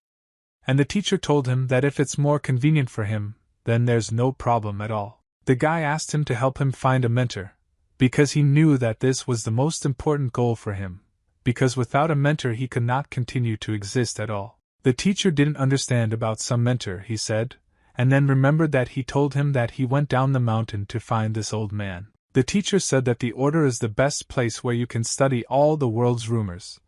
And the teacher told him that if it's more convenient for him, then there's no problem at all. The guy asked him to help him find a mentor, because he knew that this was the most important goal for him, because without a mentor he could not continue to exist at all. The teacher didn't understand about some mentor, he said, and then remembered that he told him that he went down the mountain to find this old man. The teacher said that the order is the best place where you can study all the world's rumors,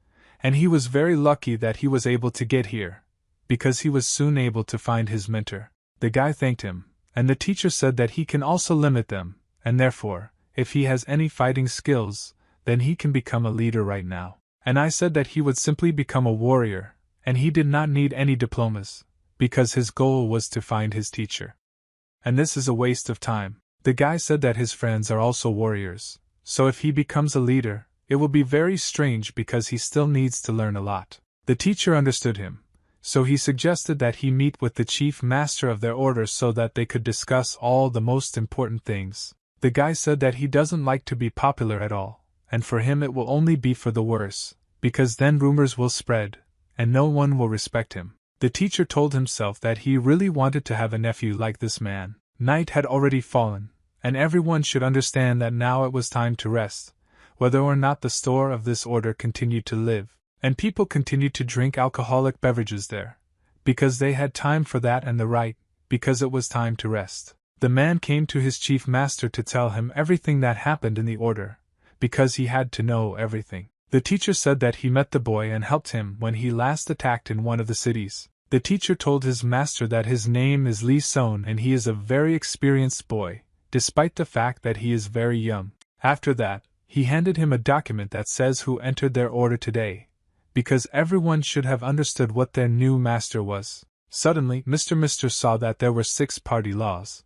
and he was very lucky that he was able to get here, because he was soon able to find his mentor. The guy thanked him, and the teacher said that he can also limit them, and therefore, if he has any fighting skills, then he can become a leader right now. And I said that he would simply become a warrior, and he did not need any diplomas, because his goal was to find his teacher. And this is a waste of time. The guy said that his friends are also warriors, so if he becomes a leader, it will be very strange because he still needs to learn a lot. The teacher understood him, so he suggested that he meet with the chief master of their order so that they could discuss all the most important things. The guy said that he doesn't like to be popular at all, and for him it will only be for the worse, because then rumors will spread, and no one will respect him. The teacher told himself that he really wanted to have a nephew like this man. Night had already fallen, and everyone should understand that now it was time to rest, whether or not the store of this order continued to live. And people continued to drink alcoholic beverages there, because they had time for that, and the right, because it was time to rest. The man came to his chief master to tell him everything that happened in the order, because he had to know everything. The teacher said that he met the boy and helped him when he last attacked in one of the cities. The teacher told his master that his name is Lee Son and he is a very experienced boy, despite the fact that he is very young. After that, he handed him a document that says who entered their order today, because everyone should have understood what their new master was. Suddenly, Mr. saw that there were 6 party laws.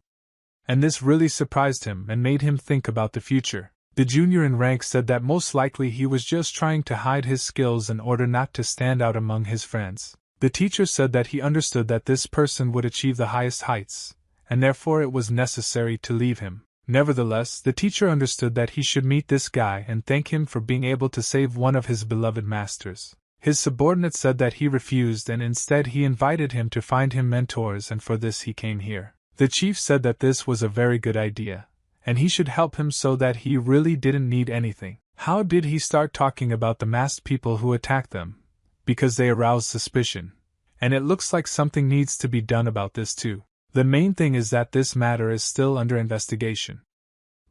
And this really surprised him and made him think about the future. The junior in rank said that most likely he was just trying to hide his skills in order not to stand out among his friends. The teacher said that he understood that this person would achieve the highest heights, and therefore it was necessary to leave him. Nevertheless, the teacher understood that he should meet this guy and thank him for being able to save one of his beloved masters. His subordinate said that he refused, and instead he invited him to find him mentors, and for this he came here. The chief said that this was a very good idea, and he should help him so that he really didn't need anything. How did he start talking about the masked people who attacked them? Because they aroused suspicion, and it looks like something needs to be done about this too. The main thing is that this matter is still under investigation.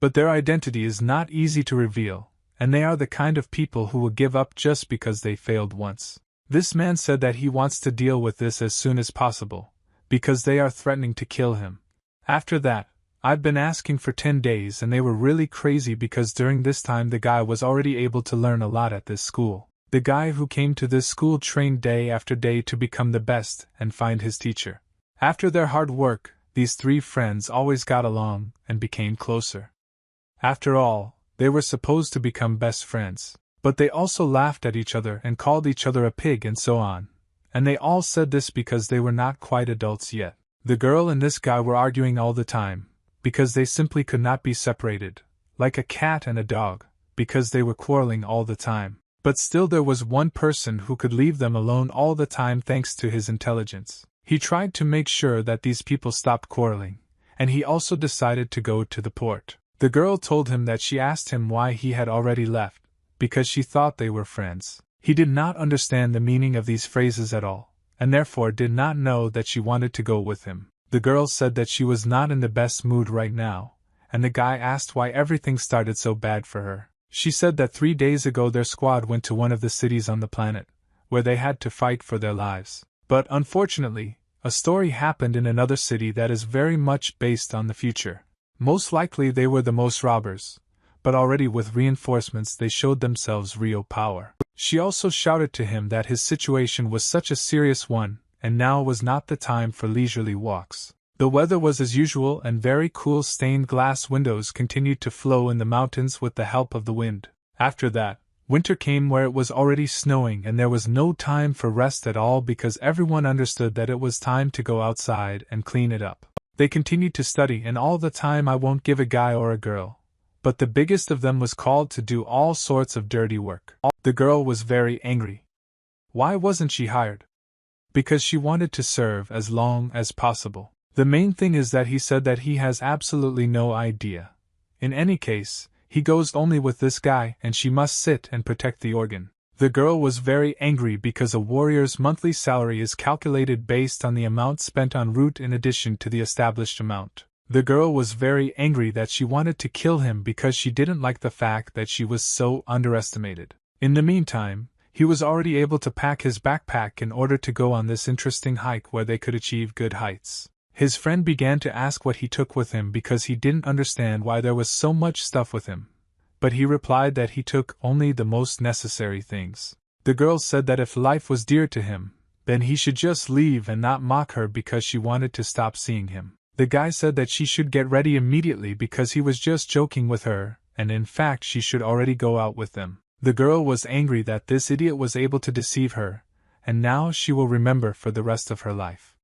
But their identity is not easy to reveal, and they are the kind of people who will give up just because they failed once. This man said that he wants to deal with this as soon as possible, because they are threatening to kill him. After that, I've been asking for 10 days and they were really crazy because during this time the guy was already able to learn a lot at this school. The guy who came to this school trained day after day to become the best and find his teacher. After their hard work, these three friends always got along and became closer. After all, they were supposed to become best friends. But they also laughed at each other and called each other a pig and so on. And they all said this because they were not quite adults yet. The girl and this guy were arguing all the time, because they simply could not be separated, like a cat and a dog, because they were quarreling all the time. But still there was one person who could leave them alone all the time thanks to his intelligence. He tried to make sure that these people stopped quarreling, and he also decided to go to the port. The girl told him that she asked him why he had already left, because she thought they were friends. He did not understand the meaning of these phrases at all, and therefore did not know that she wanted to go with him. The girl said that she was not in the best mood right now, and the guy asked why everything started so bad for her. She said that 3 days ago their squad went to one of the cities on the planet, where they had to fight for their lives. But unfortunately, a story happened in another city that is very much based on the future. Most likely they were the most robbers, but already with reinforcements they showed themselves real power. She also shouted to him that his situation was such a serious one, and now was not the time for leisurely walks. The weather was as usual and very cool. Stained glass windows continued to flow in the mountains with the help of the wind. After that, winter came where it was already snowing and there was no time for rest at all because everyone understood that it was time to go outside and clean it up. They continued to study and all the time I won't give a guy or a girl. But the biggest of them was called to do all sorts of dirty work. The girl was very angry. Why wasn't she hired? Because she wanted to serve as long as possible. The main thing is that he said that he has absolutely no idea. In any case, he goes only with this guy and she must sit and protect the organ. The girl was very angry because a warrior's monthly salary is calculated based on the amount spent en route in addition to the established amount. The girl was very angry that she wanted to kill him because she didn't like the fact that she was so underestimated. In the meantime, he was already able to pack his backpack in order to go on this interesting hike where they could achieve good heights. His friend began to ask what he took with him because he didn't understand why there was so much stuff with him. But he replied that he took only the most necessary things. The girl said that if life was dear to him, then he should just leave and not mock her because she wanted to stop seeing him. The guy said that she should get ready immediately because he was just joking with her, and in fact she should already go out with them. The girl was angry that this idiot was able to deceive her, and now she will remember for the rest of her life.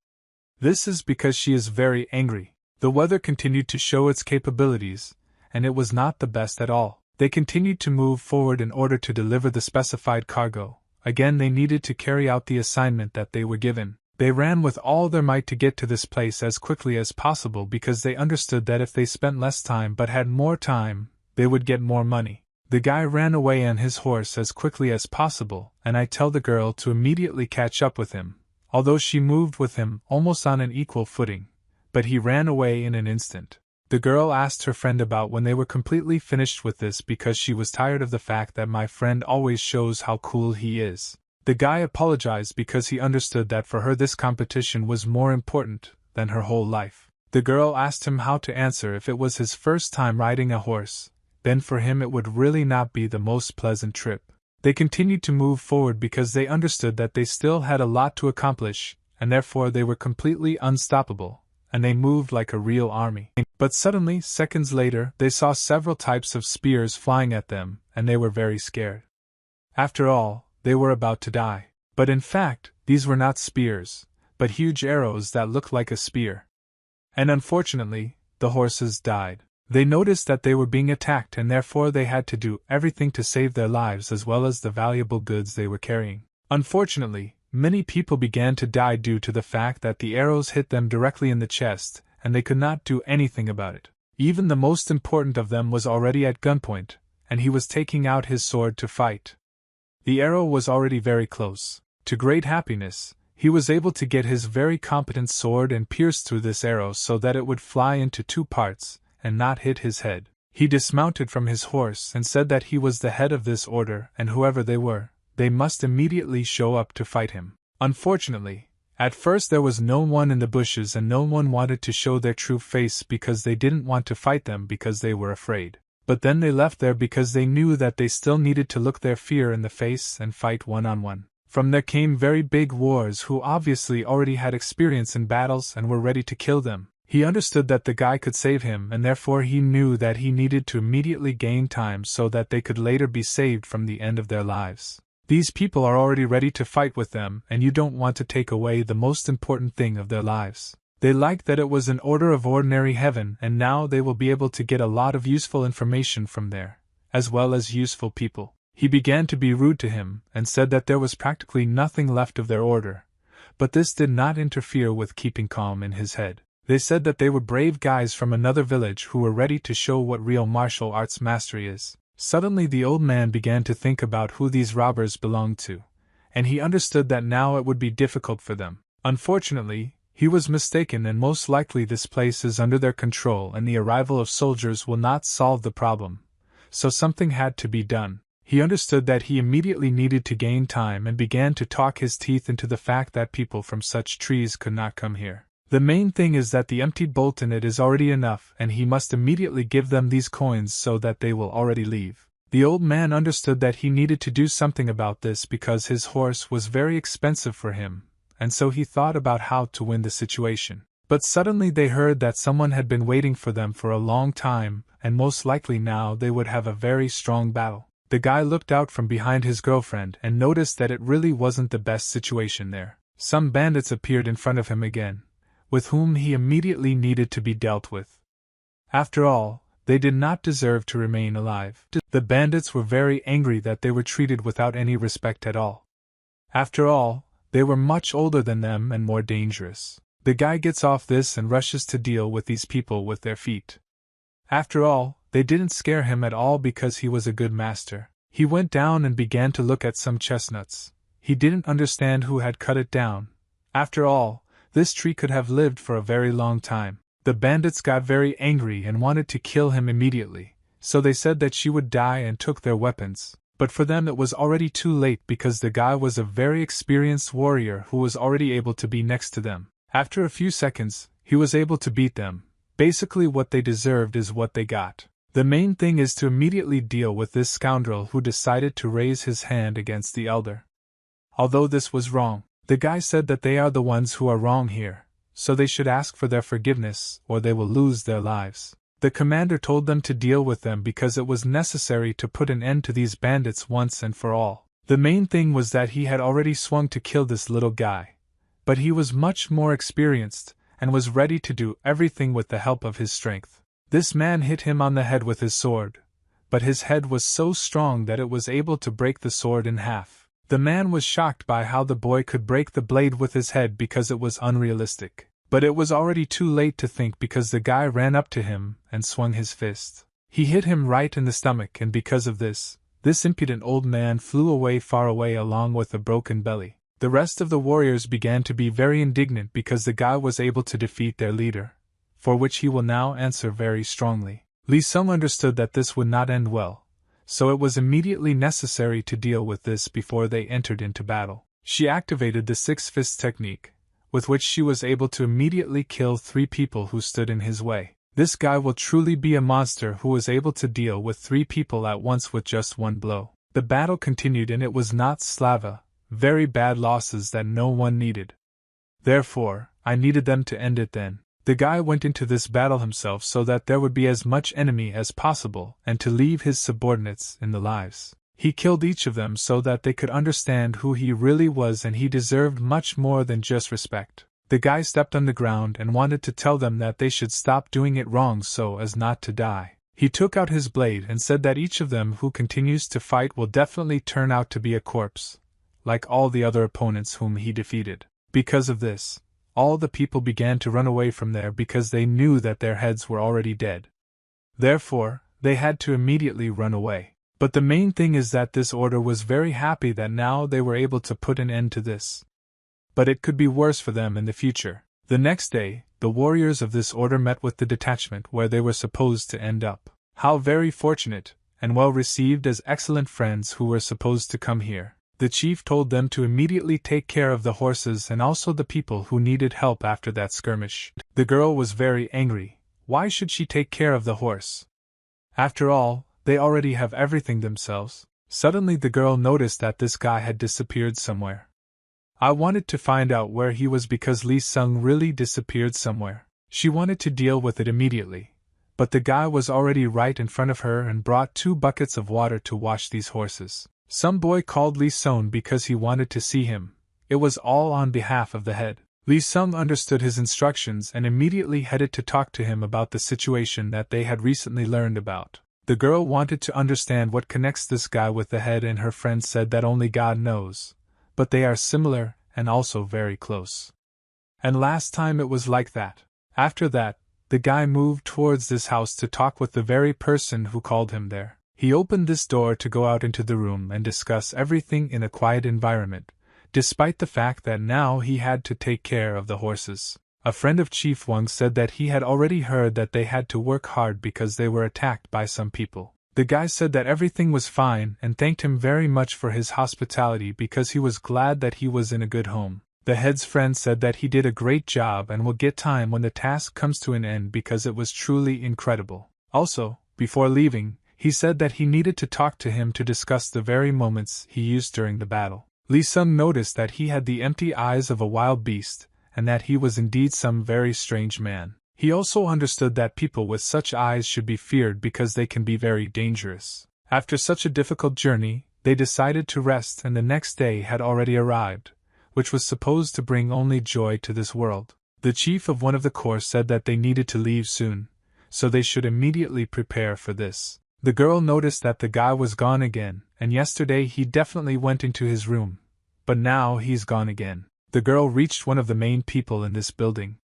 This is because she is very angry. The weather continued to show its capabilities, and it was not the best at all. They continued to move forward in order to deliver the specified cargo. Again they needed to carry out the assignment that they were given. They ran with all their might to get to this place as quickly as possible because they understood that if they spent less time but had more time, they would get more money. The guy ran away on his horse as quickly as possible, and I tell the girl to immediately catch up with him, although she moved with him almost on an equal footing, but he ran away in an instant. The girl asked her friend about when they were completely finished with this because she was tired of the fact that my friend always shows how cool he is. The guy apologized because he understood that for her this competition was more important than her whole life. The girl asked him how to answer if it was his first time riding a horse, then for him it would really not be the most pleasant trip. They continued to move forward because they understood that they still had a lot to accomplish, and therefore they were completely unstoppable, and they moved like a real army. But suddenly, seconds later, they saw several types of spears flying at them, and they were very scared. After all, they were about to die. But in fact, these were not spears, but huge arrows that looked like a spear. And unfortunately, the horses died. They noticed that they were being attacked and therefore they had to do everything to save their lives as well as the valuable goods they were carrying. Unfortunately, many people began to die due to the fact that the arrows hit them directly in the chest, and they could not do anything about it. Even the most important of them was already at gunpoint, and he was taking out his sword to fight. The arrow was already very close. To great happiness, he was able to get his very competent sword and pierce through this arrow so that it would fly into 2 parts, and not hit his head. He dismounted from his horse and said that he was the head of this order and whoever they were, they must immediately show up to fight him. Unfortunately, At first there was no one in the bushes and no one wanted to show their true face because they didn't want to fight them because they were afraid. But then they left there because they knew that they still needed to look their fear in the face and fight one-on-one. From there came very big wars who obviously already had experience in battles and were ready to kill them. He understood that the guy could save him and therefore he knew that he needed to immediately gain time so that they could later be saved from the end of their lives. These people are already ready to fight with them and you don't want to take away the most important thing of their lives. They liked that it was an order of ordinary heaven and now they will be able to get a lot of useful information from there, as well as useful people. He began to be rude to him and said that there was practically nothing left of their order, but this did not interfere with keeping calm in his head. They said that they were brave guys from another village who were ready to show what real martial arts mastery is. Suddenly the old man began to think about who these robbers belonged to, and he understood that now it would be difficult for them. Unfortunately, he was mistaken and most likely this place is under their control and the arrival of soldiers will not solve the problem. So something had to be done. He understood that he immediately needed to gain time and began to talk his teeth into the fact that people from such trees could not come here. The main thing is that the emptied bolt in it is already enough and he must immediately give them these coins so that they will already leave. The old man understood that he needed to do something about this because his horse was very expensive for him, and so he thought about how to win the situation. But suddenly they heard that someone had been waiting for them for a long time, and most likely now they would have a very strong battle. The guy looked out from behind his girlfriend and noticed that it really wasn't the best situation there. Some bandits appeared in front of him again, with whom he immediately needed to be dealt with. After all, they did not deserve to remain alive. The bandits were very angry that they were treated without any respect at all. After all, they were much older than them and more dangerous. The guy gets off this and rushes to deal with these people with their feet. After all, they didn't scare him at all because he was a good master. He went down and began to look at some chestnuts. He didn't understand who had cut it down. After all, this tree could have lived for a very long time. The bandits got very angry and wanted to kill him immediately, so they said that she would die and took their weapons. But for them it was already too late because the guy was a very experienced warrior who was already able to be next to them. After a few seconds, he was able to beat them. Basically what they deserved is what they got. The main thing is to immediately deal with this scoundrel who decided to raise his hand against the elder. Although this was wrong, the guy said that they are the ones who are wrong here, so they should ask for their forgiveness or they will lose their lives. The commander told them to deal with them because it was necessary to put an end to these bandits once and for all. The main thing was that he had already swung to kill this little guy, but he was much more experienced and was ready to do everything with the help of his strength. This man hit him on the head with his sword, but his head was so strong that it was able to break the sword in half. The man was shocked by how the boy could break the blade with his head because it was unrealistic. But it was already too late to think because the guy ran up to him and swung his fist. He hit him right in the stomach and because of this impudent old man flew away far away along with a broken belly. The rest of the warriors began to be very indignant because the guy was able to defeat their leader, for which he will now answer very strongly. Li Sung understood that this would not end well, so it was immediately necessary to deal with this before they entered into battle. She activated the six fist technique, with which she was able to immediately kill 3 people who stood in his way. This guy will truly be a monster who was able to deal with 3 people at once with just one blow. The battle continued and it was not Slava, very bad losses that no one needed. Therefore, I needed them to end it then. The guy went into this battle himself so that there would be as much enemy as possible and to leave his subordinates in the lives. He killed each of them so that they could understand who he really was and he deserved much more than just respect. The guy stepped on the ground and wanted to tell them that they should stop doing it wrong so as not to die. He took out his blade and said that each of them who continues to fight will definitely turn out to be a corpse, like all the other opponents whom he defeated. Because of this, all the people began to run away from there because they knew that their heads were already dead. Therefore, they had to immediately run away. But the main thing is that this order was very happy that now they were able to put an end to this. But it could be worse for them in the future. The next day, the warriors of this order met with the detachment where they were supposed to end up. How very fortunate, and well received as excellent friends who were supposed to come here. The chief told them to immediately take care of the horses and also the people who needed help after that skirmish. The girl was very angry. Why should she take care of the horse? After all, they already have everything themselves. Suddenly the girl noticed that this guy had disappeared somewhere. I wanted to find out where he was because Lee Sung really disappeared somewhere. She wanted to deal with it immediately. But the guy was already right in front of her and brought 2 buckets of water to wash these horses. Some boy called Lee Sung because he wanted to see him. It was all on behalf of the head. Lee Sung understood his instructions and immediately headed to talk to him about the situation that they had recently learned about. The girl wanted to understand what connects this guy with the head, and her friend said that only God knows. But they are similar and also very close. And last time it was like that. After that, the guy moved towards this house to talk with the very person who called him there. He opened this door to go out into the room and discuss everything in a quiet environment, despite the fact that now he had to take care of the horses. A friend of Chief Wang said that he had already heard that they had to work hard because they were attacked by some people. The guy said that everything was fine and thanked him very much for his hospitality because he was glad that he was in a good home. The head's friend said that he did a great job and will get time when the task comes to an end because it was truly incredible. Also, before leaving, he said that he needed to talk to him to discuss the very moments he used during the battle. Lee Sung noticed that he had the empty eyes of a wild beast, and that he was indeed some very strange man. He also understood that people with such eyes should be feared because they can be very dangerous. After such a difficult journey, they decided to rest, and the next day had already arrived, which was supposed to bring only joy to this world. The chief of one of the corps said that they needed to leave soon, so they should immediately prepare for this. The girl noticed that the guy was gone again, and yesterday he definitely went into his room, but now he's gone again. The girl reached one of the main people in this building.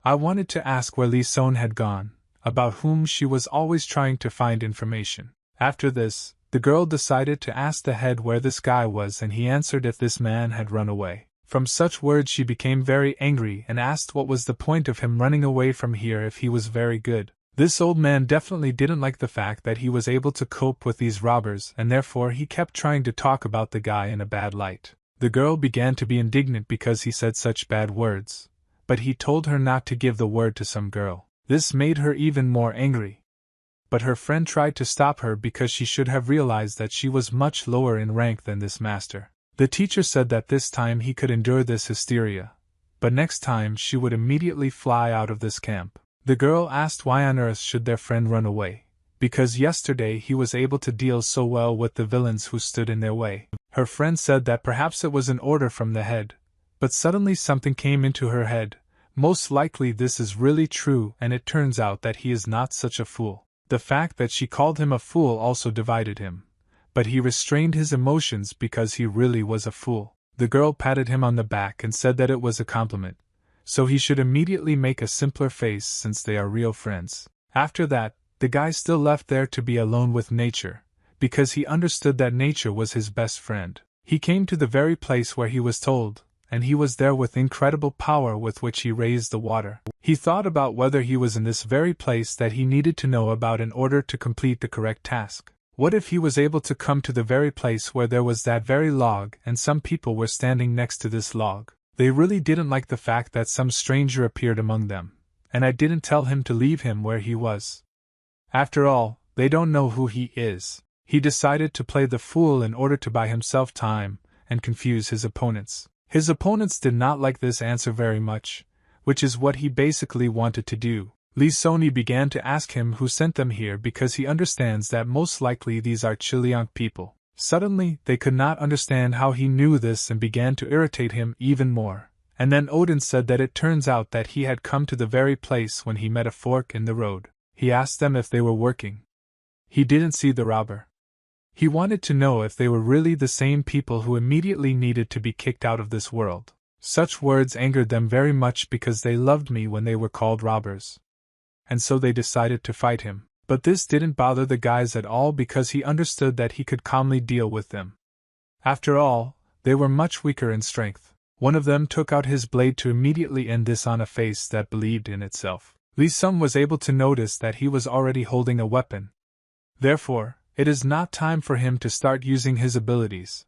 I wanted to ask where Lee Sung had gone, about whom she was always trying to find information. After this, the girl decided to ask the head where this guy was, and he answered if this man had run away. From such words she became very angry and asked what was the point of him running away from here if he was very good. This old man definitely didn't like the fact that he was able to cope with these robbers, and therefore he kept trying to talk about the guy in a bad light. The girl began to be indignant because he said such bad words, but he told her not to give the word to some girl. This made her even more angry. But her friend tried to stop her because she should have realized that she was much lower in rank than this master. The teacher said that this time he could endure this hysteria, but next time she would immediately fly out of this camp. The girl asked why on earth should their friend run away, because yesterday he was able to deal so well with the villains who stood in their way. Her friend said that perhaps it was an order from the head, but suddenly something came into her head. Most likely this is really true, and it turns out that he is not such a fool. The fact that she called him a fool also divided him, but he restrained his emotions because he really was a fool. The girl patted him on the back and said that it was a compliment, so he should immediately make a simpler face since they are real friends. After that, the guy still left there to be alone with nature, because he understood that nature was his best friend. He came to the very place where he was told, and he was there with incredible power with which he raised the water. He thought about whether he was in this very place that he needed to know about in order to complete the correct task. What if he was able to come to the very place where there was that very log and some people were standing next to this log? They really didn't like the fact that some stranger appeared among them, and I didn't tell him to leave him where he was. After all, they don't know who he is. He decided to play the fool in order to buy himself time and confuse his opponents. His opponents did not like this answer very much, which is what he basically wanted to do. Lee Sony began to ask him who sent them here because he understands that most likely these are Chiliang people. Suddenly, they could not understand how he knew this and began to irritate him even more. And then Odin said that it turns out that he had come to the very place when he met a fork in the road. He asked them if they were working. He didn't see the robber. He wanted to know if they were really the same people who immediately needed to be kicked out of this world. Such words angered them very much because they loved me when they were called robbers. And so they decided to fight him. But this didn't bother the guys at all because he understood that he could calmly deal with them. After all, they were much weaker in strength. One of them took out his blade to immediately end this on a face that believed in itself. Lee Sung was able to notice that he was already holding a weapon. Therefore, it is not time for him to start using his abilities.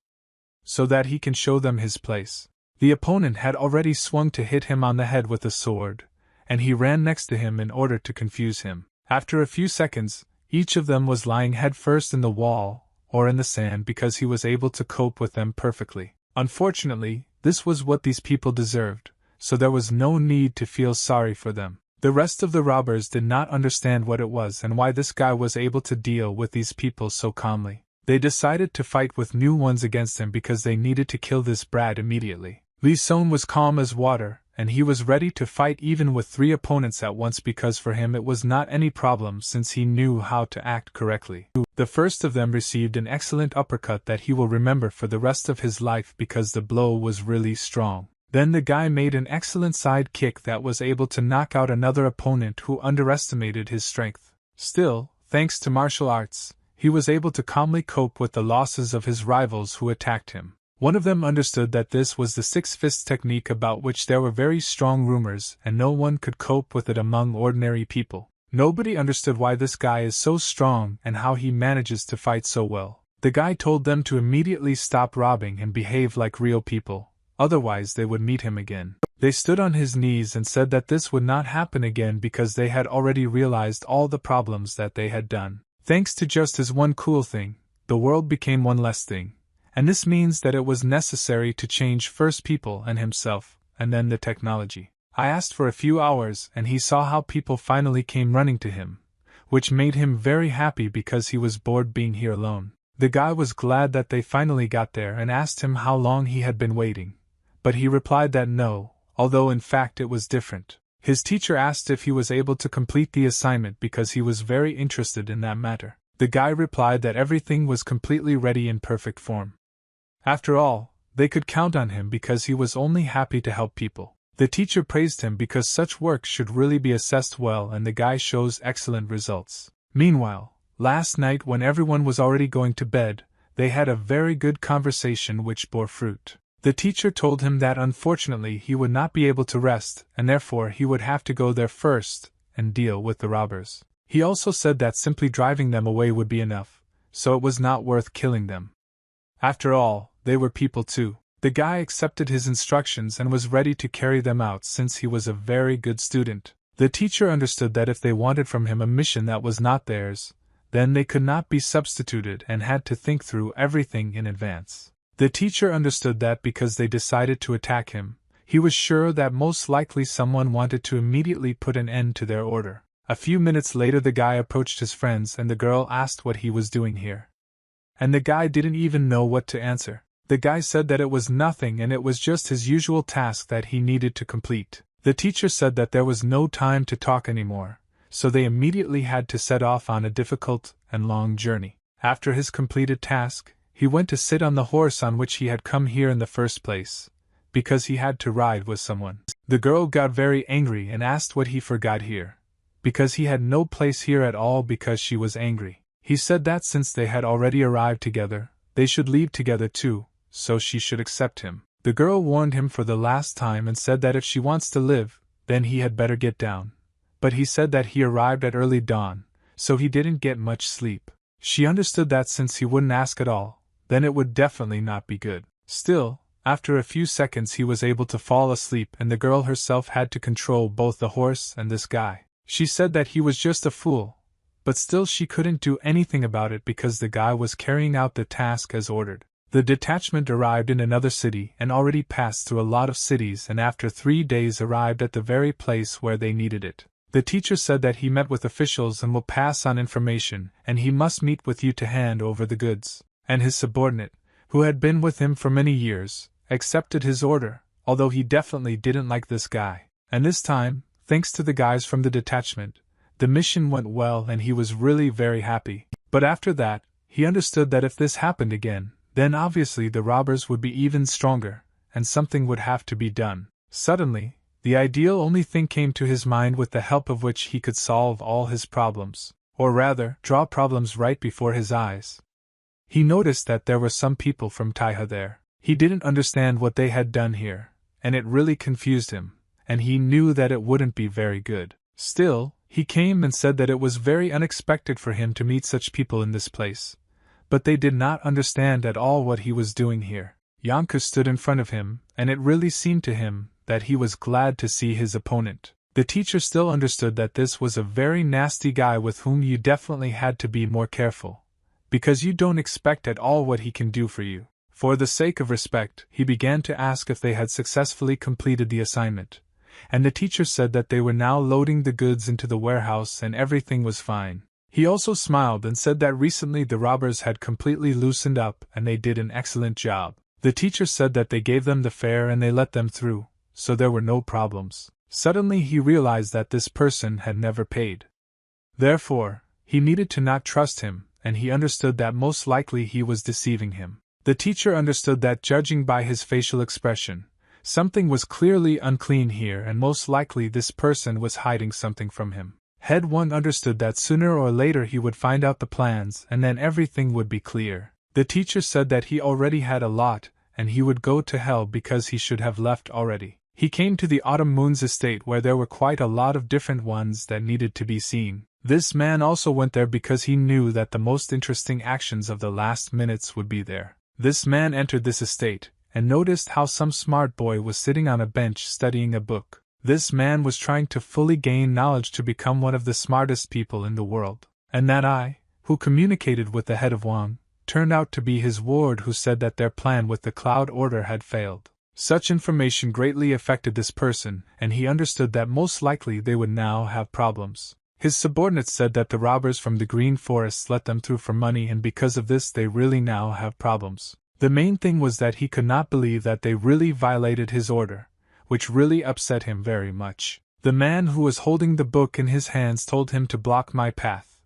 so that he can show them his place. The opponent had already swung to hit him on the head with a sword, and he ran next to him in order to confuse him. After a few seconds, each of them was lying headfirst in the wall or in the sand because he was able to cope with them perfectly. Unfortunately, this was what these people deserved, so there was no need to feel sorry for them. The rest of the robbers did not understand what it was and why this guy was able to deal with these people so calmly. They decided to fight with new ones against him because they needed to kill this brat immediately. Lee Son was calm as water, and he was ready to fight even with 3 opponents at once because for him it was not any problem since he knew how to act correctly. The first of them received an excellent uppercut that he will remember for the rest of his life because the blow was really strong. Then the guy made an excellent side kick that was able to knock out another opponent who underestimated his strength. Still, thanks to martial arts, he was able to calmly cope with the losses of his rivals who attacked him. One of them understood that this was the six fist technique about which there were very strong rumors and no one could cope with it among ordinary people. Nobody understood why this guy is so strong and how he manages to fight so well. The guy told them to immediately stop robbing and behave like real people, otherwise they would meet him again. They stood on his knees and said that this would not happen again because they had already realized all the problems that they had done. Thanks to just his one cool thing, the world became one less thing. And this means that it was necessary to change first people and himself, and then the technology. I asked for a few hours and he saw how people finally came running to him, which made him very happy because he was bored being here alone. The guy was glad that they finally got there and asked him how long he had been waiting, but he replied that no, although in fact it was different. His teacher asked if he was able to complete the assignment because he was very interested in that matter. The guy replied that everything was completely ready in perfect form. After all, they could count on him because he was only happy to help people. The teacher praised him because such work should really be assessed well and the guy shows excellent results. Meanwhile, last night when everyone was already going to bed, they had a very good conversation which bore fruit. The teacher told him that unfortunately he would not be able to rest and therefore he would have to go there first and deal with the robbers. He also said that simply driving them away would be enough, so it was not worth killing them. After all, they were people too. The guy accepted his instructions and was ready to carry them out since he was a very good student. The teacher understood that if they wanted from him a mission that was not theirs, then they could not be substituted and had to think through everything in advance. The teacher understood that because they decided to attack him, he was sure that most likely someone wanted to immediately put an end to their order. A few minutes later the guy approached his friends and the girl asked what he was doing here. And the guy didn't even know what to answer. The guy said that it was nothing and it was just his usual task that he needed to complete. The teacher said that there was no time to talk anymore, so they immediately had to set off on a difficult and long journey. After his completed task, he went to sit on the horse on which he had come here in the first place, because he had to ride with someone. The girl got very angry and asked what he forgot here, because he had no place here at all because she was angry. He said that since they had already arrived together, they should leave together too, so she should accept him. The girl warned him for the last time and said that if she wants to live, then he had better get down. But he said that he arrived at early dawn, so he didn't get much sleep. She understood that since he wouldn't ask at all, then it would definitely not be good. Still, after a few seconds he was able to fall asleep and the girl herself had to control both the horse and this guy. She said that he was just a fool, but still she couldn't do anything about it because the guy was carrying out the task as ordered. The detachment arrived in another city and already passed through a lot of cities and after 3 days arrived at the very place where they needed it. The teacher said that he met with officials and will pass on information and he must meet with you to hand over the goods. And his subordinate, who had been with him for many years, accepted his order, although he definitely didn't like this guy. And this time, thanks to the guys from the detachment, the mission went well and he was really very happy. But after that, he understood that if this happened again, then obviously the robbers would be even stronger, and something would have to be done. Suddenly, the ideal only thing came to his mind with the help of which he could solve all his problems, or rather, draw problems right before his eyes. He noticed that there were some people from Taiha there. He didn't understand what they had done here, and it really confused him, and he knew that it wouldn't be very good. Still, he came and said that it was very unexpected for him to meet such people in this place, but they did not understand at all what he was doing here. Yonka stood in front of him, and it really seemed to him that he was glad to see his opponent. The teacher still understood that this was a very nasty guy with whom you definitely had to be more careful, because you don't expect at all what he can do for you. For the sake of respect, he began to ask if they had successfully completed the assignment, and the teacher said that they were now loading the goods into the warehouse and everything was fine. He also smiled and said that recently the robbers had completely loosened up and they did an excellent job. The teacher said that they gave them the fare and they let them through, so there were no problems. Suddenly he realized that this person had never paid. Therefore, he needed to not trust him, and he understood that most likely he was deceiving him. The teacher understood that judging by his facial expression, something was clearly unclean here and most likely this person was hiding something from him. Head 1 understood that sooner or later he would find out the plans and then everything would be clear. The teacher said that he already had a lot and he would go to hell because he should have left already. He came to the Autumn Moon's estate where there were quite a lot of different ones that needed to be seen. This man also went there because he knew that the most interesting actions of the last minutes would be there. This man entered this estate and noticed how some smart boy was sitting on a bench studying a book. This man was trying to fully gain knowledge to become one of the smartest people in the world. And that I, who communicated with the head of Wang, turned out to be his ward who said that their plan with the Cloud Order had failed. Such information greatly affected this person, and he understood that most likely they would now have problems. His subordinates said that the robbers from the Green Forests let them through for money and because of this they really now have problems. The main thing was that he could not believe that they really violated his order, which really upset him very much. The man who was holding the book in his hands told him to block my path,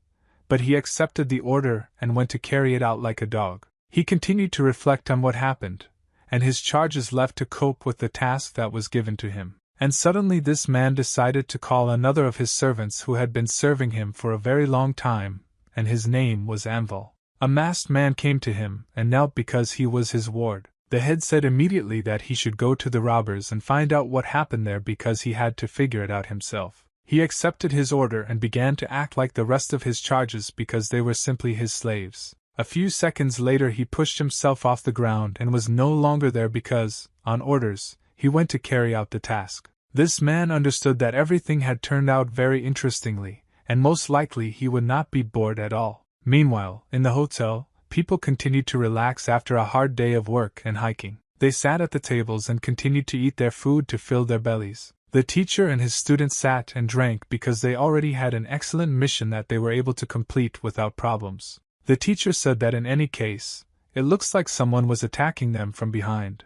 but he accepted the order and went to carry it out like a dog. He continued to reflect on what happened, and his charges left to cope with the task that was given to him. And suddenly this man decided to call another of his servants who had been serving him for a very long time, and his name was Anvil. A masked man came to him and knelt because he was his ward. The head said immediately that he should go to the robbers and find out what happened there because he had to figure it out himself. He accepted his order and began to act like the rest of his charges because they were simply his slaves. A few seconds later he pushed himself off the ground and was no longer there because, on orders, he went to carry out the task. This man understood that everything had turned out very interestingly, and most likely he would not be bored at all. Meanwhile, in the hotel, people continued to relax after a hard day of work and hiking. They sat at the tables and continued to eat their food to fill their bellies. The teacher and his students sat and drank because they already had an excellent mission that they were able to complete without problems. The teacher said that in any case, it looks like someone was attacking them from behind.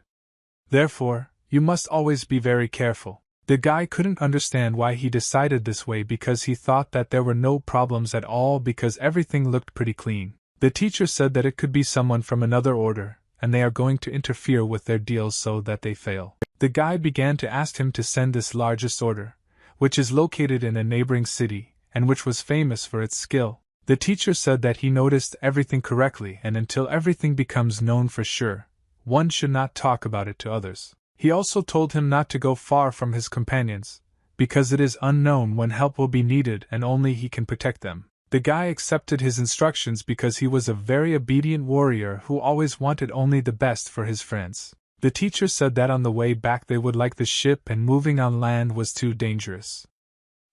Therefore, you must always be very careful. The guy couldn't understand why he decided this way because he thought that there were no problems at all because everything looked pretty clean. The teacher said that it could be someone from another order, and they are going to interfere with their deals so that they fail. The guy began to ask him to send this largest order, which is located in a neighboring city, and which was famous for its skill. The teacher said that he noticed everything correctly and until everything becomes known for sure, one should not talk about it to others. He also told him not to go far from his companions, because it is unknown when help will be needed and only he can protect them. The guy accepted his instructions because he was a very obedient warrior who always wanted only the best for his friends. The teacher said that on the way back they would like the ship and moving on land was too dangerous.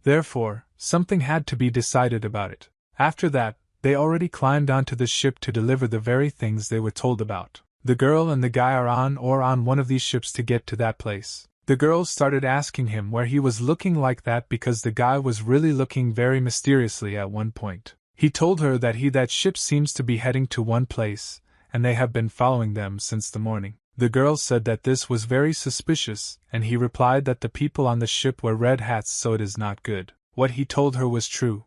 Therefore, something had to be decided about it. After that, they already climbed onto the ship to deliver the very things they were told about. The girl and the guy are on one of these ships to get to that place. The girl started asking him where he was looking like that because the guy was really looking very mysteriously at one point. He told her that ship seems to be heading to one place, and they have been following them since the morning. The girl said that this was very suspicious, and he replied that the people on the ship wear red hats so it is not good. What he told her was true.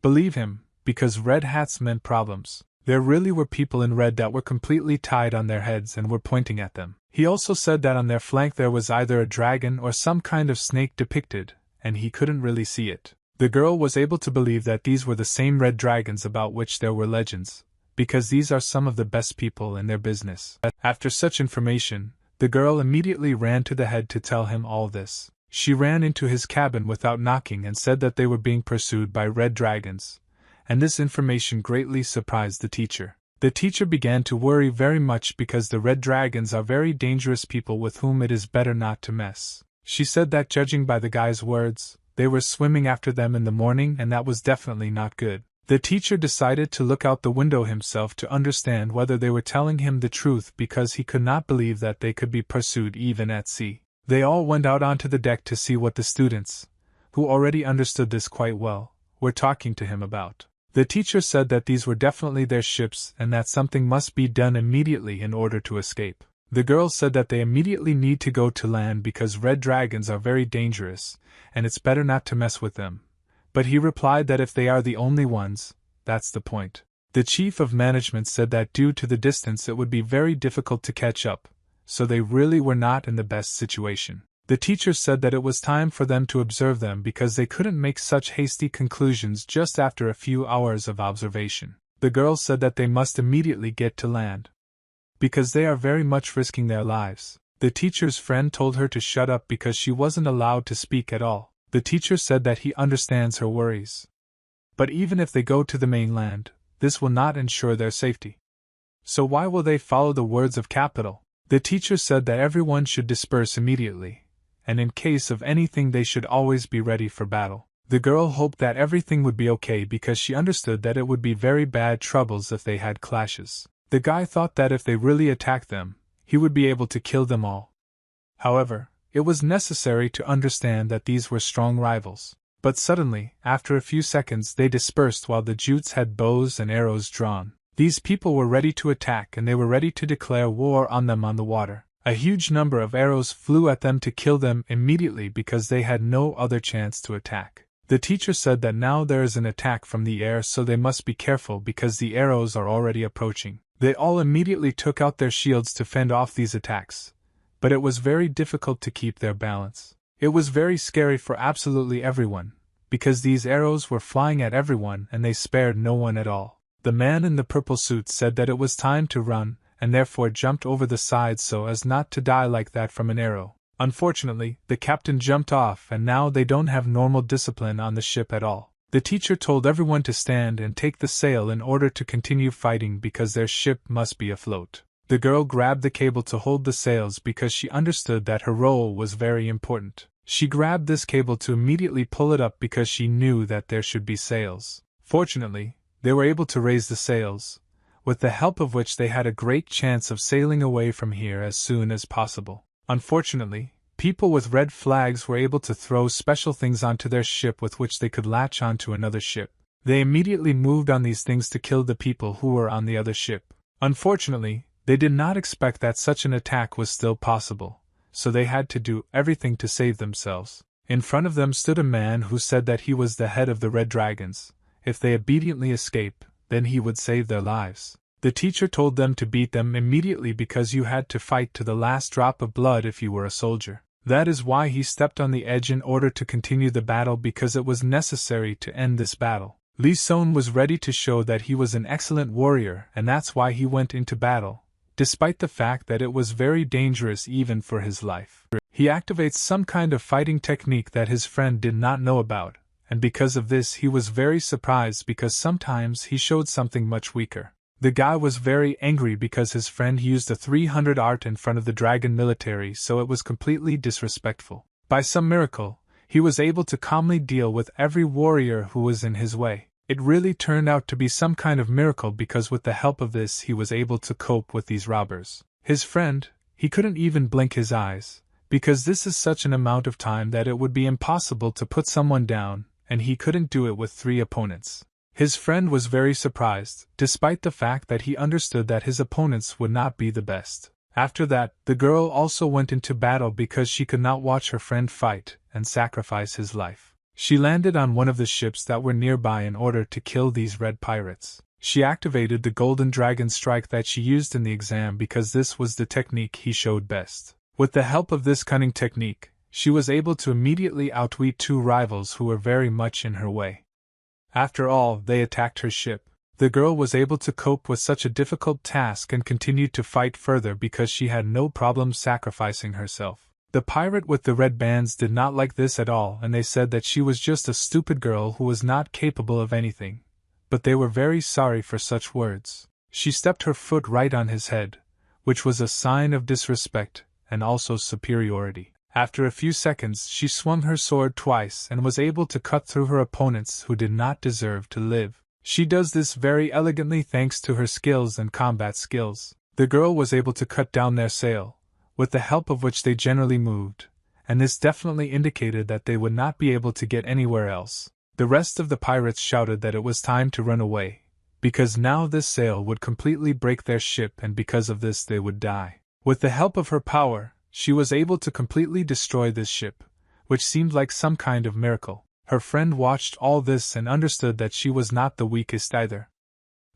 Believe him, because red hats meant problems. There really were people in red that were completely tied on their heads and were pointing at them. He also said that on their flank there was either a dragon or some kind of snake depicted, and he couldn't really see it. The girl was able to believe that these were the same red dragons about which there were legends, because these are some of the best people in their business. After such information, the girl immediately ran to the head to tell him all this. She ran into his cabin without knocking and said that they were being pursued by red dragons, and this information greatly surprised the teacher. The teacher began to worry very much because the red dragons are very dangerous people with whom it is better not to mess. She said that judging by the guy's words, they were swimming after them in the morning and that was definitely not good. The teacher decided to look out the window himself to understand whether they were telling him the truth because he could not believe that they could be pursued even at sea. They all went out onto the deck to see what the students, who already understood this quite well, were talking to him about. The teacher said that these were definitely their ships and that something must be done immediately in order to escape. The girls said that they immediately need to go to land because red dragons are very dangerous, and it's better not to mess with them. But he replied that if they are the only ones, that's the point. The chief of management said that due to the distance it would be very difficult to catch up, so they really were not in the best situation. The teacher said that it was time for them to observe them because they couldn't make such hasty conclusions just after a few hours of observation. The girls said that they must immediately get to land, because they are very much risking their lives. The teacher's friend told her to shut up because she wasn't allowed to speak at all. The teacher said that he understands her worries. But even if they go to the mainland, this will not ensure their safety. So why will they follow the words of capital? The teacher said that everyone should disperse immediately, and in case of anything they should always be ready for battle. The girl hoped that everything would be okay because she understood that it would be very bad troubles if they had clashes. The guy thought that if they really attacked them, he would be able to kill them all. However, it was necessary to understand that these were strong rivals. But suddenly, after a few seconds, they dispersed while the Jutes had bows and arrows drawn. These people were ready to attack and they were ready to declare war on them on the water. A huge number of arrows flew at them to kill them immediately because they had no other chance to attack. The teacher said that now there is an attack from the air, so they must be careful because the arrows are already approaching. They all immediately took out their shields to fend off these attacks, but it was very difficult to keep their balance. It was very scary for absolutely everyone, because these arrows were flying at everyone and they spared no one at all. The man in the purple suit said that it was time to run, and therefore jumped over the side so as not to die like that from an arrow. Unfortunately, the captain jumped off and now they don't have normal discipline on the ship at all. The teacher told everyone to stand and take the sail in order to continue fighting because their ship must be afloat. The girl grabbed the cable to hold the sails because she understood that her role was very important. She grabbed this cable to immediately pull it up because she knew that there should be sails. Fortunately, they were able to raise the sails, with the help of which they had a great chance of sailing away from here as soon as possible. Unfortunately, people with red flags were able to throw special things onto their ship with which they could latch onto another ship. They immediately moved on these things to kill the people who were on the other ship. Unfortunately, they did not expect that such an attack was still possible, so they had to do everything to save themselves. In front of them stood a man who said that he was the head of the Red Dragons. If they obediently escape, then he would save their lives. The teacher told them to beat them immediately because you had to fight to the last drop of blood if you were a soldier. That is why he stepped on the edge in order to continue the battle because it was necessary to end this battle. Li Son was ready to show that he was an excellent warrior and that's why he went into battle, despite the fact that it was very dangerous even for his life. He activates some kind of fighting technique that his friend did not know about, and because of this he was very surprised because sometimes he showed something much weaker. The guy was very angry because his friend used a 300 art in front of the dragon military, so it was completely disrespectful. By some miracle, he was able to calmly deal with every warrior who was in his way. It really turned out to be some kind of miracle because with the help of this he was able to cope with these robbers. His friend, he couldn't even blink his eyes, because this is such an amount of time that it would be impossible to put someone down, and he couldn't do it with 3 opponents. His friend was very surprised, despite the fact that he understood that his opponents would not be the best. After that, the girl also went into battle because she could not watch her friend fight and sacrifice his life. She landed on one of the ships that were nearby in order to kill these red pirates. She activated the golden dragon strike that she used in the exam because this was the technique he showed best. With the help of this cunning technique, she was able to immediately outwit 2 rivals who were very much in her way. After all, they attacked her ship. The girl was able to cope with such a difficult task and continued to fight further because she had no problem sacrificing herself. The pirate with the red bands did not like this at all, and they said that she was just a stupid girl who was not capable of anything. But they were very sorry for such words. She stepped her foot right on his head, which was a sign of disrespect and also superiority. After a few seconds, she swung her sword twice and was able to cut through her opponents who did not deserve to live. She does this very elegantly thanks to her skills and combat skills. The girl was able to cut down their sail, with the help of which they generally moved, and this definitely indicated that they would not be able to get anywhere else. The rest of the pirates shouted that it was time to run away, because now this sail would completely break their ship and because of this they would die. With the help of her power, she was able to completely destroy this ship, which seemed like some kind of miracle. Her friend watched all this and understood that she was not the weakest either.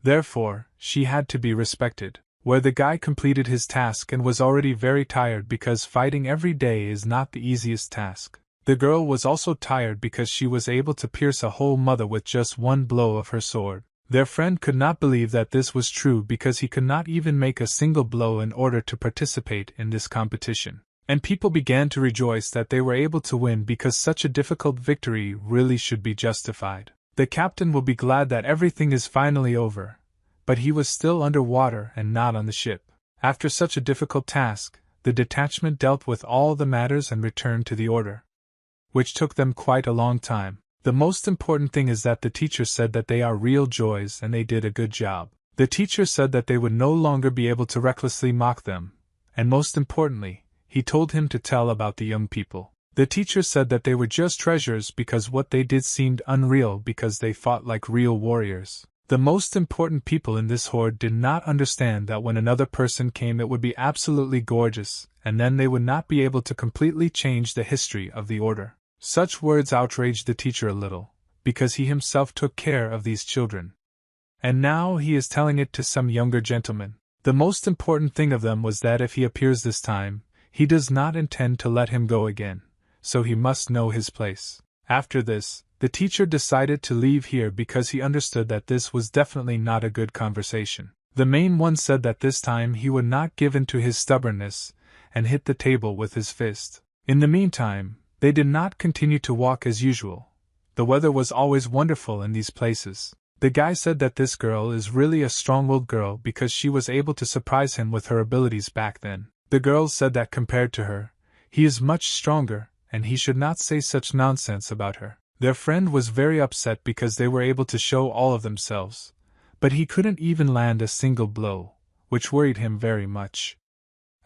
Therefore, she had to be respected. Where the guy completed his task and was already very tired because fighting every day is not the easiest task. The girl was also tired because she was able to pierce a whole mother with just one blow of her sword. Their friend could not believe that this was true because he could not even make a single blow in order to participate in this competition. And people began to rejoice that they were able to win because such a difficult victory really should be justified. The captain will be glad that everything is finally over. But he was still under water and not on the ship. After such a difficult task, the detachment dealt with all the matters and returned to the order, which took them quite a long time. The most important thing is that the teacher said that they are real joys and they did a good job. The teacher said that they would no longer be able to recklessly mock them, and most importantly, he told him to tell about the young people. The teacher said that they were just treasures because what they did seemed unreal because they fought like real warriors. The most important people in this horde did not understand that when another person came it would be absolutely gorgeous, and then they would not be able to completely change the history of the order. Such words outraged the teacher a little, because he himself took care of these children. And now he is telling it to some younger gentlemen. The most important thing of them was that if he appears this time, he does not intend to let him go again, so he must know his place. After this, the teacher decided to leave here because he understood that this was definitely not a good conversation. The main one said that this time he would not give in to his stubbornness, and hit the table with his fist. In the meantime, they did not continue to walk as usual. The weather was always wonderful in these places. The guy said that this girl is really a strong-willed girl because she was able to surprise him with her abilities back then. The girls said that compared to her, he is much stronger, and he should not say such nonsense about her. Their friend was very upset because they were able to show all of themselves, but he couldn't even land a single blow, which worried him very much.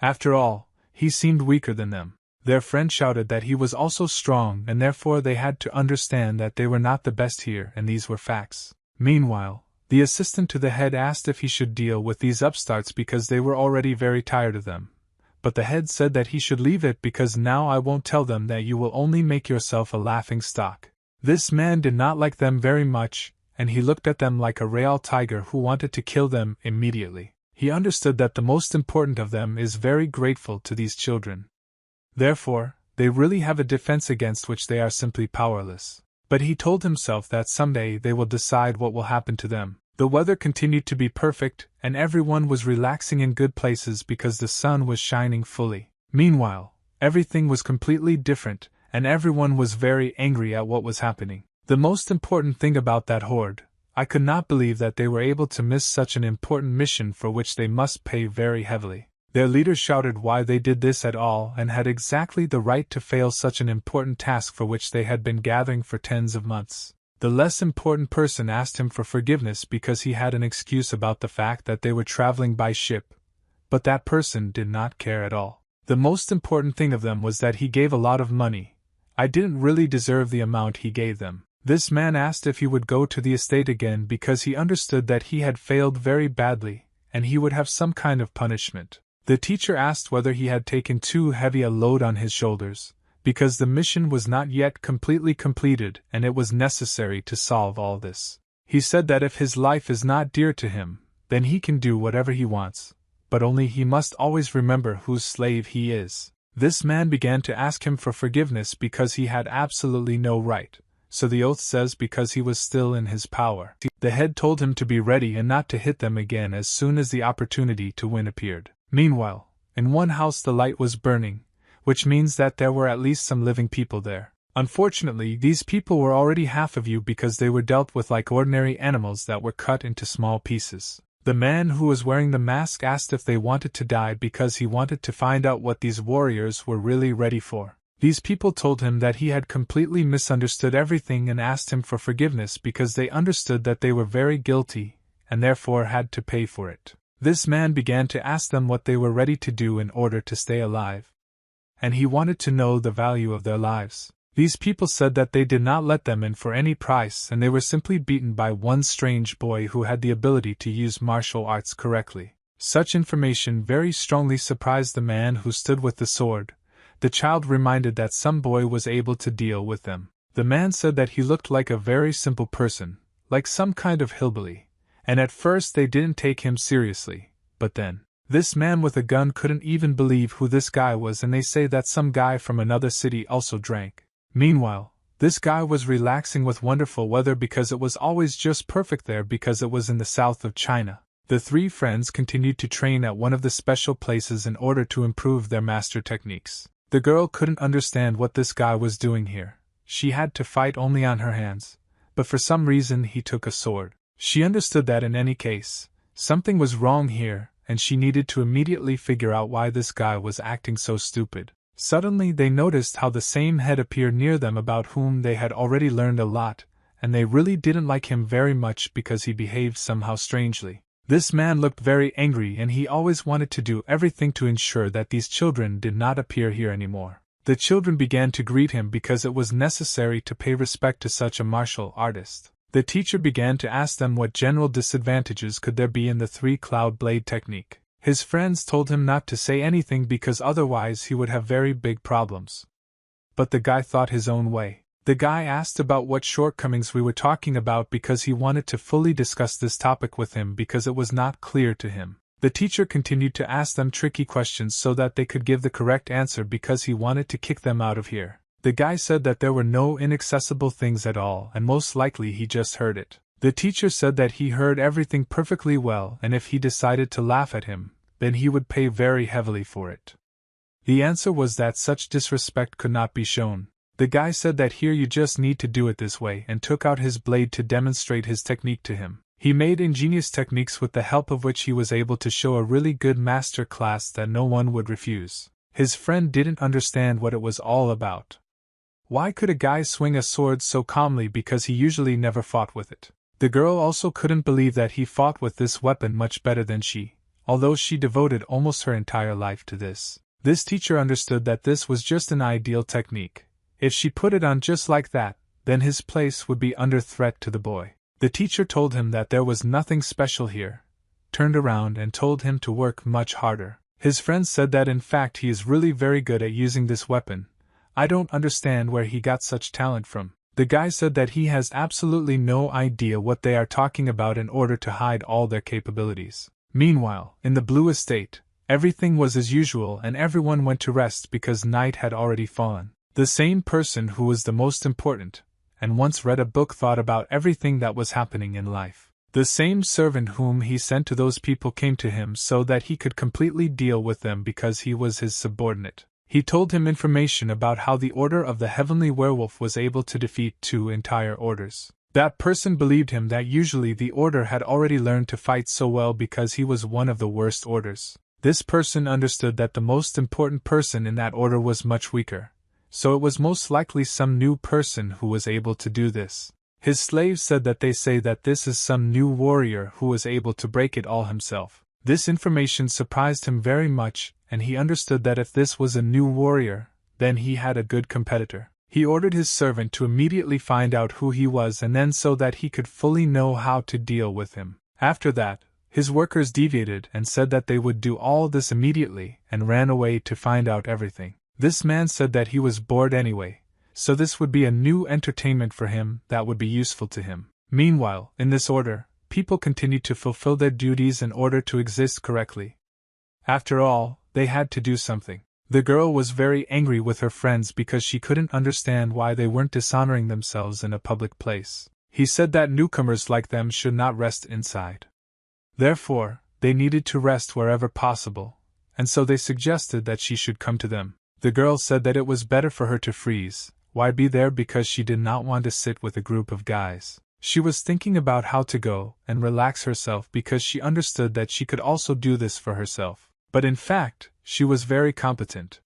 After all, he seemed weaker than them. Their friend shouted that he was also strong and therefore they had to understand that they were not the best here and these were facts. Meanwhile, the assistant to the head asked if he should deal with these upstarts because they were already very tired of them. But the head said that he should leave it because now I won't tell them that you will only make yourself a laughing stock. This man did not like them very much, and he looked at them like a real tiger who wanted to kill them immediately. He understood that the most important of them is very grateful to these children. Therefore, they really have a defense against which they are simply powerless. But he told himself that someday they will decide what will happen to them. The weather continued to be perfect, and everyone was relaxing in good places because the sun was shining fully. Meanwhile, everything was completely different, and everyone was very angry at what was happening. The most important thing about that horde, I could not believe that they were able to miss such an important mission for which they must pay very heavily. Their leaders shouted why they did this at all and had exactly the right to fail such an important task for which they had been gathering for tens of months. The less important person asked him for forgiveness because he had an excuse about the fact that they were traveling by ship, but that person did not care at all. The most important thing of them was that he gave a lot of money. I didn't really deserve the amount he gave them. This man asked if he would go to the estate again because he understood that he had failed very badly, and he would have some kind of punishment. The teacher asked whether he had taken too heavy a load on his shoulders, because the mission was not yet completely completed and it was necessary to solve all this. He said that if his life is not dear to him, then he can do whatever he wants, but only he must always remember whose slave he is. This man began to ask him for forgiveness because he had absolutely no right, so the oath says because he was still in his power. The head told him to be ready and not to hit them again as soon as the opportunity to win appeared. Meanwhile, in one house the light was burning, which means that there were at least some living people there. Unfortunately, these people were already half of you because they were dealt with like ordinary animals that were cut into small pieces. The man who was wearing the mask asked if they wanted to die because he wanted to find out what these warriors were really ready for. These people told him that he had completely misunderstood everything and asked him for forgiveness because they understood that they were very guilty and therefore had to pay for it. This man began to ask them what they were ready to do in order to stay alive. And he wanted to know the value of their lives. These people said that they did not let them in for any price and they were simply beaten by one strange boy who had the ability to use martial arts correctly. Such information very strongly surprised the man who stood with the sword. The child reminded that some boy was able to deal with them. The man said that he looked like a very simple person, like some kind of hillbilly, and at first they didn't take him seriously, but then, this man with a gun couldn't even believe who this guy was and they say that some guy from another city also drank. Meanwhile, this guy was relaxing with wonderful weather because it was always just perfect there because it was in the south of China. The three friends continued to train at one of the special places in order to improve their master techniques. The girl couldn't understand what this guy was doing here. She had to fight only on her hands, but for some reason he took a sword. She understood that in any case, something was wrong here, and she needed to immediately figure out why this guy was acting so stupid. Suddenly they noticed how the same head appeared near them about whom they had already learned a lot, and they really didn't like him very much because he behaved somehow strangely. This man looked very angry and he always wanted to do everything to ensure that these children did not appear here anymore. The children began to greet him because it was necessary to pay respect to such a martial artist. The teacher began to ask them what general disadvantages could there be in the three-cloud blade technique. His friends told him not to say anything because otherwise he would have very big problems. But the guy thought his own way. The guy asked about what shortcomings we were talking about because he wanted to fully discuss this topic with him because it was not clear to him. The teacher continued to ask them tricky questions so that they could give the correct answer because he wanted to kick them out of here. The guy said that there were no inaccessible things at all and most likely he just heard it. The teacher said that he heard everything perfectly well and if he decided to laugh at him, then he would pay very heavily for it. The answer was that such disrespect could not be shown. The guy said that here you just need to do it this way and took out his blade to demonstrate his technique to him. He made ingenious techniques with the help of which he was able to show a really good master class that no one would refuse. His friend didn't understand what it was all about. Why could a guy swing a sword so calmly because he usually never fought with it? The girl also couldn't believe that he fought with this weapon much better than she, although she devoted almost her entire life to this. This teacher understood that this was just an ideal technique. If she put it on just like that, then his place would be under threat to the boy. The teacher told him that there was nothing special here, turned around and told him to work much harder. His friends said that in fact he is really very good at using this weapon. I don't understand where he got such talent from. The guy said that he has absolutely no idea what they are talking about in order to hide all their capabilities. Meanwhile, in the Blue Estate, everything was as usual and everyone went to rest because night had already fallen. The same person who was the most important, and once read a book thought about everything that was happening in life. The same servant whom he sent to those people came to him so that he could completely deal with them because he was his subordinate. He told him information about how the Order of the Heavenly Werewolf was able to defeat 2 entire orders. That person believed him that usually the order had already learned to fight so well because he was one of the worst orders. This person understood that the most important person in that order was much weaker, so it was most likely some new person who was able to do this. His slaves said that they say that this is some new warrior who was able to break it all himself. This information surprised him very much, and he understood that if this was a new warrior, then he had a good competitor. He ordered his servant to immediately find out who he was and then so that he could fully know how to deal with him. After that, his workers deviated and said that they would do all this immediately and ran away to find out everything. This man said that he was bored anyway, so this would be a new entertainment for him that would be useful to him. Meanwhile, in this order, people continued to fulfill their duties in order to exist correctly. After all, they had to do something. The girl was very angry with her friends because she couldn't understand why they weren't dishonoring themselves in a public place. He said that newcomers like them should not rest inside. Therefore, they needed to rest wherever possible, and so they suggested that she should come to them. The girl said that it was better for her to freeze. Why be there because she did not want to sit with a group of guys. She was thinking about how to go and relax herself because she understood that she could also do this for herself. But in fact, she was very competent.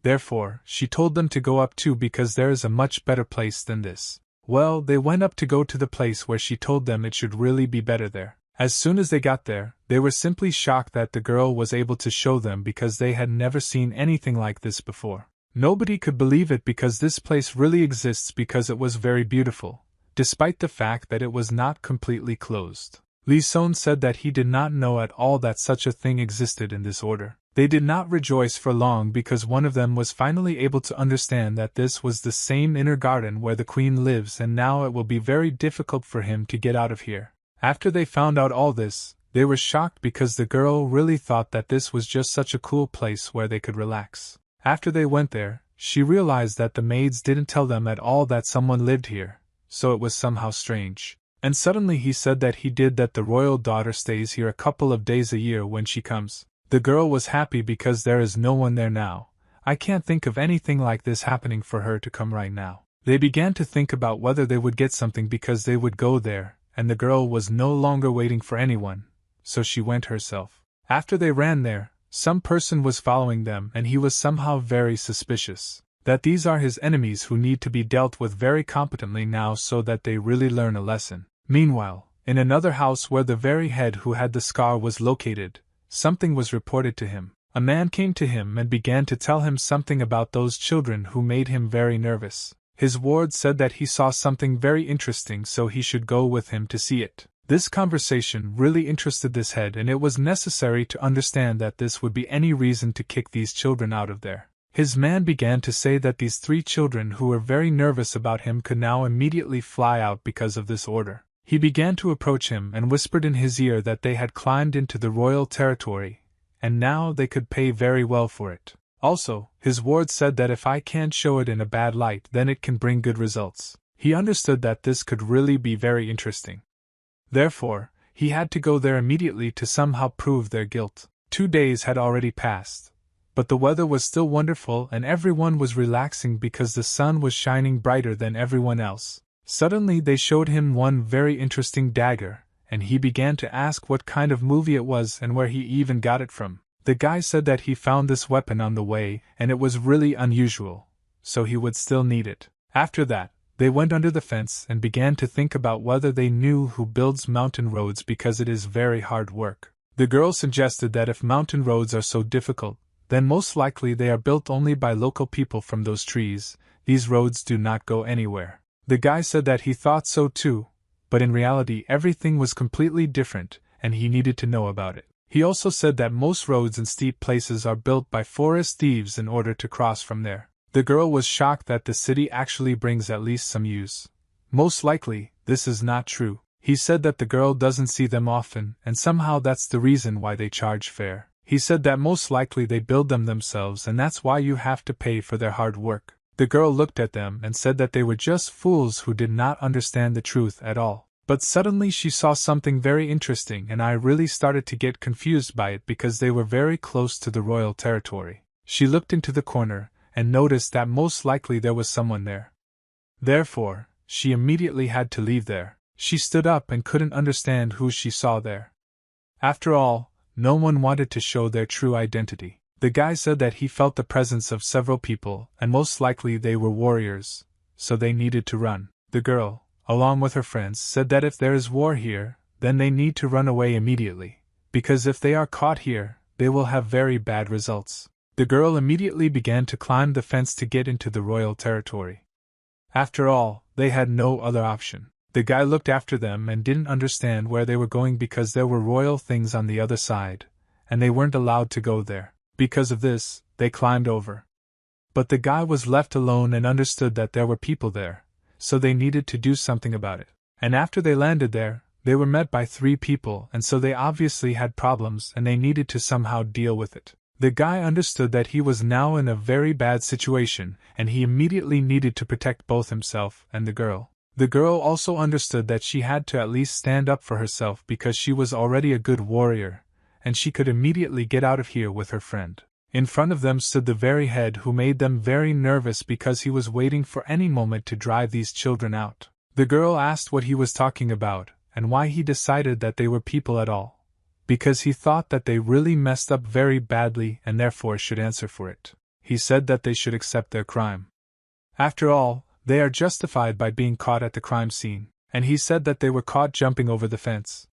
Therefore, she told them to go up too because there is a much better place than this. Well, they went up to go to the place where she told them it should really be better there. As soon as they got there, they were simply shocked that the girl was able to show them because they had never seen anything like this before. Nobody could believe it because this place really exists because it was very beautiful, despite the fact that it was not completely closed. Li Son said that he did not know at all that such a thing existed in this order. They did not rejoice for long because one of them was finally able to understand that this was the same inner garden where the queen lives and now it will be very difficult for him to get out of here. After they found out all this, they were shocked because the girl really thought that this was just such a cool place where they could relax. After they went there, she realized that the maids didn't tell them at all that someone lived here, so it was somehow strange. And suddenly he said that he did that the royal daughter stays here a couple of days a year when she comes. The girl was happy because there is no one there now. I can't think of anything like this happening for her to come right now. They began to think about whether they would get something because they would go there, and the girl was no longer waiting for anyone, so she went herself. After they ran there, some person was following them and he was somehow very suspicious. That these are his enemies who need to be dealt with very competently now so that they really learn a lesson. Meanwhile, in another house where the very head who had the scar was located, something was reported to him. A man came to him and began to tell him something about those children who made him very nervous. His ward said that he saw something very interesting so he should go with him to see it. This conversation really interested this head and it was necessary to understand that this would be any reason to kick these children out of there. His man began to say that these 3 children who were very nervous about him could now immediately fly out because of this order. He began to approach him and whispered in his ear that they had climbed into the royal territory, and now they could pay very well for it. Also, his ward said that if I can't show it in a bad light then it can bring good results. He understood that this could really be very interesting. Therefore, he had to go there immediately to somehow prove their guilt. 2 days had already passed, but the weather was still wonderful and everyone was relaxing because the sun was shining brighter than everyone else. Suddenly they showed him one very interesting dagger, and he began to ask what kind of movie it was and where he even got it from. The guy said that he found this weapon on the way and it was really unusual, so he would still need it. After that, they went under the fence and began to think about whether they knew who builds mountain roads because it is very hard work. The girl suggested that if mountain roads are so difficult, then most likely they are built only by local people from those trees. These roads do not go anywhere. The guy said that he thought so too, but in reality everything was completely different and he needed to know about it. He also said that most roads in steep places are built by forest thieves in order to cross from there. The girl was shocked that the city actually brings at least some use. Most likely, this is not true. He said that the girl doesn't see them often and somehow that's the reason why they charge fare. He said that most likely they build them themselves and that's why you have to pay for their hard work. The girl looked at them and said that they were just fools who did not understand the truth at all. But suddenly she saw something very interesting and I really started to get confused by it because they were very close to the royal territory. She looked into the corner and noticed that most likely there was someone there. Therefore, she immediately had to leave there. She stood up and couldn't understand who she saw there. After all, no one wanted to show their true identity. The guy said that he felt the presence of several people, and most likely they were warriors, so they needed to run. The girl, along with her friends, said that if there is war here, then they need to run away immediately, because if they are caught here, they will have very bad results. The girl immediately began to climb the fence to get into the royal territory. After all, they had no other option. The guy looked after them and didn't understand where they were going because there were royal things on the other side, and they weren't allowed to go there. Because of this, they climbed over. But the guy was left alone and understood that there were people there, so they needed to do something about it. And after they landed there, they were met by 3 people and so they obviously had problems and they needed to somehow deal with it. The guy understood that he was now in a very bad situation and he immediately needed to protect both himself and the girl. The girl also understood that she had to at least stand up for herself because she was already a good warrior, and she could immediately get out of here with her friend. In front of them stood the very head who made them very nervous because he was waiting for any moment to drive these children out. The girl asked what he was talking about, and why he decided that they were people at all. Because he thought that they really messed up very badly and therefore should answer for it. He said that they should accept their crime. After all, they are justified by being caught at the crime scene, and he said that they were caught jumping over the fence.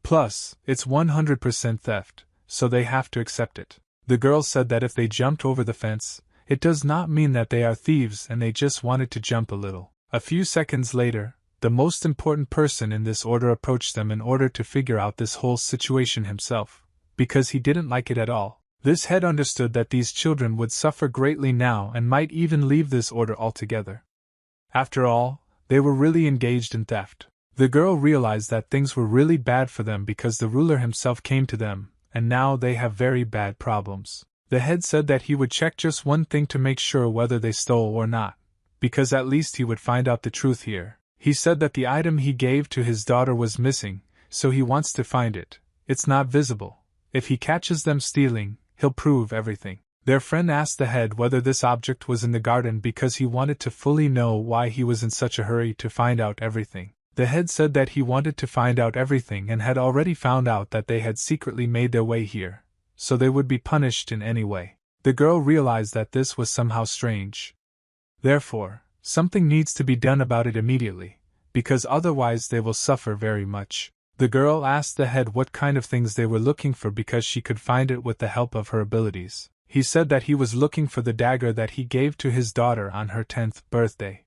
Plus, it's 100% theft, so they have to accept it. The girl said that if they jumped over the fence, it does not mean that they are thieves and they just wanted to jump a little. A few seconds later, the most important person in this order approached them in order to figure out this whole situation himself, because he didn't like it at all. This head understood that these children would suffer greatly now and might even leave this order altogether. After all, they were really engaged in theft. The girl realized that things were really bad for them because the ruler himself came to them, and now they have very bad problems. The head said that he would check just one thing to make sure whether they stole or not, because at least he would find out the truth here. He said that the item he gave to his daughter was missing, so he wants to find it. It's not visible. If he catches them stealing, he'll prove everything. Their friend asked the head whether this object was in the garden because he wanted to fully know why he was in such a hurry to find out everything. The head said that he wanted to find out everything and had already found out that they had secretly made their way here, so they would be punished in any way. The girl realized that this was somehow strange. Therefore, something needs to be done about it immediately, because otherwise they will suffer very much. The girl asked the head what kind of things they were looking for because she could find it with the help of her abilities. He said that he was looking for the dagger that he gave to his daughter on her 10th birthday.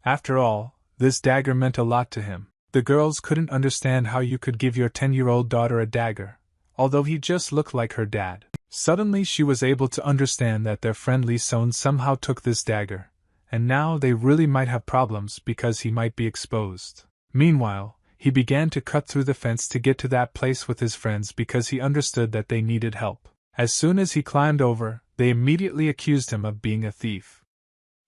After all, this dagger meant a lot to him. The girls couldn't understand how you could give your 10-year-old daughter a dagger, although he just looked like her dad. Suddenly she was able to understand that their friend Lee Son somehow took this dagger, and now they really might have problems because he might be exposed. Meanwhile, he began to cut through the fence to get to that place with his friends because he understood that they needed help. As soon as he climbed over, they immediately accused him of being a thief.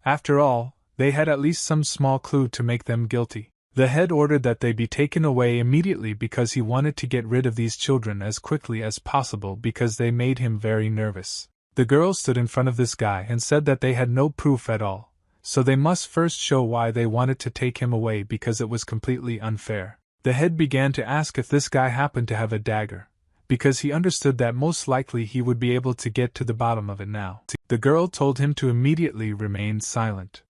After all, they had at least some small clue to make them guilty. The head ordered that they be taken away immediately because he wanted to get rid of these children as quickly as possible because they made him very nervous. The girls stood in front of this guy and said that they had no proof at all, so they must first show why they wanted to take him away because it was completely unfair. The head began to ask if this guy happened to have a dagger, because he understood that most likely he would be able to get to the bottom of it now. The girl told him to immediately remain silent.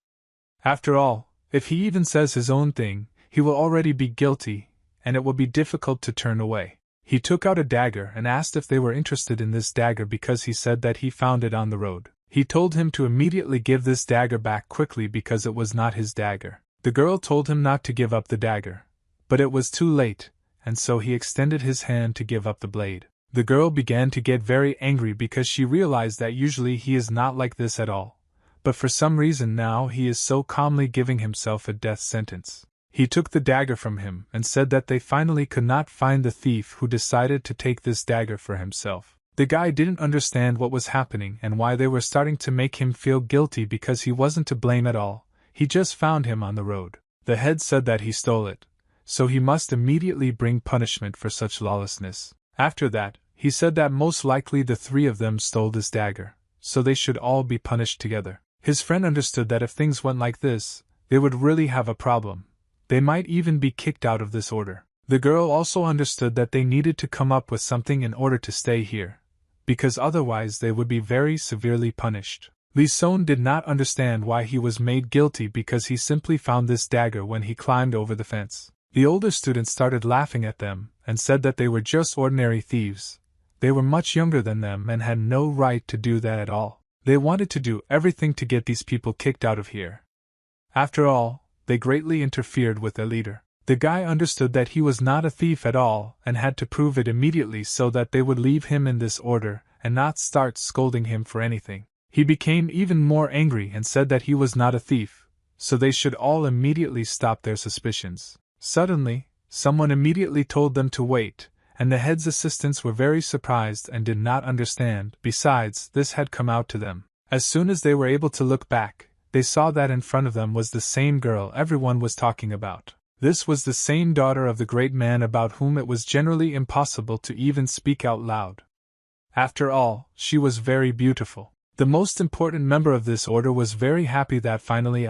After all, if he even says his own thing, he will already be guilty, and it will be difficult to turn away. He took out a dagger and asked if they were interested in this dagger because he said that he found it on the road. He told him to immediately give this dagger back quickly because it was not his dagger. The girl told him not to give up the dagger, but it was too late, and so he extended his hand to give up the blade. The girl began to get very angry because she realized that usually he is not like this at all, but for some reason now he is so calmly giving himself a death sentence. He took the dagger from him and said that they finally could not find the thief who decided to take this dagger for himself. The guy didn't understand what was happening and why they were starting to make him feel guilty because he wasn't to blame at all. He just found him on the road. The head said that he stole it, so he must immediately bring punishment for such lawlessness. After that, he said that most likely the three of them stole this dagger, so they should all be punished together. His friend understood that if things went like this, they would really have a problem. They might even be kicked out of this order. The girl also understood that they needed to come up with something in order to stay here, because otherwise they would be very severely punished. Lee Son did not understand why he was made guilty because he simply found this dagger when he climbed over the fence. The older students started laughing at them and said that they were just ordinary thieves. They were much younger than them and had no right to do that at all. They wanted to do everything to get these people kicked out of here. After all, they greatly interfered with their leader. The guy understood that he was not a thief at all and had to prove it immediately so that they would leave him in this order and not start scolding him for anything. He became even more angry and said that he was not a thief, so they should all immediately stop their suspicions. Suddenly, someone immediately told them to wait, and the head's assistants were very surprised and did not understand. Besides, this had come out to them. As soon as they were able to look back, they saw that in front of them was the same girl everyone was talking about. This was the same daughter of the great man about whom it was generally impossible to even speak out loud. After all, she was very beautiful. The most important member of this order was very happy that finally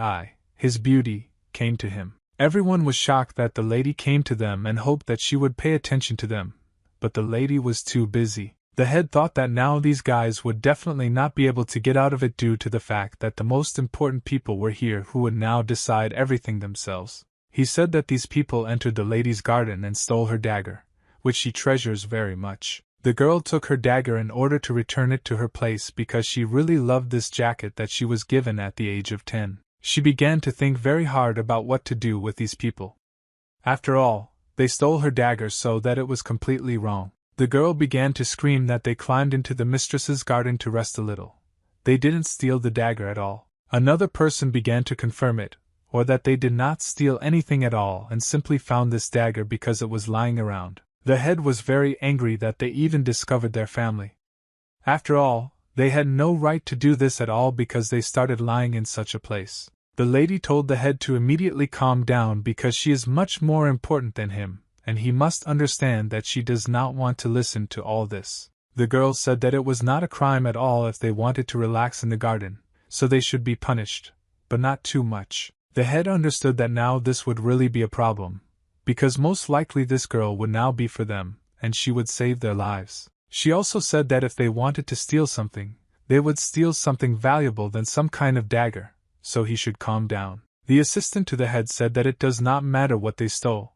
his beauty, came to him. Everyone was shocked that the lady came to them and hoped that she would pay attention to them, but the lady was too busy. The head thought that now these guys would definitely not be able to get out of it due to the fact that the most important people were here who would now decide everything themselves. He said that these people entered the lady's garden and stole her dagger, which she treasures very much. The girl took her dagger in order to return it to her place because she really loved this jacket that she was given at the age of 10. She began to think very hard about what to do with these people. After all, they stole her dagger, so that it was completely wrong. The girl began to scream that they climbed into the mistress's garden to rest a little. They didn't steal the dagger at all. Another person began to confirm it, or that they did not steal anything at all and simply found this dagger because it was lying around. The head was very angry that they even discovered their family. After all, they had no right to do this at all because they started lying in such a place. The lady told the head to immediately calm down because she is much more important than him, and he must understand that she does not want to listen to all this. The girl said that it was not a crime at all if they wanted to relax in the garden, so they should be punished, but not too much. The head understood that now this would really be a problem, because most likely this girl would now be for them, and she would save their lives. She also said that if they wanted to steal something, they would steal something valuable than some kind of dagger, so he should calm down. The assistant to the head said that it does not matter what they stole,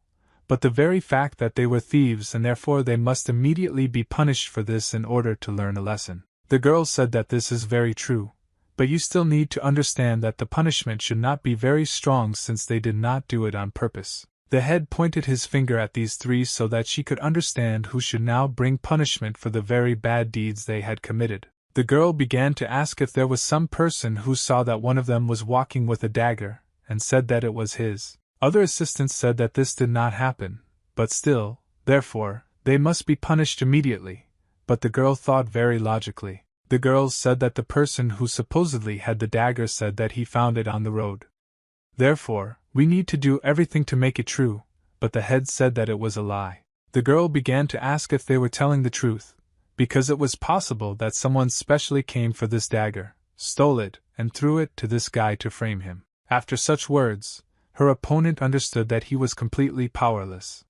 but the very fact that they were thieves and therefore they must immediately be punished for this in order to learn a lesson. The girl said that this is very true, but you still need to understand that the punishment should not be very strong since they did not do it on purpose. The head pointed his finger at these three so that she could understand who should now bring punishment for the very bad deeds they had committed. The girl began to ask if there was some person who saw that one of them was walking with a dagger, and said that it was his. Other assistants said that this did not happen, but still, therefore, they must be punished immediately, but the girl thought very logically. The girls said that the person who supposedly had the dagger said that he found it on the road. Therefore, we need to do everything to make it true, but the head said that it was a lie. The girl began to ask if they were telling the truth, because it was possible that someone specially came for this dagger, stole it, and threw it to this guy to frame him. After such words, her opponent understood that he was completely powerless.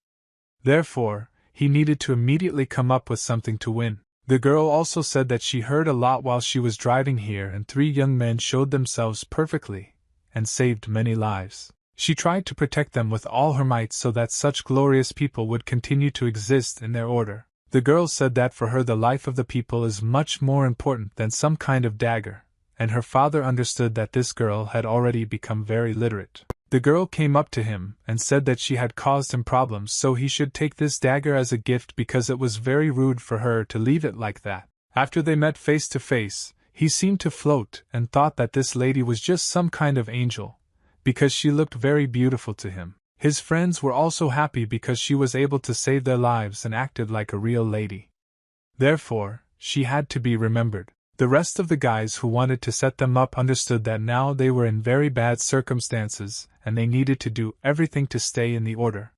Therefore, he needed to immediately come up with something to win. The girl also said that she heard a lot while she was driving here, and 3 young men showed themselves perfectly, and saved many lives. She tried to protect them with all her might so that such glorious people would continue to exist in their order. The girl said that for her the life of the people is much more important than some kind of dagger, and her father understood that this girl had already become very literate. The girl came up to him and said that she had caused him problems, so he should take this dagger as a gift because it was very rude for her to leave it like that. After they met face to face, he seemed to float and thought that this lady was just some kind of angel, because she looked very beautiful to him. His friends were also happy because she was able to save their lives and acted like a real lady. Therefore, she had to be remembered. The rest of the guys who wanted to set them up understood that now they were in very bad circumstances and they needed to do everything to stay in the order.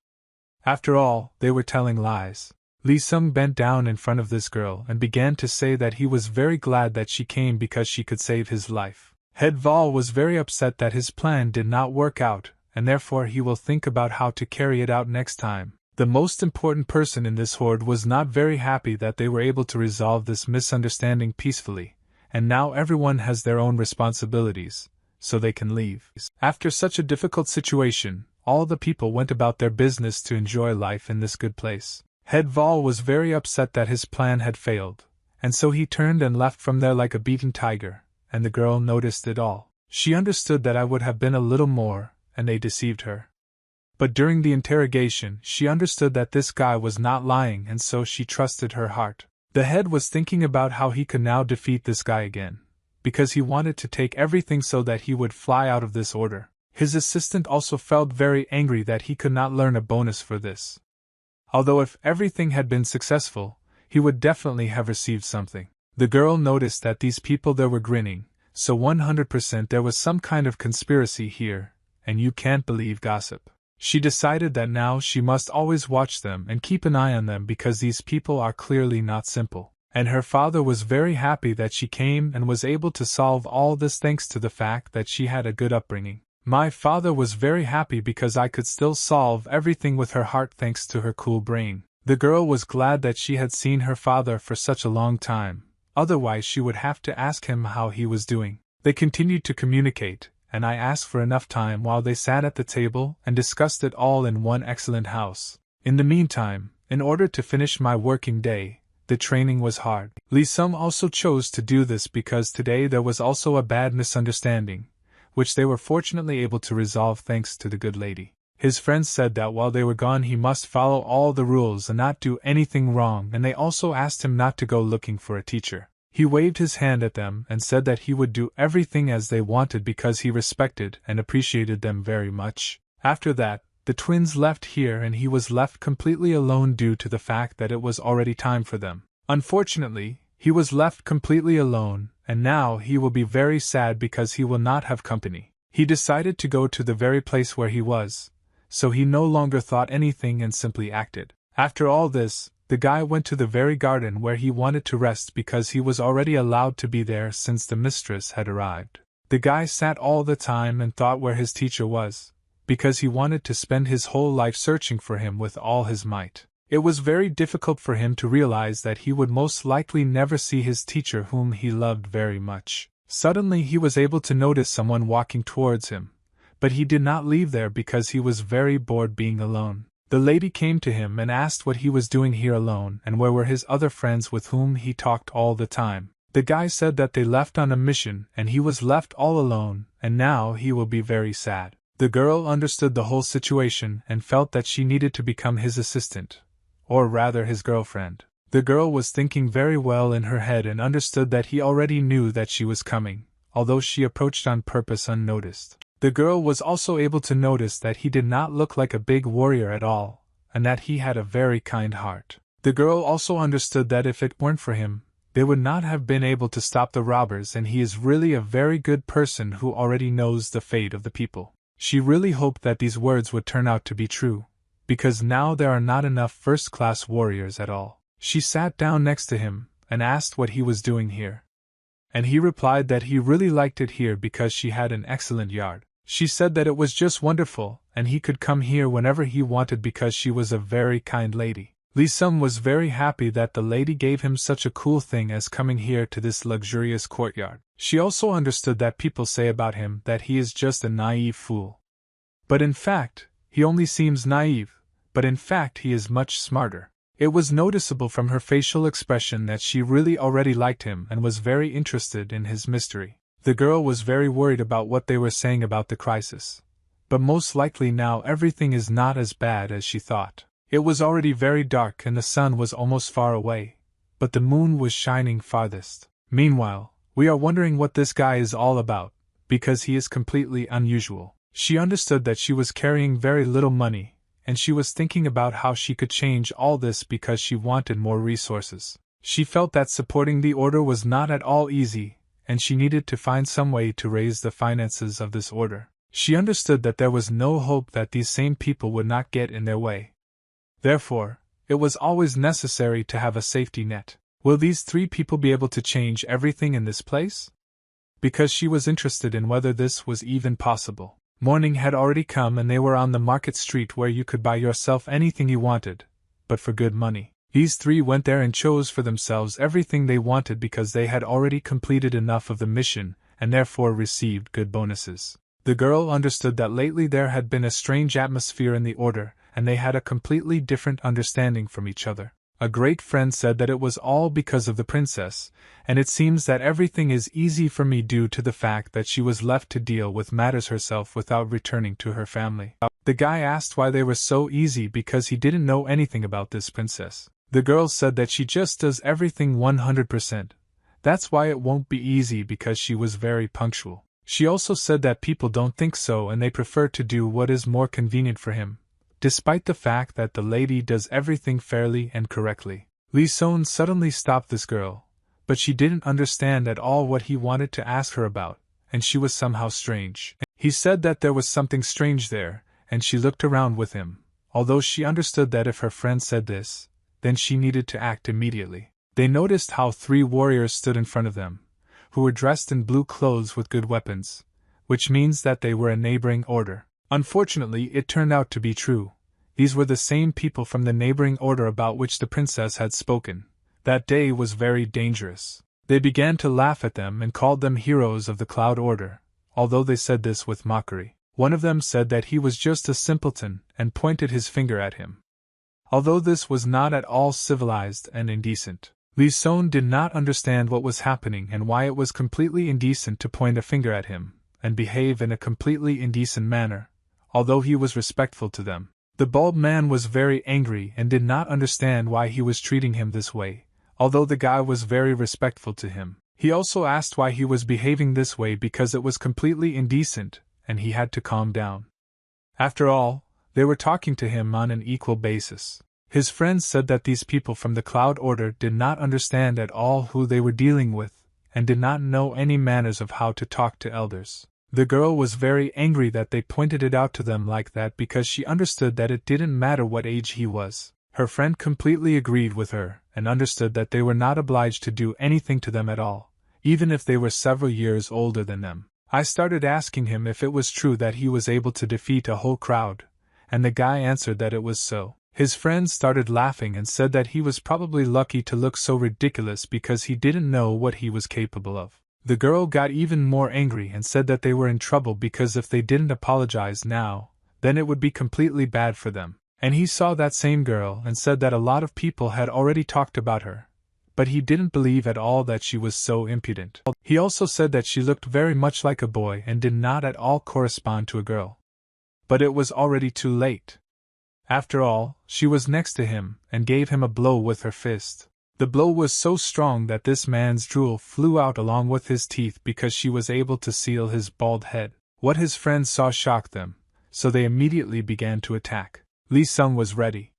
After all, they were telling lies. Lee Sung bent down in front of this girl and began to say that he was very glad that she came because she could save his life. Head Vol was very upset that his plan did not work out, and therefore he will think about how to carry it out next time. The most important person in this horde was not very happy that they were able to resolve this misunderstanding peacefully, and now everyone has their own responsibilities, so they can leave. After such a difficult situation, all the people went about their business to enjoy life in this good place. Head Vol was very upset that his plan had failed, and so he turned and left from there like a beaten tiger, and the girl noticed it all. She understood that I would have been a little more, and they deceived her. But during the interrogation, she understood that this guy was not lying, and so she trusted her heart. The head was thinking about how he could now defeat this guy again, because he wanted to take everything so that he would fly out of this order. His assistant also felt very angry that he could not learn a bonus for this. Although if everything had been successful, he would definitely have received something. The girl noticed that these people there were grinning, so 100% there was some kind of conspiracy here, and you can't believe gossip. She decided that now she must always watch them and keep an eye on them because these people are clearly not simple. And her father was very happy that she came and was able to solve all this thanks to the fact that she had a good upbringing. My father was very happy because I could still solve everything with her heart thanks to her cool brain. The girl was glad that she had seen her father for such a long time, otherwise she would have to ask him how he was doing. They continued to communicate, and I asked for enough time while they sat at the table and discussed it all in one excellent house. In the meantime, in order to finish my working day, the training was hard. Lee Sung also chose to do this because today there was also a bad misunderstanding, which they were fortunately able to resolve thanks to the good lady. His friends said that while they were gone he must follow all the rules and not do anything wrong, and they also asked him not to go looking for a teacher. He waved his hand at them and said that he would do everything as they wanted because he respected and appreciated them very much. After that, the twins left here and he was left completely alone due to the fact that it was already time for them. Unfortunately, he was left completely alone, and now he will be very sad because he will not have company. He decided to go to the very place where he was, so he no longer thought anything and simply acted. After all this, the guy went to the very garden where he wanted to rest because he was already allowed to be there since the mistress had arrived. The guy sat all the time and thought where his teacher was, because he wanted to spend his whole life searching for him with all his might. It was very difficult for him to realize that he would most likely never see his teacher whom he loved very much. Suddenly he was able to notice someone walking towards him, but he did not leave there because he was very bored being alone. The lady came to him and asked what he was doing here alone and where were his other friends with whom he talked all the time. The guy said that they left on a mission and he was left all alone, and now he will be very sad. The girl understood the whole situation and felt that she needed to become his assistant, or rather his girlfriend. The girl was thinking very well in her head and understood that he already knew that she was coming, although she approached on purpose unnoticed. The girl was also able to notice that he did not look like a big warrior at all, and that he had a very kind heart. The girl also understood that if it weren't for him, they would not have been able to stop the robbers, and he is really a very good person who already knows the fate of the people. She really hoped that these words would turn out to be true, because now there are not enough first-class warriors at all. She sat down next to him and asked what he was doing here, and he replied that he really liked it here because she had an excellent yard. She said that it was just wonderful and he could come here whenever he wanted because she was a very kind lady. Lee Sung was very happy that the lady gave him such a cool thing as coming here to this luxurious courtyard. She also understood that people say about him that he is just a naive fool. But in fact, he only seems naive, but in fact he is much smarter. It was noticeable from her facial expression that she really already liked him and was very interested in his mystery. The girl was very worried about what they were saying about the crisis, but most likely now everything is not as bad as she thought. It was already very dark and the sun was almost far away, but the moon was shining farthest. Meanwhile, we are wondering what this guy is all about, because he is completely unusual. She understood that she was carrying very little money, and she was thinking about how she could change all this because she wanted more resources. She felt that supporting the order was not at all easy, and she needed to find some way to raise the finances of this order. She understood that there was no hope that these same people would not get in their way. Therefore, it was always necessary to have a safety net. Will these three people be able to change everything in this place? Because she was interested in whether this was even possible. Morning had already come and they were on the market street where you could buy yourself anything you wanted, but for good money. These three went there and chose for themselves everything they wanted because they had already completed enough of the mission and therefore received good bonuses. The girl understood that lately there had been a strange atmosphere in the order, and they had a completely different understanding from each other. A great friend said that it was all because of the princess, and it seems that everything is easy for me due to the fact that she was left to deal with matters herself without returning to her family. The guy asked why they were so easy because he didn't know anything about this princess. The girl said that she just does everything 100%. That's why it won't be easy because she was very punctual. She also said that people don't think so and they prefer to do what is more convenient for him, despite the fact that the lady does everything fairly and correctly. Lee Sohn suddenly stopped this girl, but she didn't understand at all what he wanted to ask her about, and she was somehow strange. He said that there was something strange there, and she looked around with him, although she understood that if her friend said this, then she needed to act immediately. They noticed how three warriors stood in front of them, who were dressed in blue clothes with good weapons, which means that they were a neighboring order. Unfortunately, it turned out to be true. These were the same people from the neighboring order about which the princess had spoken. That day was very dangerous. They began to laugh at them and called them heroes of the Cloud Order, although they said this with mockery. One of them said that he was just a simpleton and pointed his finger at him. Although this was not at all civilized and indecent, Li Sun did not understand what was happening and why it was completely indecent to point a finger at him and behave in a completely indecent manner, although he was respectful to them. The bald man was very angry and did not understand why he was treating him this way, although the guy was very respectful to him. He also asked why he was behaving this way because it was completely indecent, and he had to calm down. After all, they were talking to him on an equal basis. His friends said that these people from the Cloud Order did not understand at all who they were dealing with, and did not know any manners of how to talk to elders. The girl was very angry that they pointed it out to them like that because she understood that it didn't matter what age he was. Her friend completely agreed with her and understood that they were not obliged to do anything to them at all, even if they were several years older than them. I started asking him if it was true that he was able to defeat a whole crowd, and the guy answered that it was so. His friends started laughing and said that he was probably lucky to look so ridiculous because he didn't know what he was capable of. The girl got even more angry and said that they were in trouble because if they didn't apologize now, then it would be completely bad for them. And he saw that same girl and said that a lot of people had already talked about her, but he didn't believe at all that she was so impudent. He also said that she looked very much like a boy and did not at all correspond to a girl. But it was already too late. After all, she was next to him and gave him a blow with her fist. The blow was so strong that this man's drool flew out along with his teeth because she was able to seal his bald head. What his friends saw shocked them, so they immediately began to attack. Li Sun was ready.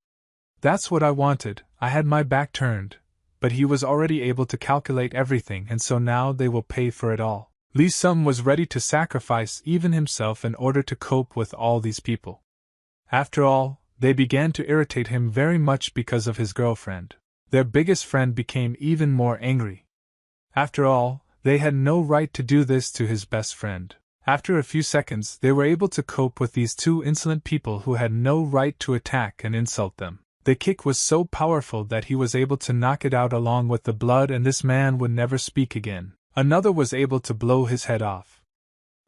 That's what I wanted. I had my back turned, but he was already able to calculate everything, and so now they will pay for it all. Li Sun was ready to sacrifice even himself in order to cope with all these people. After all, they began to irritate him very much because of his girlfriend. Their biggest friend became even more angry. After all, they had no right to do this to his best friend. After a few seconds, they were able to cope with these two insolent people who had no right to attack and insult them. The kick was so powerful that he was able to knock it out along with the blood, and this man would never speak again. Another was able to blow his head off.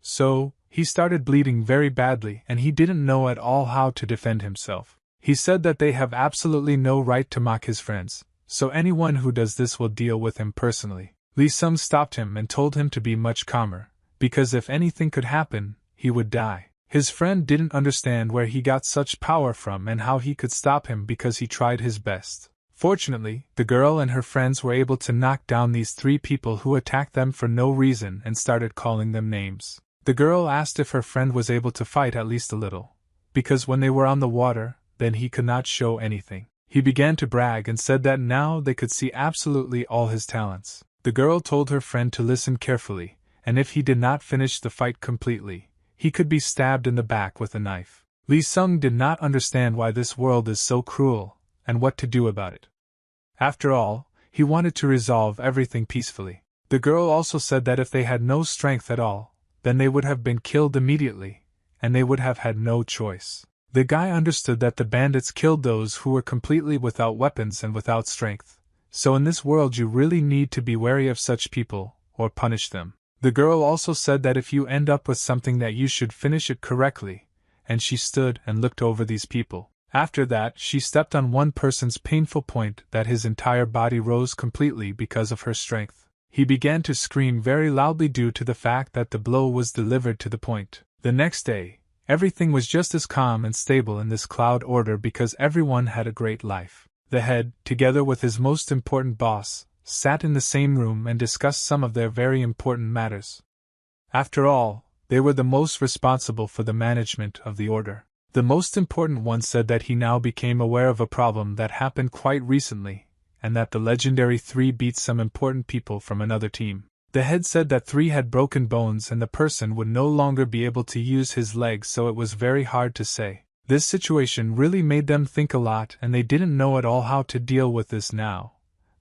So, he started bleeding very badly and he didn't know at all how to defend himself. He said that they have absolutely no right to mock his friends, so anyone who does this will deal with him personally. Li Sun stopped him and told him to be much calmer, because if anything could happen, he would die. His friend didn't understand where he got such power from and how he could stop him because he tried his best. Fortunately, the girl and her friends were able to knock down these three people who attacked them for no reason and started calling them names. The girl asked if her friend was able to fight at least a little, because when they were on the water, then he could not show anything. He began to brag and said that now they could see absolutely all his talents. The girl told her friend to listen carefully, and if he did not finish the fight completely, he could be stabbed in the back with a knife. Li Sun did not understand why this world is so cruel, and what to do about it. After all, he wanted to resolve everything peacefully. The girl also said that if they had no strength at all, then they would have been killed immediately, and they would have had no choice. The guy understood that the bandits killed those who were completely without weapons and without strength, so in this world you really need to be wary of such people, or punish them. The girl also said that if you end up with something that you should finish it correctly, and she stood and looked over these people. After that, she stepped on one person's painful point that his entire body rose completely because of her strength. He began to scream very loudly due to the fact that the blow was delivered to the point. The next day, everything was just as calm and stable in this Cloud Order because everyone had a great life. The head, together with his most important boss, sat in the same room and discussed some of their very important matters. After all, they were the most responsible for the management of the order. The most important one said that he now became aware of a problem that happened quite recently, and that the legendary 3 beat some important people from another team. The head said that 3 had broken bones and the person would no longer be able to use his legs, so it was very hard to say. This situation really made them think a lot and they didn't know at all how to deal with this now.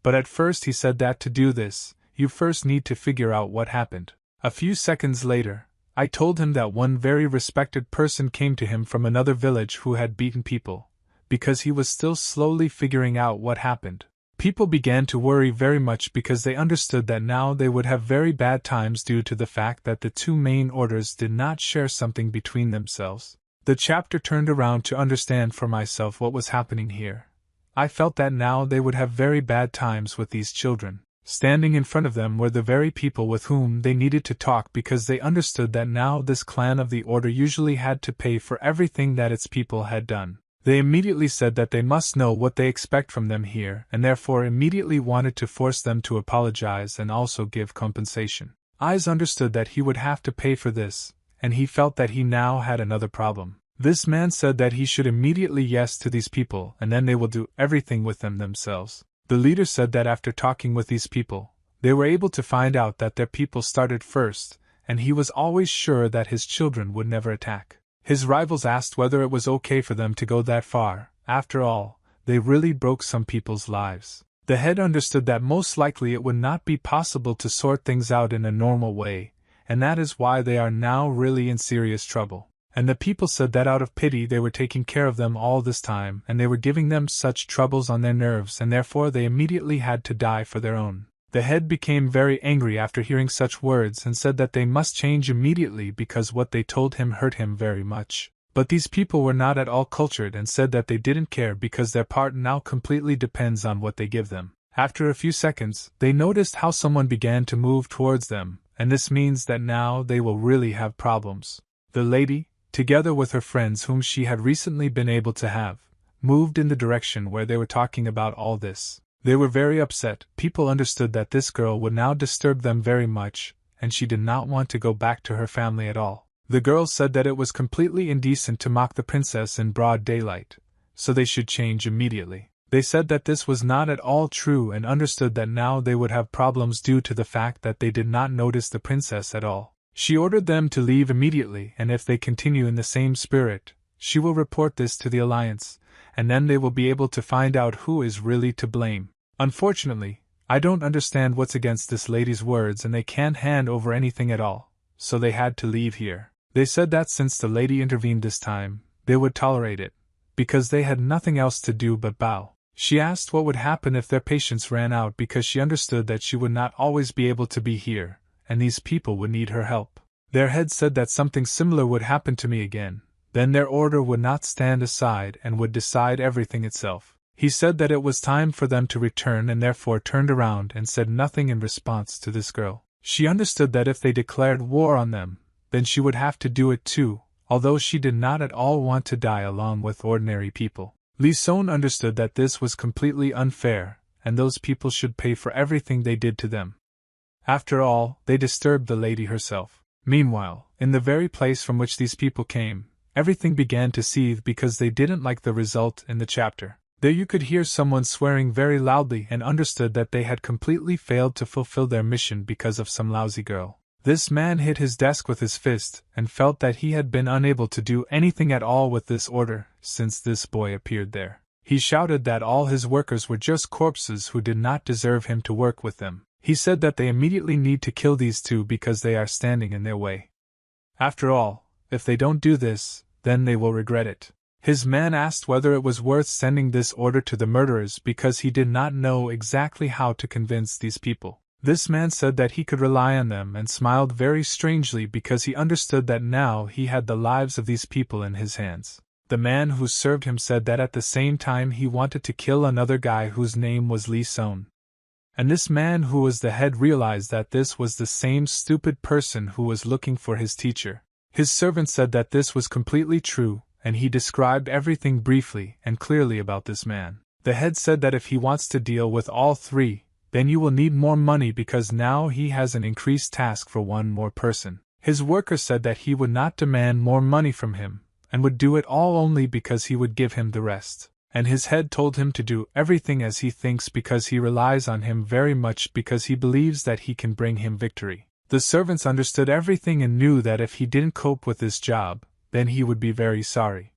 But at first he said that to do this, you first need to figure out what happened. A few seconds later, I told him that one very respected person came to him from another village who had beaten people, because he was still slowly figuring out what happened. People began to worry very much because they understood that now they would have very bad times due to the fact that the two main orders did not share something between themselves. The chapter turned around to understand for myself what was happening here. I felt that now they would have very bad times with these children. Standing in front of them were the very people with whom they needed to talk because they understood that now this clan of the order usually had to pay for everything that its people had done. They immediately said that they must know what they expect from them here and therefore immediately wanted to force them to apologize and also give compensation. Eyes understood that he would have to pay for this, and he felt that he now had another problem. This man said that he should immediately yes to these people and then they will do everything with them themselves. The leader said that after talking with these people, they were able to find out that their people started first, and he was always sure that his children would never attack. His rivals asked whether it was okay for them to go that far. After all, they really broke some people's lives. The head understood that most likely it would not be possible to sort things out in a normal way, and that is why they are now really in serious trouble. And the people said that out of pity they were taking care of them all this time and they were giving them such troubles on their nerves and therefore they immediately had to die for their own. The head became very angry after hearing such words and said that they must change immediately because what they told him hurt him very much. But these people were not at all cultured and said that they didn't care because their part now completely depends on what they give them. After a few seconds, they noticed how someone began to move towards them, and this means that now they will really have problems. The lady, together with her friends whom she had recently been able to have, moved in the direction where they were talking about all this. They were very upset. People understood that this girl would now disturb them very much, and she did not want to go back to her family at all. The girl said that it was completely indecent to mock the princess in broad daylight, so they should change immediately. They said that this was not at all true and understood that now they would have problems due to the fact that they did not notice the princess at all. She ordered them to leave immediately, and if they continue in the same spirit, she will report this to the alliance, and then they will be able to find out who is really to blame. Unfortunately, I don't understand what's against this lady's words and they can't hand over anything at all, so they had to leave here. They said that since the lady intervened this time, they would tolerate it, because they had nothing else to do but bow. She asked what would happen if their patience ran out because she understood that she would not always be able to be here, and these people would need her help. Their head said that something similar would happen to me again, then their order would not stand aside and would decide everything itself. He said that it was time for them to return and therefore turned around and said nothing in response to this girl. She understood that if they declared war on them, then she would have to do it too, although she did not at all want to die along with ordinary people. Li Son understood that this was completely unfair, and those people should pay for everything they did to them. After all, they disturbed the lady herself. Meanwhile, in the very place from which these people came, everything began to seethe because they didn't like the result in the chapter. There you could hear someone swearing very loudly and understood that they had completely failed to fulfill their mission because of some lousy girl. This man hit his desk with his fist and felt that he had been unable to do anything at all with this order since this boy appeared there. He shouted that all his workers were just corpses who did not deserve him to work with them. He said that they immediately need to kill these two because they are standing in their way. After all, if they don't do this, then they will regret it. His man asked whether it was worth sending this order to the murderers because he did not know exactly how to convince these people. This man said that he could rely on them and smiled very strangely because he understood that now he had the lives of these people in his hands. The man who served him said that at the same time he wanted to kill another guy whose name was Li Son. And this man who was the head realized that this was the same stupid person who was looking for his teacher. His servant said that this was completely true, and he described everything briefly and clearly about this man. The head said that if he wants to deal with all three, then you will need more money because now he has an increased task for one more person. His worker said that he would not demand more money from him, and would do it all only because he would give him the rest. And his head told him to do everything as he thinks because he relies on him very much because he believes that he can bring him victory. The servants understood everything and knew that if he didn't cope with this job, then he would be very sorry.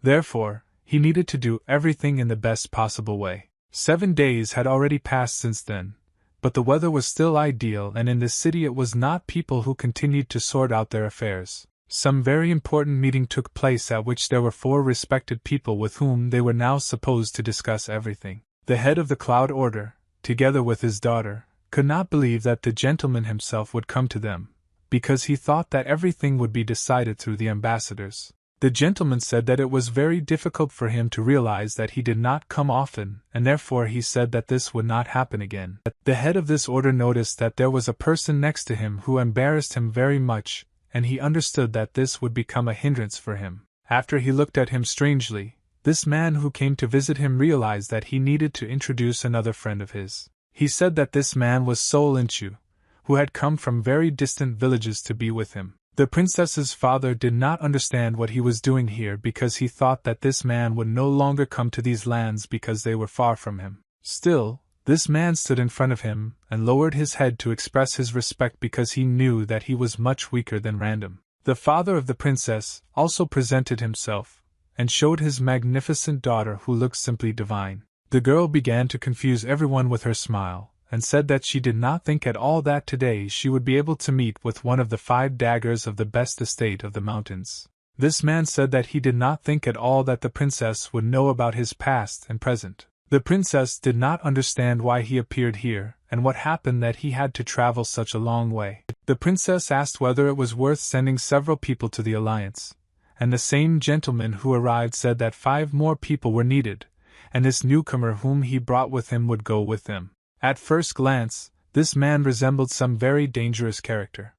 Therefore, he needed to do everything in the best possible way. 7 days had already passed since then, but the weather was still ideal, and in this city it was not people who continued to sort out their affairs. Some very important meeting took place at which there were 4 respected people with whom they were now supposed to discuss everything. The head of the Cloud Order, together with his daughter, could not believe that the gentleman himself would come to them, because he thought that everything would be decided through the ambassadors. The gentleman said that it was very difficult for him to realize that he did not come often, and therefore he said that this would not happen again. The head of this order noticed that there was a person next to him who embarrassed him very much, and he understood that this would become a hindrance for him. After he looked at him strangely, this man who came to visit him realized that he needed to introduce another friend of his. He said that this man was Sol Inchu, who had come from very distant villages to be with him. The princess's father did not understand what he was doing here because he thought that this man would no longer come to these lands because they were far from him. Still, this man stood in front of him and lowered his head to express his respect because he knew that he was much weaker than Random. The father of the princess also presented himself and showed his magnificent daughter who looked simply divine. The girl began to confuse everyone with her smile, and said that she did not think at all that today she would be able to meet with one of the 5 daggers of the best estate of the mountains. This man said that he did not think at all that the princess would know about his past and present. The princess did not understand why he appeared here, and what happened that he had to travel such a long way. The princess asked whether it was worth sending several people to the alliance, and the same gentleman who arrived said that 5 more people were needed, and this newcomer whom he brought with him would go with them. At first glance, this man resembled some very dangerous character.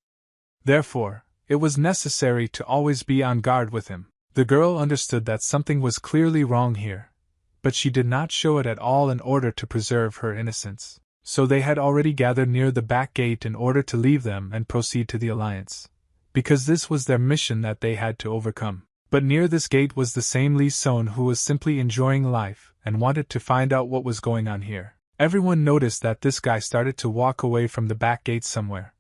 Therefore, it was necessary to always be on guard with him. The girl understood that something was clearly wrong here, but she did not show it at all in order to preserve her innocence. So they had already gathered near the back gate in order to leave them and proceed to the alliance, because this was their mission that they had to overcome. But near this gate was the same Li Son who was simply enjoying life and wanted to find out what was going on here. Everyone noticed that this guy started to walk away from the back gate somewhere,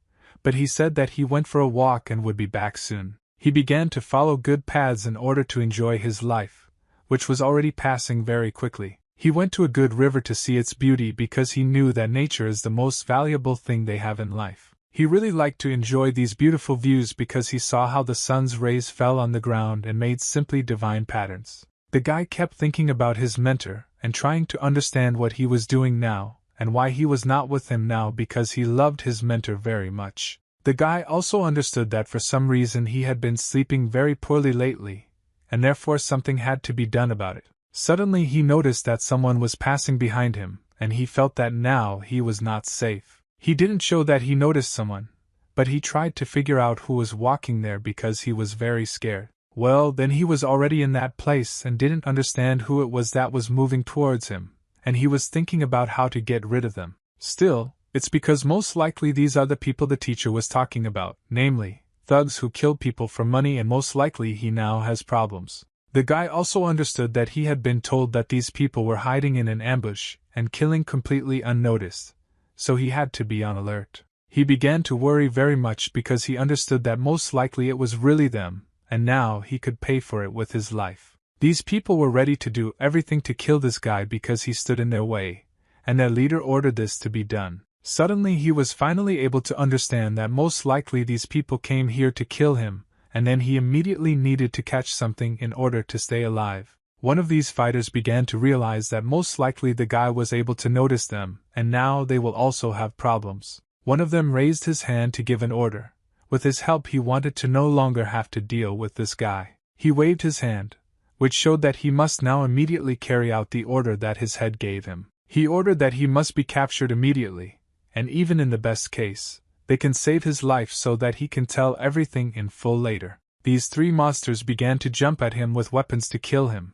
but he said that he went for a walk and would be back soon. He began to follow good paths in order to enjoy his life, which was already passing very quickly. He went to a good river to see its beauty because he knew that nature is the most valuable thing they have in life. He really liked to enjoy these beautiful views because he saw how the sun's rays fell on the ground and made simply divine patterns. The guy kept thinking about his mentor and trying to understand what he was doing now and why he was not with him now because he loved his mentor very much. The guy also understood that for some reason he had been sleeping very poorly lately, and therefore something had to be done about it. Suddenly he noticed that someone was passing behind him, and he felt that now he was not safe. He didn't show that he noticed someone, but he tried to figure out who was walking there because he was very scared. Well, then he was already in that place and didn't understand who it was that was moving towards him, and he was thinking about how to get rid of them. Still, it's because most likely these are the people the teacher was talking about, namely, thugs who kill people for money, and most likely he now has problems. The guy also understood that he had been told that these people were hiding in an ambush and killing completely unnoticed, so he had to be on alert. He began to worry very much because he understood that most likely it was really them, and now he could pay for it with his life. These people were ready to do everything to kill this guy because he stood in their way, and their leader ordered this to be done. Suddenly he was finally able to understand that most likely these people came here to kill him, and then he immediately needed to catch something in order to stay alive. One of these fighters began to realize that most likely the guy was able to notice them, and now they will also have problems. One of them raised his hand to give an order. With his help he wanted to no longer have to deal with this guy. He waved his hand, which showed that he must now immediately carry out the order that his head gave him. He ordered that he must be captured immediately, and even in the best case, they can save his life so that he can tell everything in full later. These 3 monsters began to jump at him with weapons to kill him,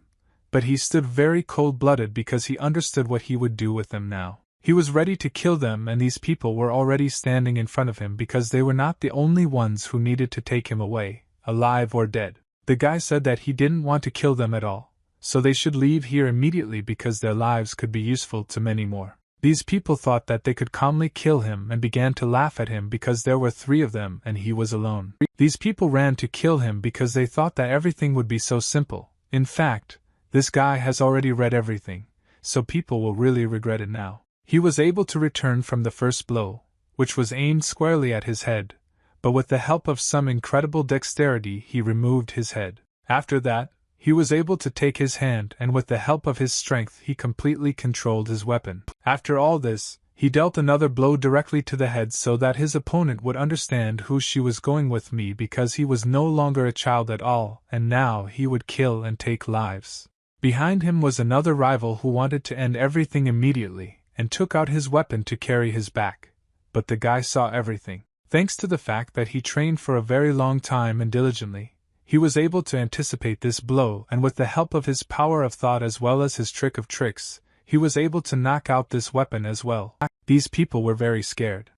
but he stood very cold-blooded because he understood what he would do with them now. He was ready to kill them, and these people were already standing in front of him because they were not the only ones who needed to take him away, alive or dead. The guy said that he didn't want to kill them at all, so they should leave here immediately because their lives could be useful to many more. These people thought that they could calmly kill him and began to laugh at him because there were 3 of them and he was alone. These people ran to kill him because they thought that everything would be so simple. In fact, this guy has already read everything, so people will really regret it now. He was able to return from the first blow, which was aimed squarely at his head, but with the help of some incredible dexterity he removed his head. After that, he was able to take his hand, and with the help of his strength he completely controlled his weapon. After all this, he dealt another blow directly to the head so that his opponent would understand who she was going with me, because he was no longer a child at all, and now he would kill and take lives. Behind him was another rival who wanted to end everything immediately, and took out his weapon to carry his back. But the guy saw everything. Thanks to the fact that he trained for a very long time and diligently, he was able to anticipate this blow, and with the help of his power of thought as well as his trick of tricks, he was able to knock out this weapon as well. These people were very scared.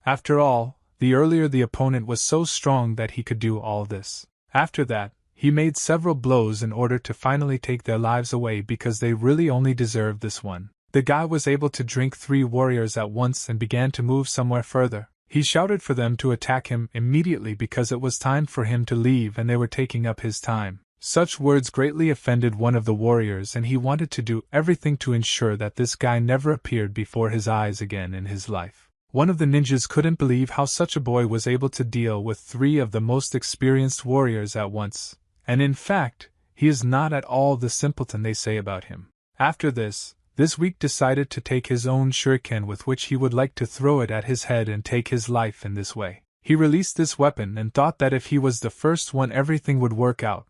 After all, the earlier the opponent was so strong that he could do all this. After that, he made several blows in order to finally take their lives away because they really only deserved this one. The guy was able to drink 3 warriors at once and began to move somewhere further. He shouted for them to attack him immediately because it was time for him to leave and they were taking up his time. Such words greatly offended one of the warriors, and he wanted to do everything to ensure that this guy never appeared before his eyes again in his life. One of the ninjas couldn't believe how such a boy was able to deal with 3 of the most experienced warriors at once, and in fact, he is not at all the simpleton they say about him. After this weak decided to take his own shuriken with which he would like to throw it at his head and take his life in this way. He released this weapon and thought that if he was the first one everything would work out,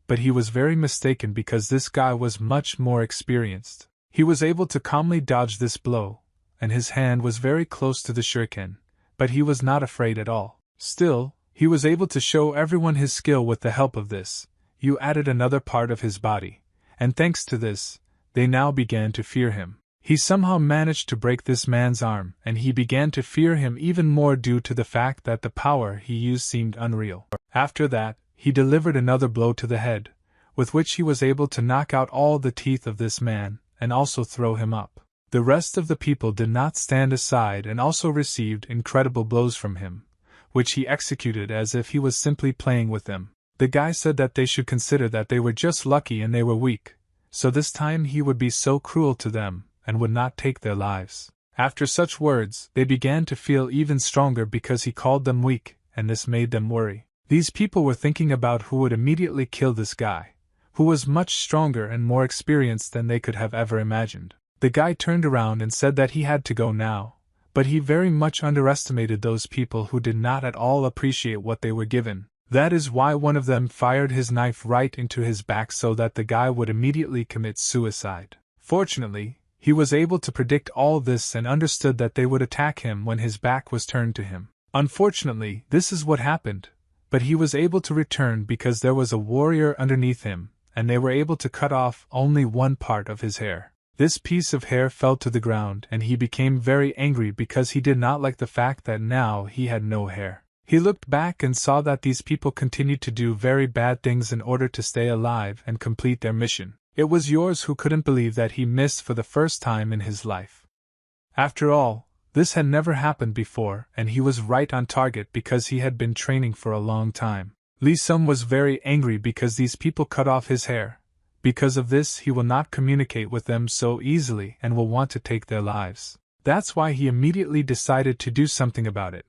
but he was very mistaken because this guy was much more experienced. He was able to calmly dodge this blow, and his hand was very close to the shuriken, but he was not afraid at all. Still, he was able to show everyone his skill with the help of this. You added another part of his body, and thanks to this, they now began to fear him. He somehow managed to break this man's arm, and he began to fear him even more due to the fact that the power he used seemed unreal. After that, he delivered another blow to the head, with which he was able to knock out all the teeth of this man, and also throw him up. The rest of the people did not stand aside and also received incredible blows from him, which he executed as if he was simply playing with them. The guy said that they should consider that they were just lucky and they were weak, so this time he would be so cruel to them, and would not take their lives. After such words, they began to feel even stronger because he called them weak, and this made them worry. These people were thinking about who would immediately kill this guy, who was much stronger and more experienced than they could have ever imagined. The guy turned around and said that he had to go now, but he very much underestimated those people who did not at all appreciate what they were given. That is why one of them fired his knife right into his back so that the guy would immediately commit suicide. Fortunately, he was able to predict all this and understood that they would attack him when his back was turned to him. Unfortunately, this is what happened, but he was able to return because there was a warrior underneath him, and they were able to cut off only one part of his hair. This piece of hair fell to the ground and he became very angry because he did not like the fact that now he had no hair. He looked back and saw that these people continued to do very bad things in order to stay alive and complete their mission. It was yours who couldn't believe that he missed for the first time in his life. After all, this had never happened before, and he was right on target because he had been training for a long time. Lee Sum was very angry because these people cut off his hair. Because of this, he will not communicate with them so easily and will want to take their lives. That's why he immediately decided to do something about it.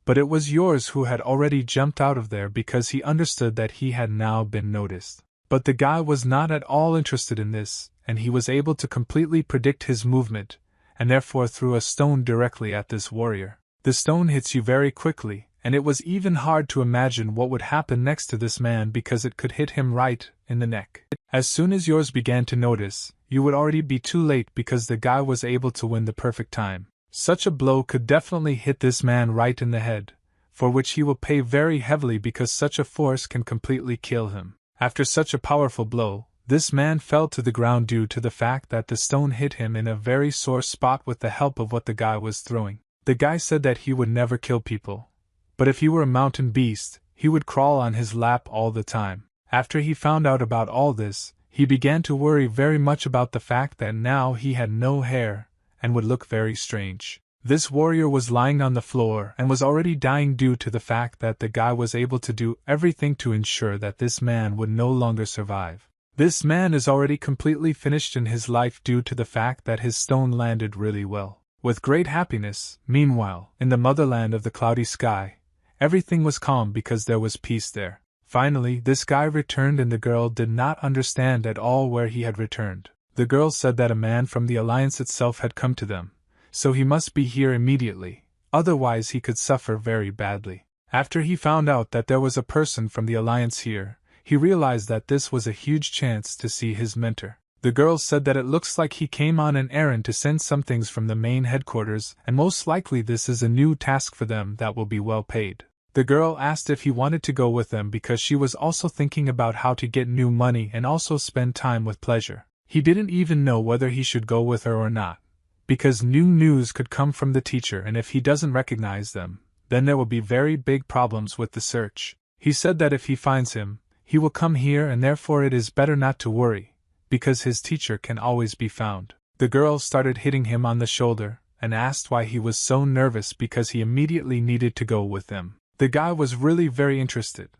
But it was yours who had already jumped out of there because he understood that he had now been noticed. But the guy was not at all interested in this, and he was able to completely predict his movement, and therefore threw a stone directly at this warrior. The stone hits you very quickly, and it was even hard to imagine what would happen next to this man because it could hit him right in the neck. As soon as yours began to notice, you would already be too late because the guy was able to win the perfect time. Such a blow could definitely hit this man right in the head, for which he will pay very heavily because such a force can completely kill him. After such a powerful blow, this man fell to the ground due to the fact that the stone hit him in a very sore spot with the help of what the guy was throwing. The guy said that he would never kill people, but if he were a mountain beast, he would crawl on his lap all the time. After he found out about all this, he began to worry very much about the fact that now he had no hair, and would look very strange. This warrior was lying on the floor and was already dying due to the fact that the guy was able to do everything to ensure that this man would no longer survive. This man is already completely finished in his life due to the fact that his stone landed really well. With great happiness, meanwhile, in the motherland of the cloudy sky, everything was calm because there was peace there. Finally, this guy returned and the girl did not understand at all where he had returned. The girl said that a man from the Alliance itself had come to them, so he must be here immediately, otherwise he could suffer very badly. After he found out that there was a person from the Alliance here, he realized that this was a huge chance to see his mentor. The girl said that it looks like he came on an errand to send some things from the main headquarters, and most likely this is a new task for them that will be well paid. The girl asked if he wanted to go with them because she was also thinking about how to get new money and also spend time with pleasure. He didn't even know whether he should go with her or not, because new news could come from the teacher, and if he doesn't recognize them, then there will be very big problems with the search. He said that if he finds him, he will come here, and therefore it is better not to worry, because his teacher can always be found. The girl started hitting him on the shoulder, and asked why he was so nervous because he immediately needed to go with them. The guy was really very interested.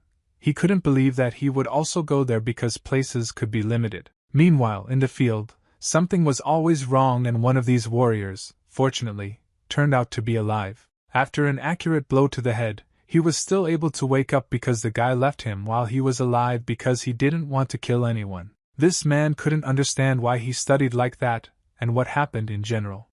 He couldn't believe that he would also go there because places could be limited. Meanwhile, in the field, something was always wrong, and one of these warriors, fortunately, turned out to be alive. After an accurate blow to the head, he was still able to wake up because the guy left him while he was alive because he didn't want to kill anyone. This man couldn't understand why he studied like that, and what happened in general.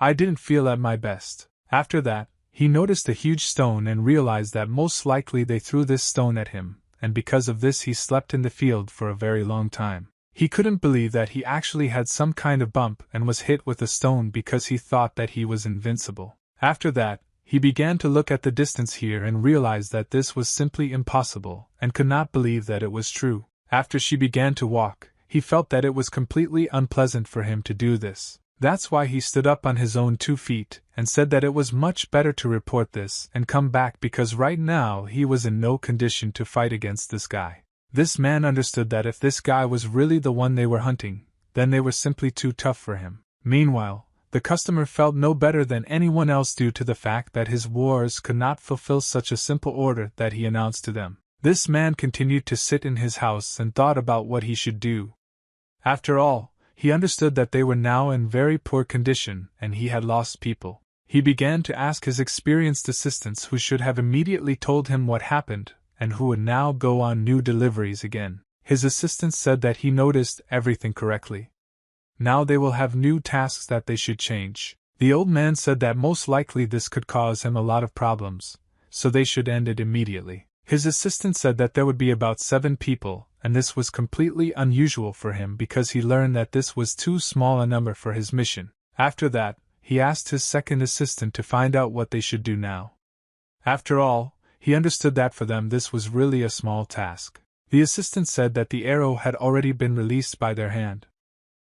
I didn't feel at my best. After that, he noticed a huge stone and realized that most likely they threw this stone at him, and because of this he slept in the field for a very long time. He couldn't believe that he actually had some kind of bump and was hit with a stone because he thought that he was invincible. After that, he began to look at the distance here and realized that this was simply impossible, and could not believe that it was true. After she began to walk, he felt that it was completely unpleasant for him to do this. That's why he stood up on his own 2 feet, and said that it was much better to report this and come back because right now he was in no condition to fight against this guy. This man understood that if this guy was really the one they were hunting, then they were simply too tough for him. Meanwhile, the customer felt no better than anyone else due to the fact that his warriors could not fulfill such a simple order that he announced to them. This man continued to sit in his house and thought about what he should do. After all, he understood that they were now in very poor condition and he had lost people. He began to ask his experienced assistants who should have immediately told him what happened, and who would now go on new deliveries again. His assistants said that he noticed everything correctly. Now they will have new tasks that they should change. The old man said that most likely this could cause him a lot of problems, so they should end it immediately. His assistant said that there would be about 7 people, and this was completely unusual for him because he learned that this was too small a number for his mission. After that, he asked his second assistant to find out what they should do now. After all, he understood that for them this was really a small task. The assistant said that the arrow had already been released by their hand.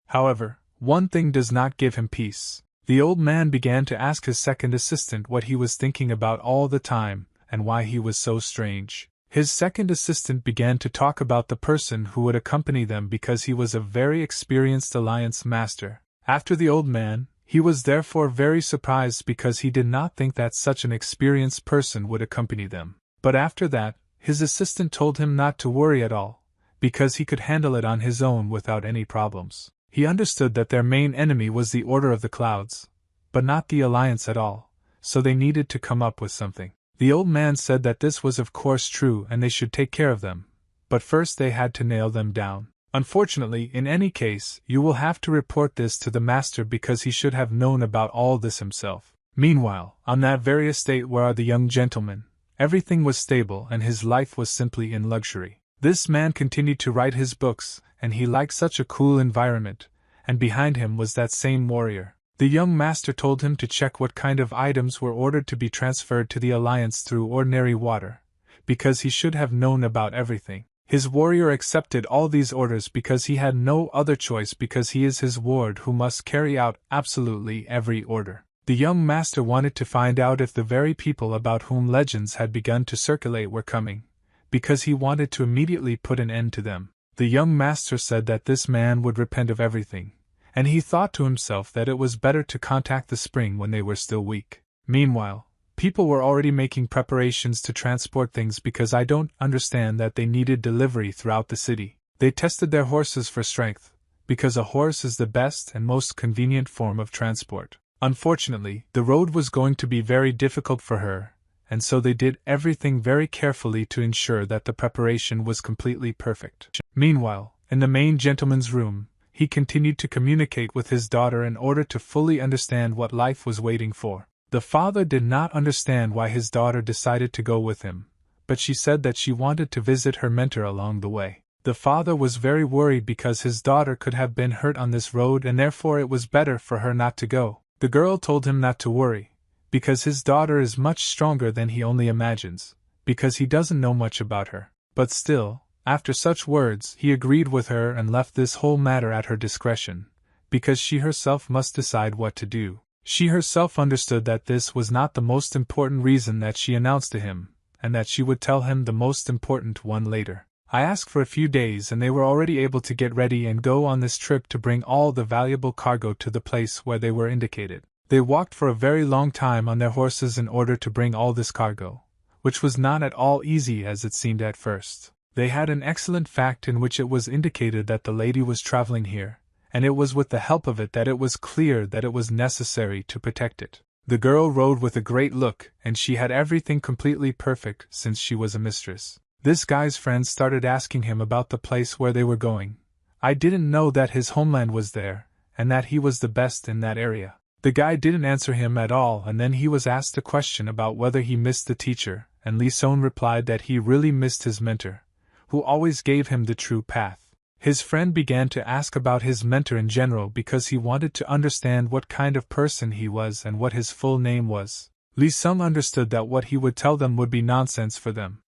However, one thing does not give him peace. The old man began to ask his second assistant what he was thinking about all the time, and why he was so strange. His second assistant began to talk about the person who would accompany them because he was a very experienced alliance master. After the old man, he was therefore very surprised because he did not think that such an experienced person would accompany them. But after that, his assistant told him not to worry at all, because he could handle it on his own without any problems. He understood that their main enemy was the Order of the Clouds, but not the Alliance at all, so they needed to come up with something. The old man said that this was of course true and they should take care of them, but first they had to nail them down. Unfortunately, in any case, you will have to report this to the master because he should have known about all this himself. Meanwhile, on that very estate where are the young gentlemen, everything was stable and his life was simply in luxury. This man continued to write his books, and he liked such a cool environment, and behind him was that same warrior. The young master told him to check what kind of items were ordered to be transferred to the Alliance through ordinary water, because he should have known about everything. His warrior accepted all these orders because he had no other choice because he is his ward who must carry out absolutely every order. The young master wanted to find out if the very people about whom legends had begun to circulate were coming, because he wanted to immediately put an end to them. The young master said that this man would repent of everything, and he thought to himself that it was better to contact the spring when they were still weak. Meanwhile, people were already making preparations to transport things because I don't understand that they needed delivery throughout the city. They tested their horses for strength, because a horse is the best and most convenient form of transport. Unfortunately, the road was going to be very difficult for her, and so they did everything very carefully to ensure that the preparation was completely perfect. Meanwhile, in the main gentleman's room, he continued to communicate with his daughter in order to fully understand what life was waiting for. The father did not understand why his daughter decided to go with him, but she said that she wanted to visit her mentor along the way. The father was very worried because his daughter could have been hurt on this road and therefore it was better for her not to go. The girl told him not to worry, because his daughter is much stronger than he only imagines, because he doesn't know much about her. But still, after such words, he agreed with her and left this whole matter at her discretion, because she herself must decide what to do. She herself understood that this was not the most important reason that she announced to him, and that she would tell him the most important one later. I asked for a few days and they were already able to get ready and go on this trip to bring all the valuable cargo to the place where they were indicated. They walked for a very long time on their horses in order to bring all this cargo, which was not at all easy as it seemed at first. They had an excellent fact in which it was indicated that the lady was traveling here, and it was with the help of it that it was clear that it was necessary to protect it. The girl rode with a great look, and she had everything completely perfect since she was a mistress. This guy's friends started asking him about the place where they were going. I didn't know that his homeland was there, and that he was the best in that area. The guy didn't answer him at all, and then he was asked a question about whether he missed the teacher, and Lee Son replied that he really missed his mentor, who always gave him the true path. His friend began to ask about his mentor in general because he wanted to understand what kind of person he was and what his full name was. Lee Son understood that what he would tell them would be nonsense for them.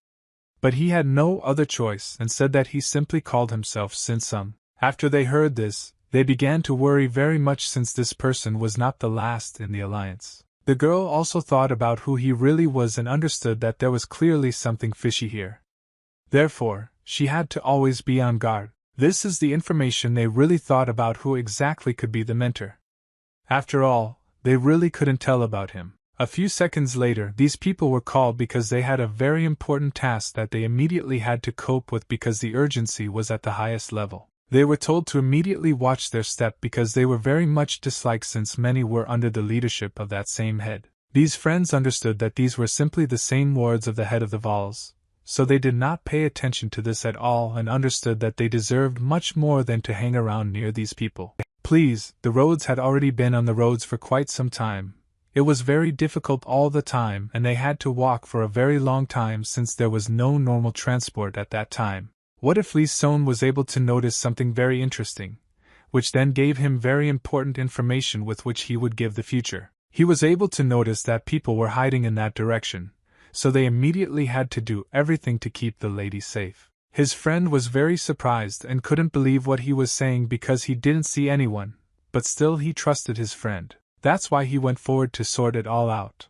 But he had no other choice and said that he simply called himself Sin Sung. After they heard this, they began to worry very much since this person was not the last in the alliance. The girl also thought about who he really was and understood that there was clearly something fishy here. Therefore, she had to always be on guard. This is the information they really thought about who exactly could be the mentor. After all, they really couldn't tell about him. A few seconds later, these people were called because they had a very important task that they immediately had to cope with because the urgency was at the highest level. They were told to immediately watch their step because they were very much disliked since many were under the leadership of that same head. These friends understood that these were simply the same words of the head of the Vals, so they did not pay attention to this at all and understood that they deserved much more than to hang around near these people. Please, the roads had already been on the roads for quite some time. It was very difficult all the time and they had to walk for a very long time since there was no normal transport at that time. What if Lee Son was able to notice something very interesting, which then gave him very important information with which he would give the future? He was able to notice that people were hiding in that direction, so they immediately had to do everything to keep the lady safe. His friend was very surprised and couldn't believe what he was saying because he didn't see anyone, but still he trusted his friend. That's why he went forward to sort it all out.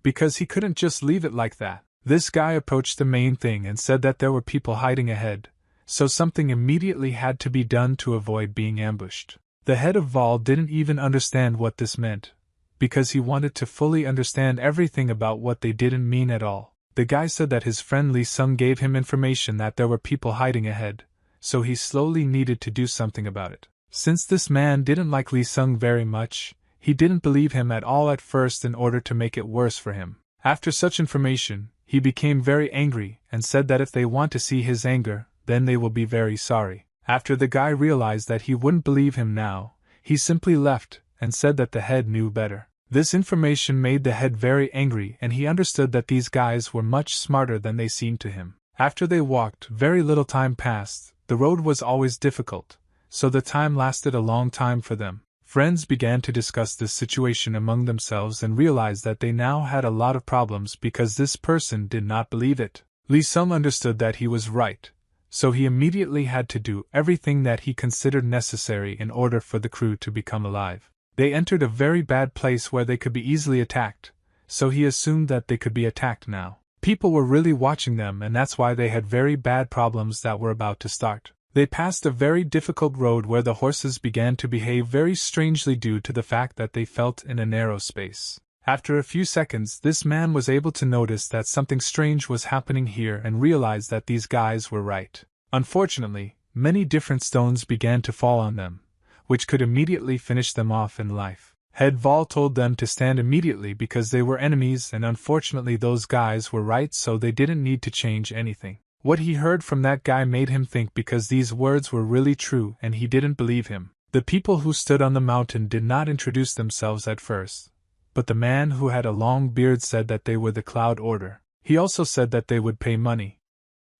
Because he couldn't just leave it like that. This guy approached the main thing and said that there were people hiding ahead, so something immediately had to be done to avoid being ambushed. The head of Val didn't even understand what this meant, because he wanted to fully understand everything about what they didn't mean at all. The guy said that his friend Lee Sung gave him information that there were people hiding ahead, so he slowly needed to do something about it. Since this man didn't like Lee Sung very much, he didn't believe him at all at first in order to make it worse for him. After such information, he became very angry and said that if they want to see his anger, then they will be very sorry. After the guy realized that he wouldn't believe him now, he simply left and said that the head knew better. This information made the head very angry and he understood that these guys were much smarter than they seemed to him. After they walked, very little time passed. The road was always difficult, so the time lasted a long time for them. Friends began to discuss this situation among themselves and realized that they now had a lot of problems because this person did not believe it. Lee Sung understood that he was right, so he immediately had to do everything that he considered necessary in order for the crew to become alive. They entered a very bad place where they could be easily attacked, so he assumed that they could be attacked now. People were really watching them and that's why they had very bad problems that were about to start. They passed a very difficult road where the horses began to behave very strangely due to the fact that they felt in a narrow space. After a few seconds, this man was able to notice that something strange was happening here and realized that these guys were right. Unfortunately, many different stones began to fall on them, which could immediately finish them off in life. Head Vol told them to stand immediately because they were enemies, and unfortunately those guys were right, so they didn't need to change anything. What he heard from that guy made him think because these words were really true, and he didn't believe him. The people who stood on the mountain did not introduce themselves at first, but the man who had a long beard said that they were the Cloud Order. He also said that they would pay money.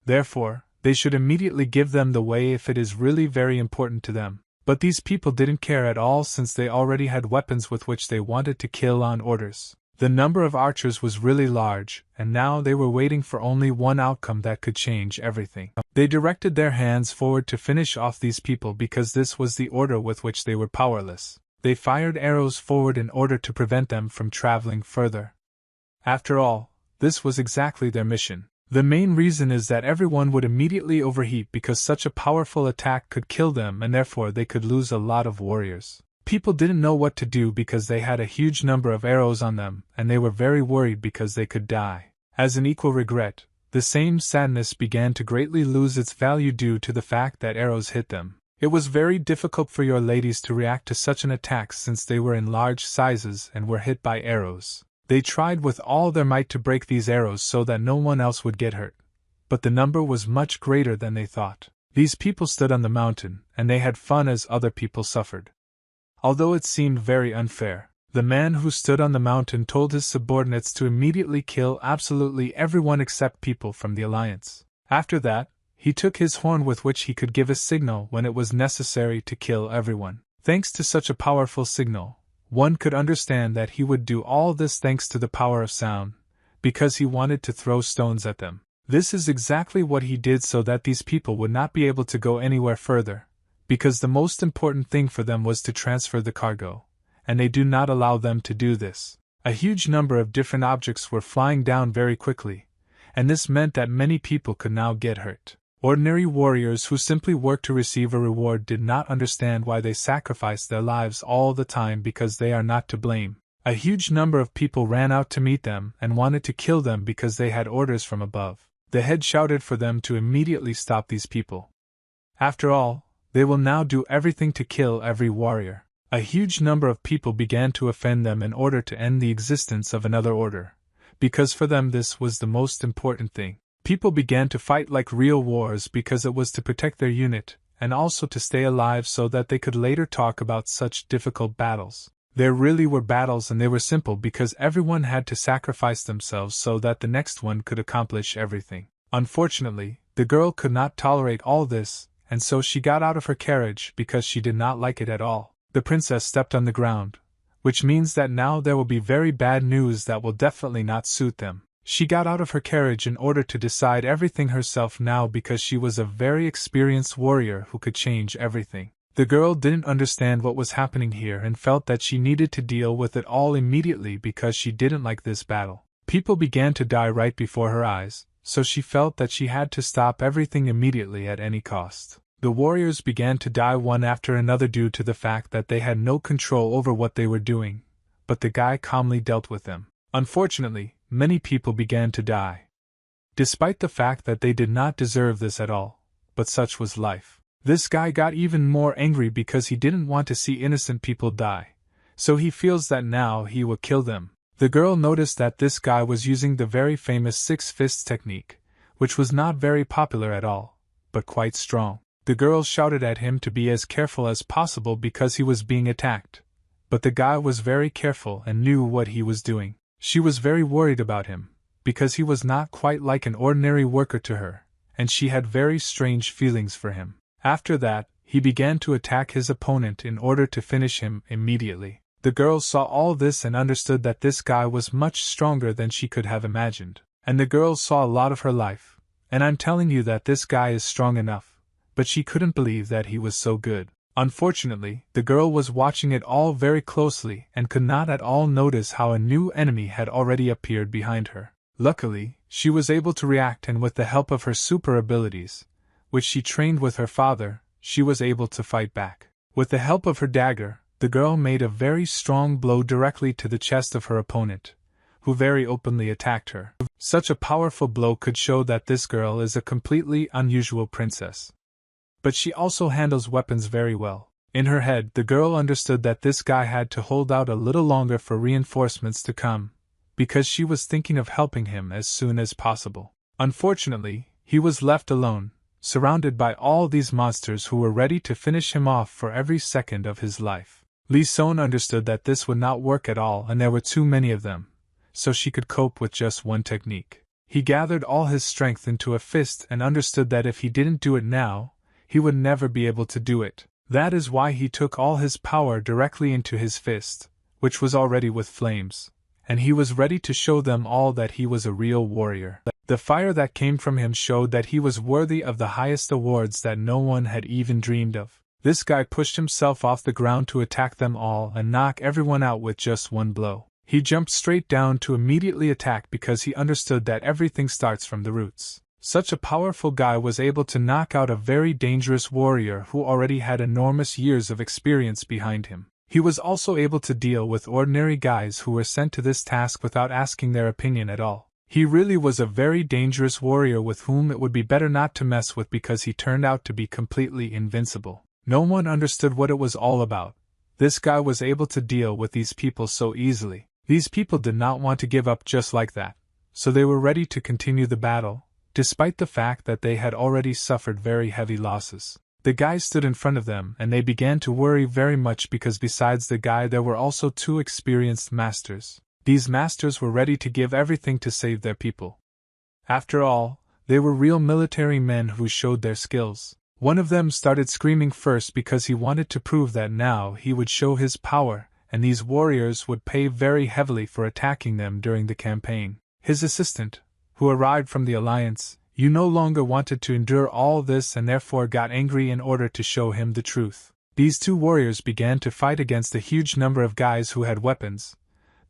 Therefore, they should immediately give them the way if it is really very important to them. But these people didn't care at all since they already had weapons with which they wanted to kill on orders. The number of archers was really large, and now they were waiting for only one outcome that could change everything. They directed their hands forward to finish off these people because this was the order with which they were powerless. They fired arrows forward in order to prevent them from traveling further. After all, this was exactly their mission. The main reason is that everyone would immediately overheat because such a powerful attack could kill them, and therefore they could lose a lot of warriors. People didn't know what to do because they had a huge number of arrows on them, and they were very worried because they could die. As an equal regret, the same sadness began to greatly lose its value due to the fact that arrows hit them. It was very difficult for your ladies to react to such an attack since they were in large sizes and were hit by arrows. They tried with all their might to break these arrows so that no one else would get hurt, but the number was much greater than they thought. These people stood on the mountain, and they had fun as other people suffered. Although it seemed very unfair, the man who stood on the mountain told his subordinates to immediately kill absolutely everyone except people from the Alliance. After that, he took his horn with which he could give a signal when it was necessary to kill everyone. Thanks to such a powerful signal, one could understand that he would do all this thanks to the power of sound, because he wanted to throw stones at them. This is exactly what he did so that these people would not be able to go anywhere further, because the most important thing for them was to transfer the cargo, and they do not allow them to do this. A huge number of different objects were flying down very quickly, and this meant that many people could now get hurt. Ordinary warriors who simply worked to receive a reward did not understand why they sacrificed their lives all the time because they are not to blame. A huge number of people ran out to meet them and wanted to kill them because they had orders from above. The head shouted for them to immediately stop these people. After all, they will now do everything to kill every warrior. A huge number of people began to offend them in order to end the existence of another order, because for them this was the most important thing. People began to fight like real wars because it was to protect their unit, and also to stay alive so that they could later talk about such difficult battles. There really were battles, and they were simple because everyone had to sacrifice themselves so that the next one could accomplish everything. Unfortunately, the girl could not tolerate all this, and so she got out of her carriage because she did not like it at all. The princess stepped on the ground, which means that now there will be very bad news that will definitely not suit them. She got out of her carriage in order to decide everything herself now because she was a very experienced warrior who could change everything. The girl didn't understand what was happening here and felt that she needed to deal with it all immediately because she didn't like this battle. People began to die right before her eyes, so she felt that she had to stop everything immediately at any cost. The warriors began to die one after another due to the fact that they had no control over what they were doing, but the guy calmly dealt with them. Unfortunately, many people began to die, despite the fact that they did not deserve this at all, but such was life. This guy got even more angry because he didn't want to see innocent people die, so he feels that now he will kill them. The girl noticed that this guy was using the very famous six fists technique, which was not very popular at all, but quite strong. The girl shouted at him to be as careful as possible because he was being attacked, but the guy was very careful and knew what he was doing. She was very worried about him, because he was not quite like an ordinary worker to her, and she had very strange feelings for him. After that, he began to attack his opponent in order to finish him immediately. The girl saw all this and understood that this guy was much stronger than she could have imagined. And the girl saw a lot of her life, and I'm telling you that this guy is strong enough, but she couldn't believe that he was so good. Unfortunately, the girl was watching it all very closely and could not at all notice how a new enemy had already appeared behind her. Luckily, she was able to react, and with the help of her super abilities, which she trained with her father, she was able to fight back. With the help of her dagger, the girl made a very strong blow directly to the chest of her opponent, who very openly attacked her. Such a powerful blow could show that this girl is a completely unusual princess. but she also handles weapons very well. In her head, the girl understood that this guy had to hold out a little longer for reinforcements to come, because she was thinking of helping him as soon as possible. Unfortunately, he was left alone, surrounded by all these monsters who were ready to finish him off for every second of his life. Lee Son understood that this would not work at all and there were too many of them, so she could cope with just one technique. He gathered all his strength into a fist and understood that if he didn't do it now, he would never be able to do it. That is why he took all his power directly into his fist, which was already with flames, and he was ready to show them all that he was a real warrior. The fire that came from him showed that he was worthy of the highest awards that no one had even dreamed of. This guy pushed himself off the ground to attack them all and knock everyone out with just one blow. He jumped straight down to immediately attack because he understood that everything starts from the roots. Such a powerful guy was able to knock out a very dangerous warrior who already had enormous years of experience behind him. He was also able to deal with ordinary guys who were sent to this task without asking their opinion at all. He really was a very dangerous warrior with whom it would be better not to mess with because he turned out to be completely invincible. No one understood what it was all about. This guy was able to deal with these people so easily. These people did not want to give up just like that, so they were ready to continue the battle, despite the fact that they had already suffered very heavy losses. The guy stood in front of them and they began to worry very much because besides the guy there were also two experienced masters. These masters were ready to give everything to save their people. After all, they were real military men who showed their skills. One of them started screaming first because he wanted to prove that now he would show his power, and these warriors would pay very heavily for attacking them during the campaign. His assistant, who arrived from the Alliance, no longer wanted to endure all this and therefore got angry in order to show him the truth. These two warriors began to fight against a huge number of guys who had weapons,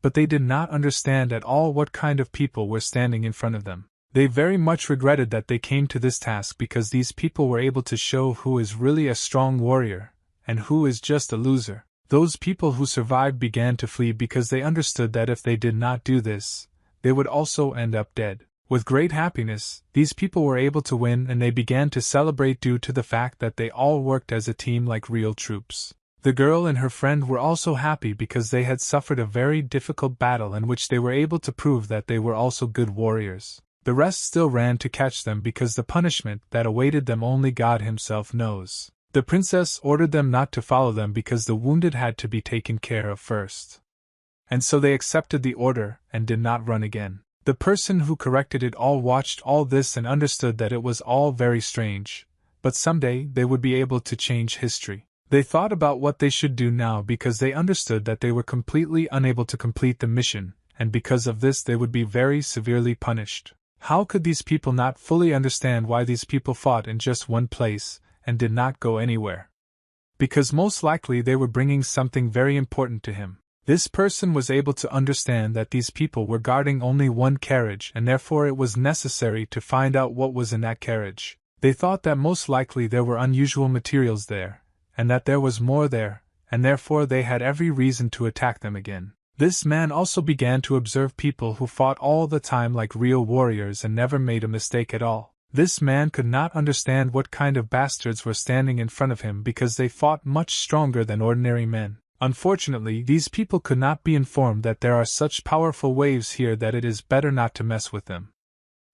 but they did not understand at all what kind of people were standing in front of them. They very much regretted that they came to this task because these people were able to show who is really a strong warrior, and who is just a loser. Those people who survived began to flee because they understood that if they did not do this, they would also end up dead. With great happiness, these people were able to win and they began to celebrate due to the fact that they all worked as a team like real troops. The girl and her friend were also happy because they had suffered a very difficult battle in which they were able to prove that they were also good warriors. The rest still ran to catch them because the punishment that awaited them only God himself knows. The princess ordered them not to follow them because the wounded had to be taken care of first. And so they accepted the order and did not run again. The person who corrected it all watched all this and understood that it was all very strange, but someday they would be able to change history. They thought about what they should do now because they understood that they were completely unable to complete the mission, and because of this they would be very severely punished. How could these people not fully understand why these people fought in just one place and did not go anywhere? Because most likely they were bringing something very important to him. This person was able to understand that these people were guarding only one carriage and therefore it was necessary to find out what was in that carriage. They thought that most likely there were unusual materials there, and that there was more there, and therefore they had every reason to attack them again. This man also began to observe people who fought all the time like real warriors and never made a mistake at all. This man could not understand what kind of bastards were standing in front of him because they fought much stronger than ordinary men. Unfortunately, these people could not be informed that there are such powerful waves here that it is better not to mess with them,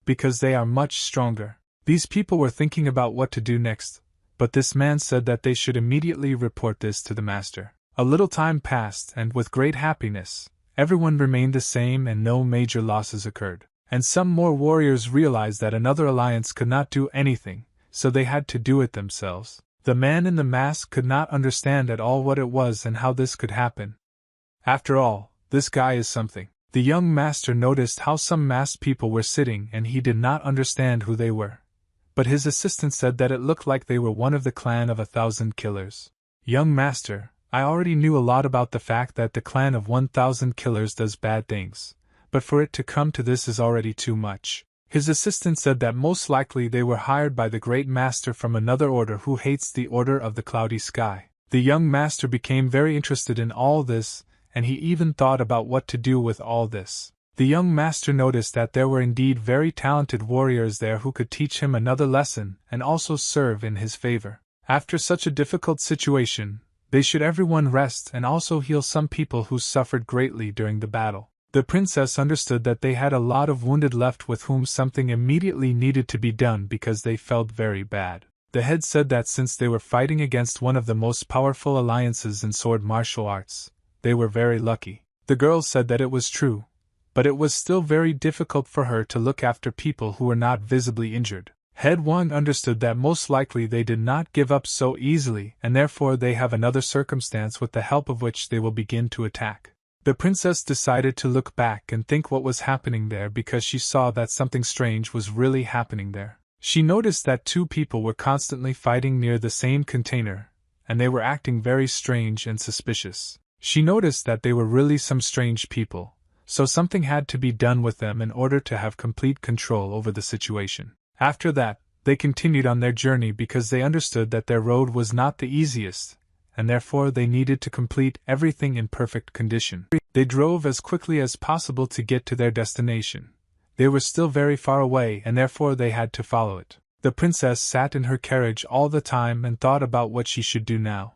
because they are much stronger. These people were thinking about what to do next, but this man said that they should immediately report this to the master. A little time passed, and with great happiness, everyone remained the same and no major losses occurred. And some more warriors realized that another alliance could not do anything, so they had to do it themselves. The man in the mask could not understand at all what it was and how this could happen. After all, this guy is something. The young master noticed how some masked people were sitting and he did not understand who they were. But his assistant said that it looked like they were one of the clan of 1,000 killers. Young master, I already knew a lot about the fact that the clan of 1,000 killers does bad things, but for it to come to this is already too much. His assistant said that most likely they were hired by the great master from another order who hates the order of the cloudy sky. The young master became very interested in all this, and he even thought about what to do with all this. The young master noticed that there were indeed very talented warriors there who could teach him another lesson and also serve in his favor. After such a difficult situation, they should everyone rest and also heal some people who suffered greatly during the battle. The princess understood that they had a lot of wounded left with whom something immediately needed to be done because they felt very bad. The head said that since they were fighting against one of the most powerful alliances in sword martial arts, they were very lucky. The girl said that it was true, but it was still very difficult for her to look after people who were not visibly injured. Head 1 understood that most likely they did not give up so easily and therefore they have another circumstance with the help of which they will begin to attack. The princess decided to look back and think what was happening there because she saw that something strange was really happening there. She noticed that 2 people were constantly fighting near the same container, and they were acting very strange and suspicious. She noticed that they were really some strange people, so something had to be done with them in order to have complete control over the situation. After that, they continued on their journey because they understood that their road was not the easiest, and therefore they needed to complete everything in perfect condition. They drove as quickly as possible to get to their destination. They were still very far away and therefore they had to follow it. The princess sat in her carriage all the time and thought about what she should do now.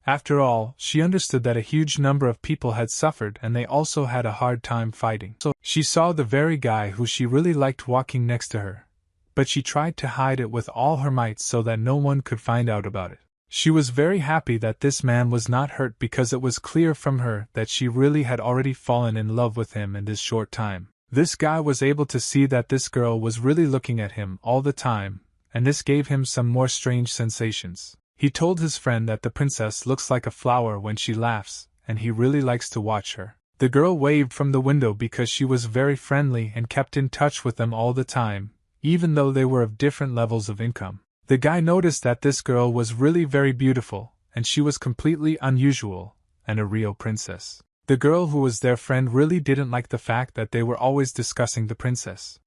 After all, she understood that a huge number of people had suffered and they also had a hard time fighting. So she saw the very guy who she really liked walking next to her, but she tried to hide it with all her might so that no one could find out about it. She was very happy that this man was not hurt because it was clear from her that she really had already fallen in love with him in this short time. This guy was able to see that this girl was really looking at him all the time, and this gave him some more strange sensations. He told his friend that the princess looks like a flower when she laughs, and he really likes to watch her. The girl waved from the window because she was very friendly and kept in touch with them all the time, even though they were of different levels of income. The guy noticed that this girl was really very beautiful, and she was completely unusual, and a real princess. The girl who was their friend really didn't like the fact that they were always discussing the princess.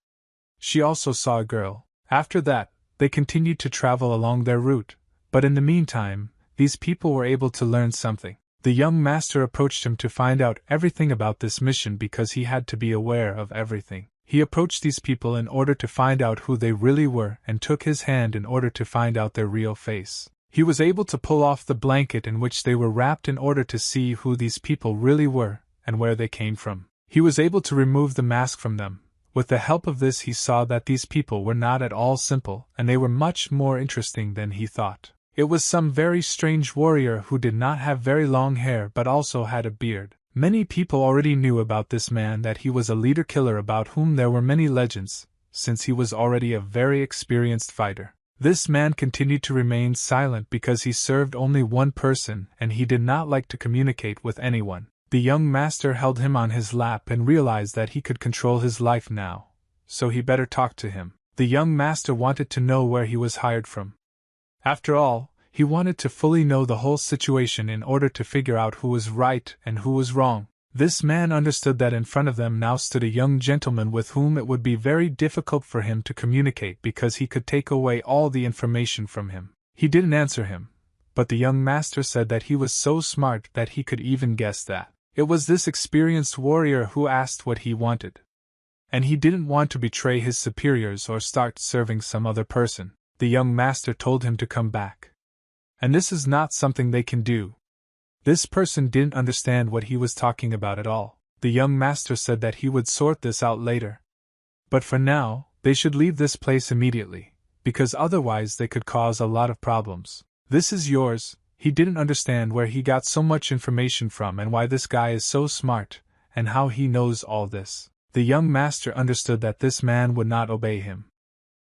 She also saw a girl. After that, they continued to travel along their route, but in the meantime, these people were able to learn something. The young master approached him to find out everything about this mission because he had to be aware of everything. He approached these people in order to find out who they really were and took his hand in order to find out their real face. He was able to pull off the blanket in which they were wrapped in order to see who these people really were and where they came from. He was able to remove the mask from them. With the help of this he saw that these people were not at all simple and they were much more interesting than he thought. It was some very strange warrior who did not have very long hair but also had a beard. Many people already knew about this man that he was a leader killer about whom there were many legends, since he was already a very experienced fighter. This man continued to remain silent because he served only one person and he did not like to communicate with anyone. The young master held him on his lap and realized that he could control his life now, so he better talk to him. The young master wanted to know where he was hired from. After all, he wanted to fully know the whole situation in order to figure out who was right and who was wrong. This man understood that in front of them now stood a young gentleman with whom it would be very difficult for him to communicate because he could take away all the information from him. He didn't answer him, but the young master said that he was so smart that he could even guess that. It was this experienced warrior who asked what he wanted. And he didn't want to betray his superiors or start serving some other person. The young master told him to come back. And this is not something they can do. This person didn't understand what he was talking about at all. The young master said that he would sort this out later. But for now, they should leave this place immediately, because otherwise they could cause a lot of problems. This is yours. He didn't understand where he got so much information from and why this guy is so smart, and how he knows all this. The young master understood that this man would not obey him.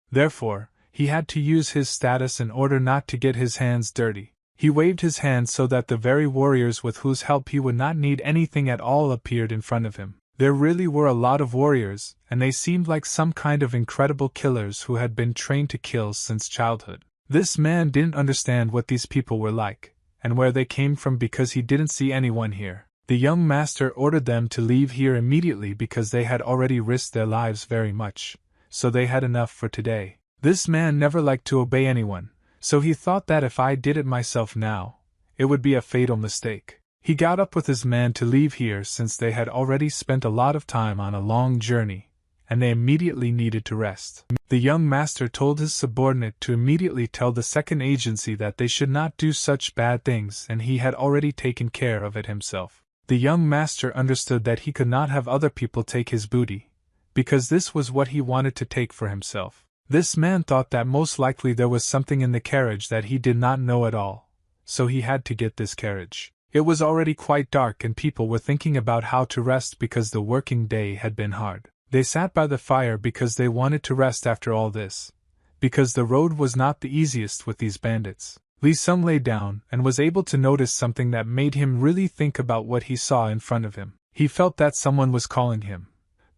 Therefore, he had to use his status in order not to get his hands dirty. He waved his hand so that the very warriors with whose help he would not need anything at all appeared in front of him. There really were a lot of warriors, and they seemed like some kind of incredible killers who had been trained to kill since childhood. This man didn't understand what these people were like, and where they came from because he didn't see anyone here. The young master ordered them to leave here immediately because they had already risked their lives very much, so they had enough for today. This man never liked to obey anyone, so he thought that if I did it myself now, it would be a fatal mistake. He got up with his man to leave here since they had already spent a lot of time on a long journey, and they immediately needed to rest. The young master told his subordinate to immediately tell the second agency that they should not do such bad things, and he had already taken care of it himself. The young master understood that he could not have other people take his booty, because this was what he wanted to take for himself. This man thought that most likely there was something in the carriage that he did not know at all, so he had to get this carriage. It was already quite dark and people were thinking about how to rest because the working day had been hard. They sat by the fire because they wanted to rest after all this, because the road was not the easiest with these bandits. Lee Sung lay down and was able to notice something that made him really think about what he saw in front of him. He felt that someone was calling him,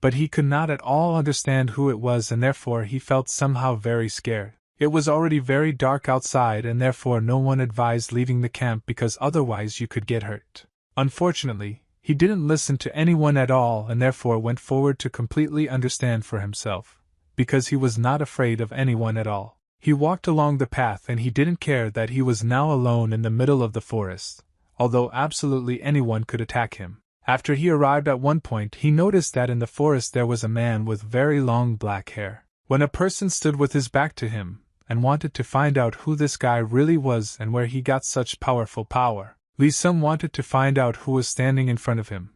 but he could not at all understand who it was, and therefore he felt somehow very scared. It was already very dark outside, and therefore no one advised leaving the camp because otherwise you could get hurt. Unfortunately, he didn't listen to anyone at all and therefore went forward to completely understand for himself, because he was not afraid of anyone at all. He walked along the path and he didn't care that he was now alone in the middle of the forest, although absolutely anyone could attack him. After he arrived at one point, he noticed that in the forest there was a man with very long black hair. When a person stood with his back to him, and wanted to find out who this guy really was and where he got such powerful power, Lee Sung wanted to find out who was standing in front of him.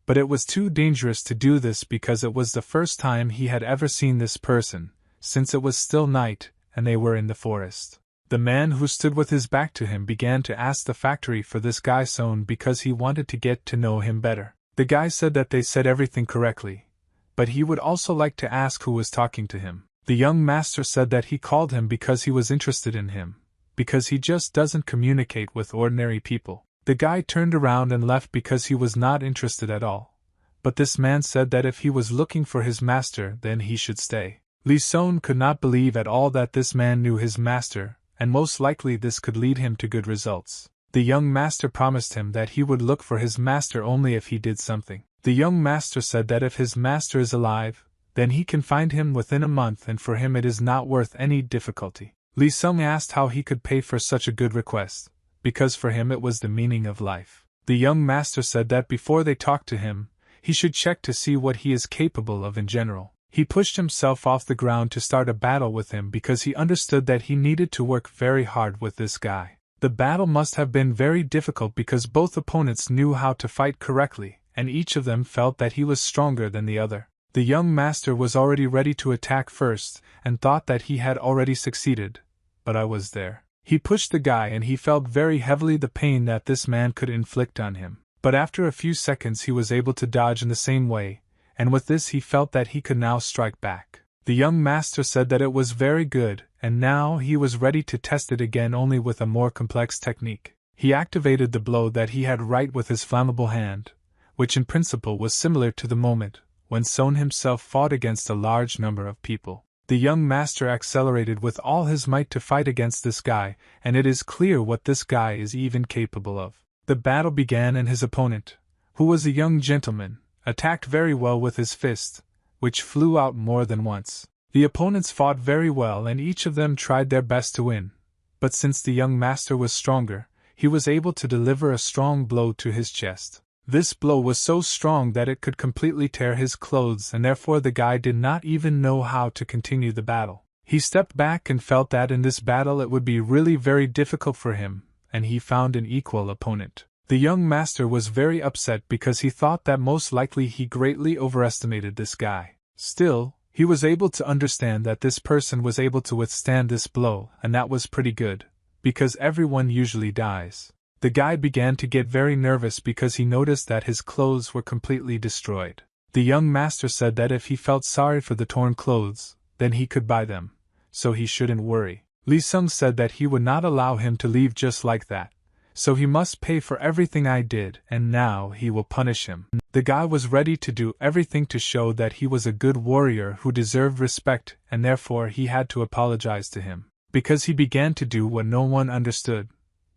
But it was too dangerous to do this because it was the first time he had ever seen this person, since it was still night and they were in the forest. The man who stood with his back to him began to ask the factory for this guy Son because he wanted to get to know him better. The guy said that they said everything correctly, but he would also like to ask who was talking to him. The young master said that he called him because he was interested in him, because he just doesn't communicate with ordinary people. The guy turned around and left because he was not interested at all, but this man said that if he was looking for his master then he should stay. Lee Son could not believe at all that this man knew his master, and most likely this could lead him to good results. The young master promised him that he would look for his master only if he did something. The young master said that if his master is alive, then he can find him within a month, and for him it is not worth any difficulty. Lee Sung asked how he could pay for such a good request, because for him it was the meaning of life. The young master said that before they talked to him, he should check to see what he is capable of in general. He pushed himself off the ground to start a battle with him because he understood that he needed to work very hard with this guy. The battle must have been very difficult because both opponents knew how to fight correctly, and each of them felt that he was stronger than the other. The young master was already ready to attack first, and thought that he had already succeeded, but I was there. He pushed the guy and he felt very heavily the pain that this man could inflict on him. But after a few seconds he was able to dodge in the same way, and with this he felt that he could now strike back. The young master said that it was very good, and now he was ready to test it again only with a more complex technique. He activated the blow that he had right with his flammable hand, which in principle was similar to the moment when Son himself fought against a large number of people. The young master accelerated with all his might to fight against this guy, and it is clear what this guy is even capable of. The battle began and his opponent, who was a young gentleman, attacked very well with his fist, which flew out more than once. The opponents fought very well and each of them tried their best to win, but since the young master was stronger, he was able to deliver a strong blow to his chest. This blow was so strong that it could completely tear his clothes, and therefore the guy did not even know how to continue the battle. He stepped back and felt that in this battle it would be really very difficult for him, and he found an equal opponent. The young master was very upset because he thought that most likely he greatly overestimated this guy. Still, he was able to understand that this person was able to withstand this blow, and that was pretty good, because everyone usually dies. The guy began to get very nervous because he noticed that his clothes were completely destroyed. The young master said that if he felt sorry for the torn clothes, then he could buy them, so he shouldn't worry. Lee Sung said that he would not allow him to leave just like that, so he must pay for everything I did, and now he will punish him. The guy was ready to do everything to show that he was a good warrior who deserved respect, and therefore he had to apologize to him, because he began to do what no one understood.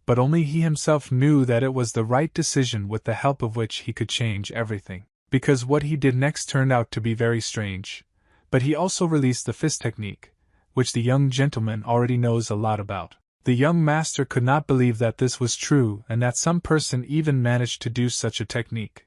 But only he himself knew that it was the right decision, with the help of which he could change everything. Because what he did next turned out to be very strange. But he also released the fist technique, which the young gentleman already knows a lot about. The young master could not believe that this was true and that some person even managed to do such a technique.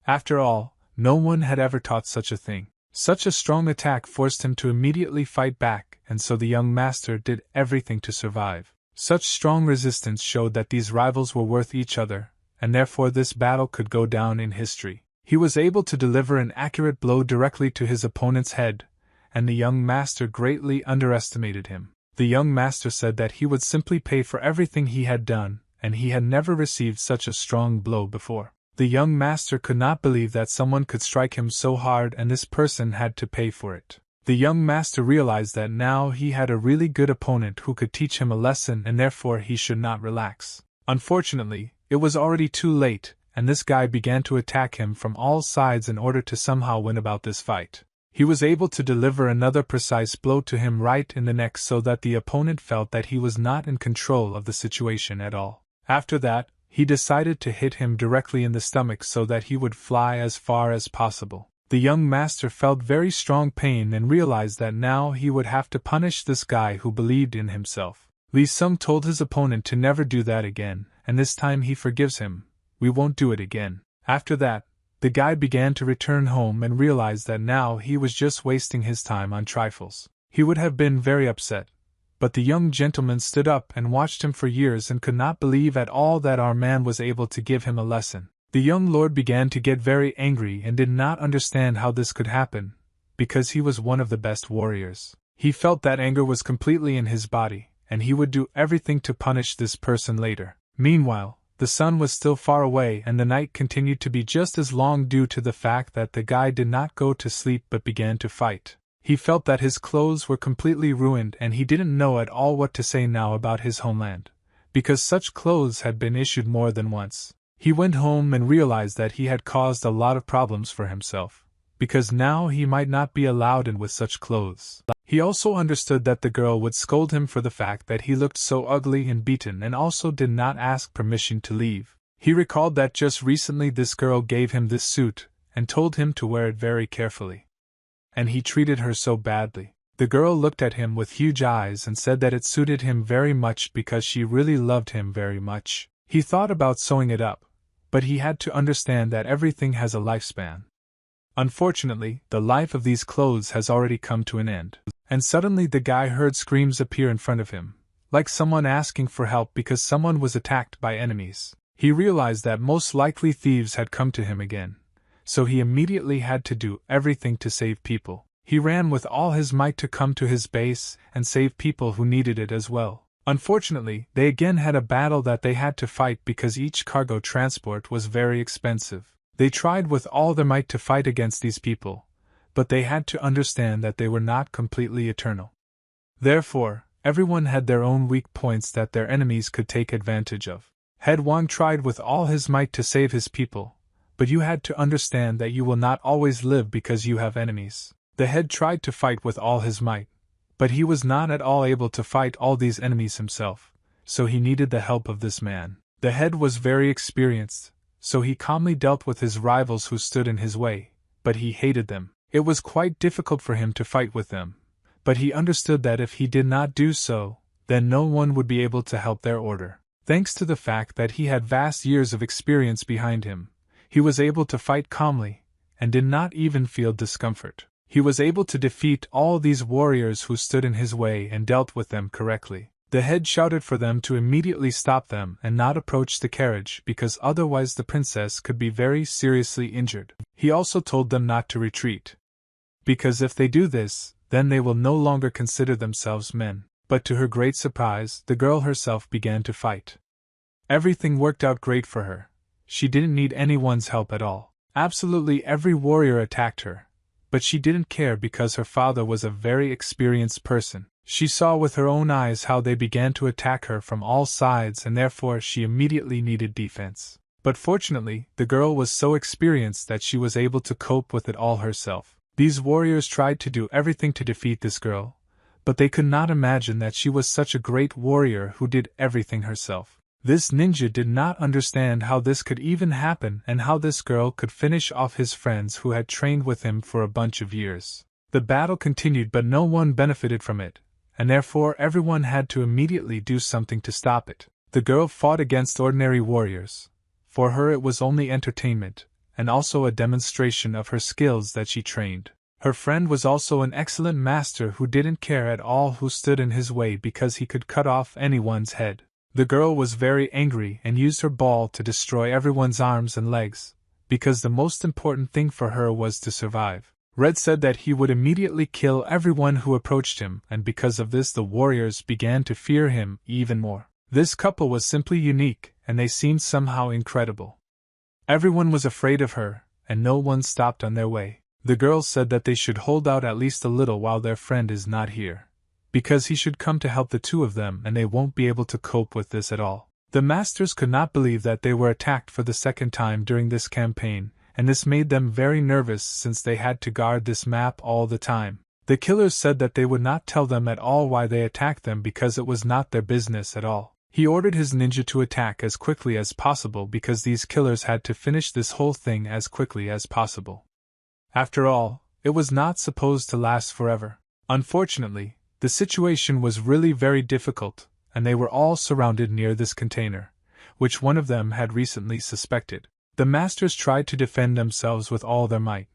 After all, no one had ever taught such a thing. Such a strong attack forced him to immediately fight back, and so the young master did everything to survive. Such strong resistance showed that these rivals were worth each other, and therefore this battle could go down in history. He was able to deliver an accurate blow directly to his opponent's head, and the young master greatly underestimated him. The young master said that he would simply pay for everything he had done, and he had never received such a strong blow before. The young master could not believe that someone could strike him so hard and this person had to pay for it. The young master realized that now he had a really good opponent who could teach him a lesson and therefore he should not relax. Unfortunately, it was already too late, and this guy began to attack him from all sides in order to somehow win about this fight. He was able to deliver another precise blow to him right in the neck so that the opponent felt that he was not in control of the situation at all. After that, he decided to hit him directly in the stomach so that he would fly as far as possible. The young master felt very strong pain and realized that now he would have to punish this guy who believed in himself. Li Sung told his opponent to never do that again, and this time he forgives him. We won't do it again. After that, the guy began to return home and realized that now he was just wasting his time on trifles. He would have been very upset. But the young gentleman stood up and watched him for years and could not believe at all that our man was able to give him a lesson. The young lord began to get very angry and did not understand how this could happen, because he was one of the best warriors. He felt that anger was completely in his body, and he would do everything to punish this person later. Meanwhile, the sun was still far away and the night continued to be just as long due to the fact that the guy did not go to sleep but began to fight. He felt that his clothes were completely ruined and he didn't know at all what to say now about his homeland, because such clothes had been issued more than once. He went home and realized that he had caused a lot of problems for himself, because now he might not be allowed in with such clothes. He also understood that the girl would scold him for the fact that he looked so ugly and beaten and also did not ask permission to leave. He recalled that just recently this girl gave him this suit and told him to wear it very carefully. And he treated her so badly. The girl looked at him with huge eyes and said that it suited him very much because she really loved him very much. He thought about sewing it up, but he had to understand that everything has a lifespan. Unfortunately, the life of these clothes has already come to an end. And suddenly the guy heard screams appear in front of him, like someone asking for help because someone was attacked by enemies. He realized that most likely thieves had come to him again. So he immediately had to do everything to save people. He ran with all his might to come to his base and save people who needed it as well. Unfortunately, they again had a battle that they had to fight because each cargo transport was very expensive. They tried with all their might to fight against these people, but they had to understand that they were not completely eternal. Therefore, everyone had their own weak points that their enemies could take advantage of. Head Wang tried with all his might to save his people, but you had to understand that you will not always live because you have enemies. The head tried to fight with all his might, but he was not at all able to fight all these enemies himself, so he needed the help of this man. The head was very experienced, so he calmly dealt with his rivals who stood in his way, but he hated them. It was quite difficult for him to fight with them, but he understood that if he did not do so, then no one would be able to help their order. Thanks to the fact that he had vast years of experience behind him, he was able to fight calmly, and did not even feel discomfort. He was able to defeat all these warriors who stood in his way and dealt with them correctly. The head shouted for them to immediately stop them and not approach the carriage because otherwise the princess could be very seriously injured. He also told them not to retreat, because if they do this, then they will no longer consider themselves men. But to her great surprise, the girl herself began to fight. Everything worked out great for her. She didn't need anyone's help at all. Absolutely every warrior attacked her, but she didn't care because her father was a very experienced person. She saw with her own eyes how they began to attack her from all sides and therefore she immediately needed defense. But fortunately, the girl was so experienced that she was able to cope with it all herself. These warriors tried to do everything to defeat this girl, but they could not imagine that she was such a great warrior who did everything herself. This ninja did not understand how this could even happen and how this girl could finish off his friends who had trained with him for a bunch of years. The battle continued but no one benefited from it, and therefore everyone had to immediately do something to stop it. The girl fought against ordinary warriors. For her it was only entertainment, and also a demonstration of her skills that she trained. Her friend was also an excellent master who didn't care at all who stood in his way because he could cut off anyone's head. The girl was very angry and used her ball to destroy everyone's arms and legs, because the most important thing for her was to survive. Red said that he would immediately kill everyone who approached him, and because of this the warriors began to fear him even more. This couple was simply unique, and they seemed somehow incredible. Everyone was afraid of her, and no one stopped on their way. The girl said that they should hold out at least a little while their friend is not here, because he should come to help the two of them and they won't be able to cope with this at all. The masters could not believe that they were attacked for the second time during this campaign, and this made them very nervous since they had to guard this map all the time. The killers said that they would not tell them at all why they attacked them because it was not their business at all. He ordered his ninja to attack as quickly as possible because these killers had to finish this whole thing as quickly as possible. After all, it was not supposed to last forever. Unfortunately, the situation was really very difficult, and they were all surrounded near this container, which one of them had recently suspected. The masters tried to defend themselves with all their might,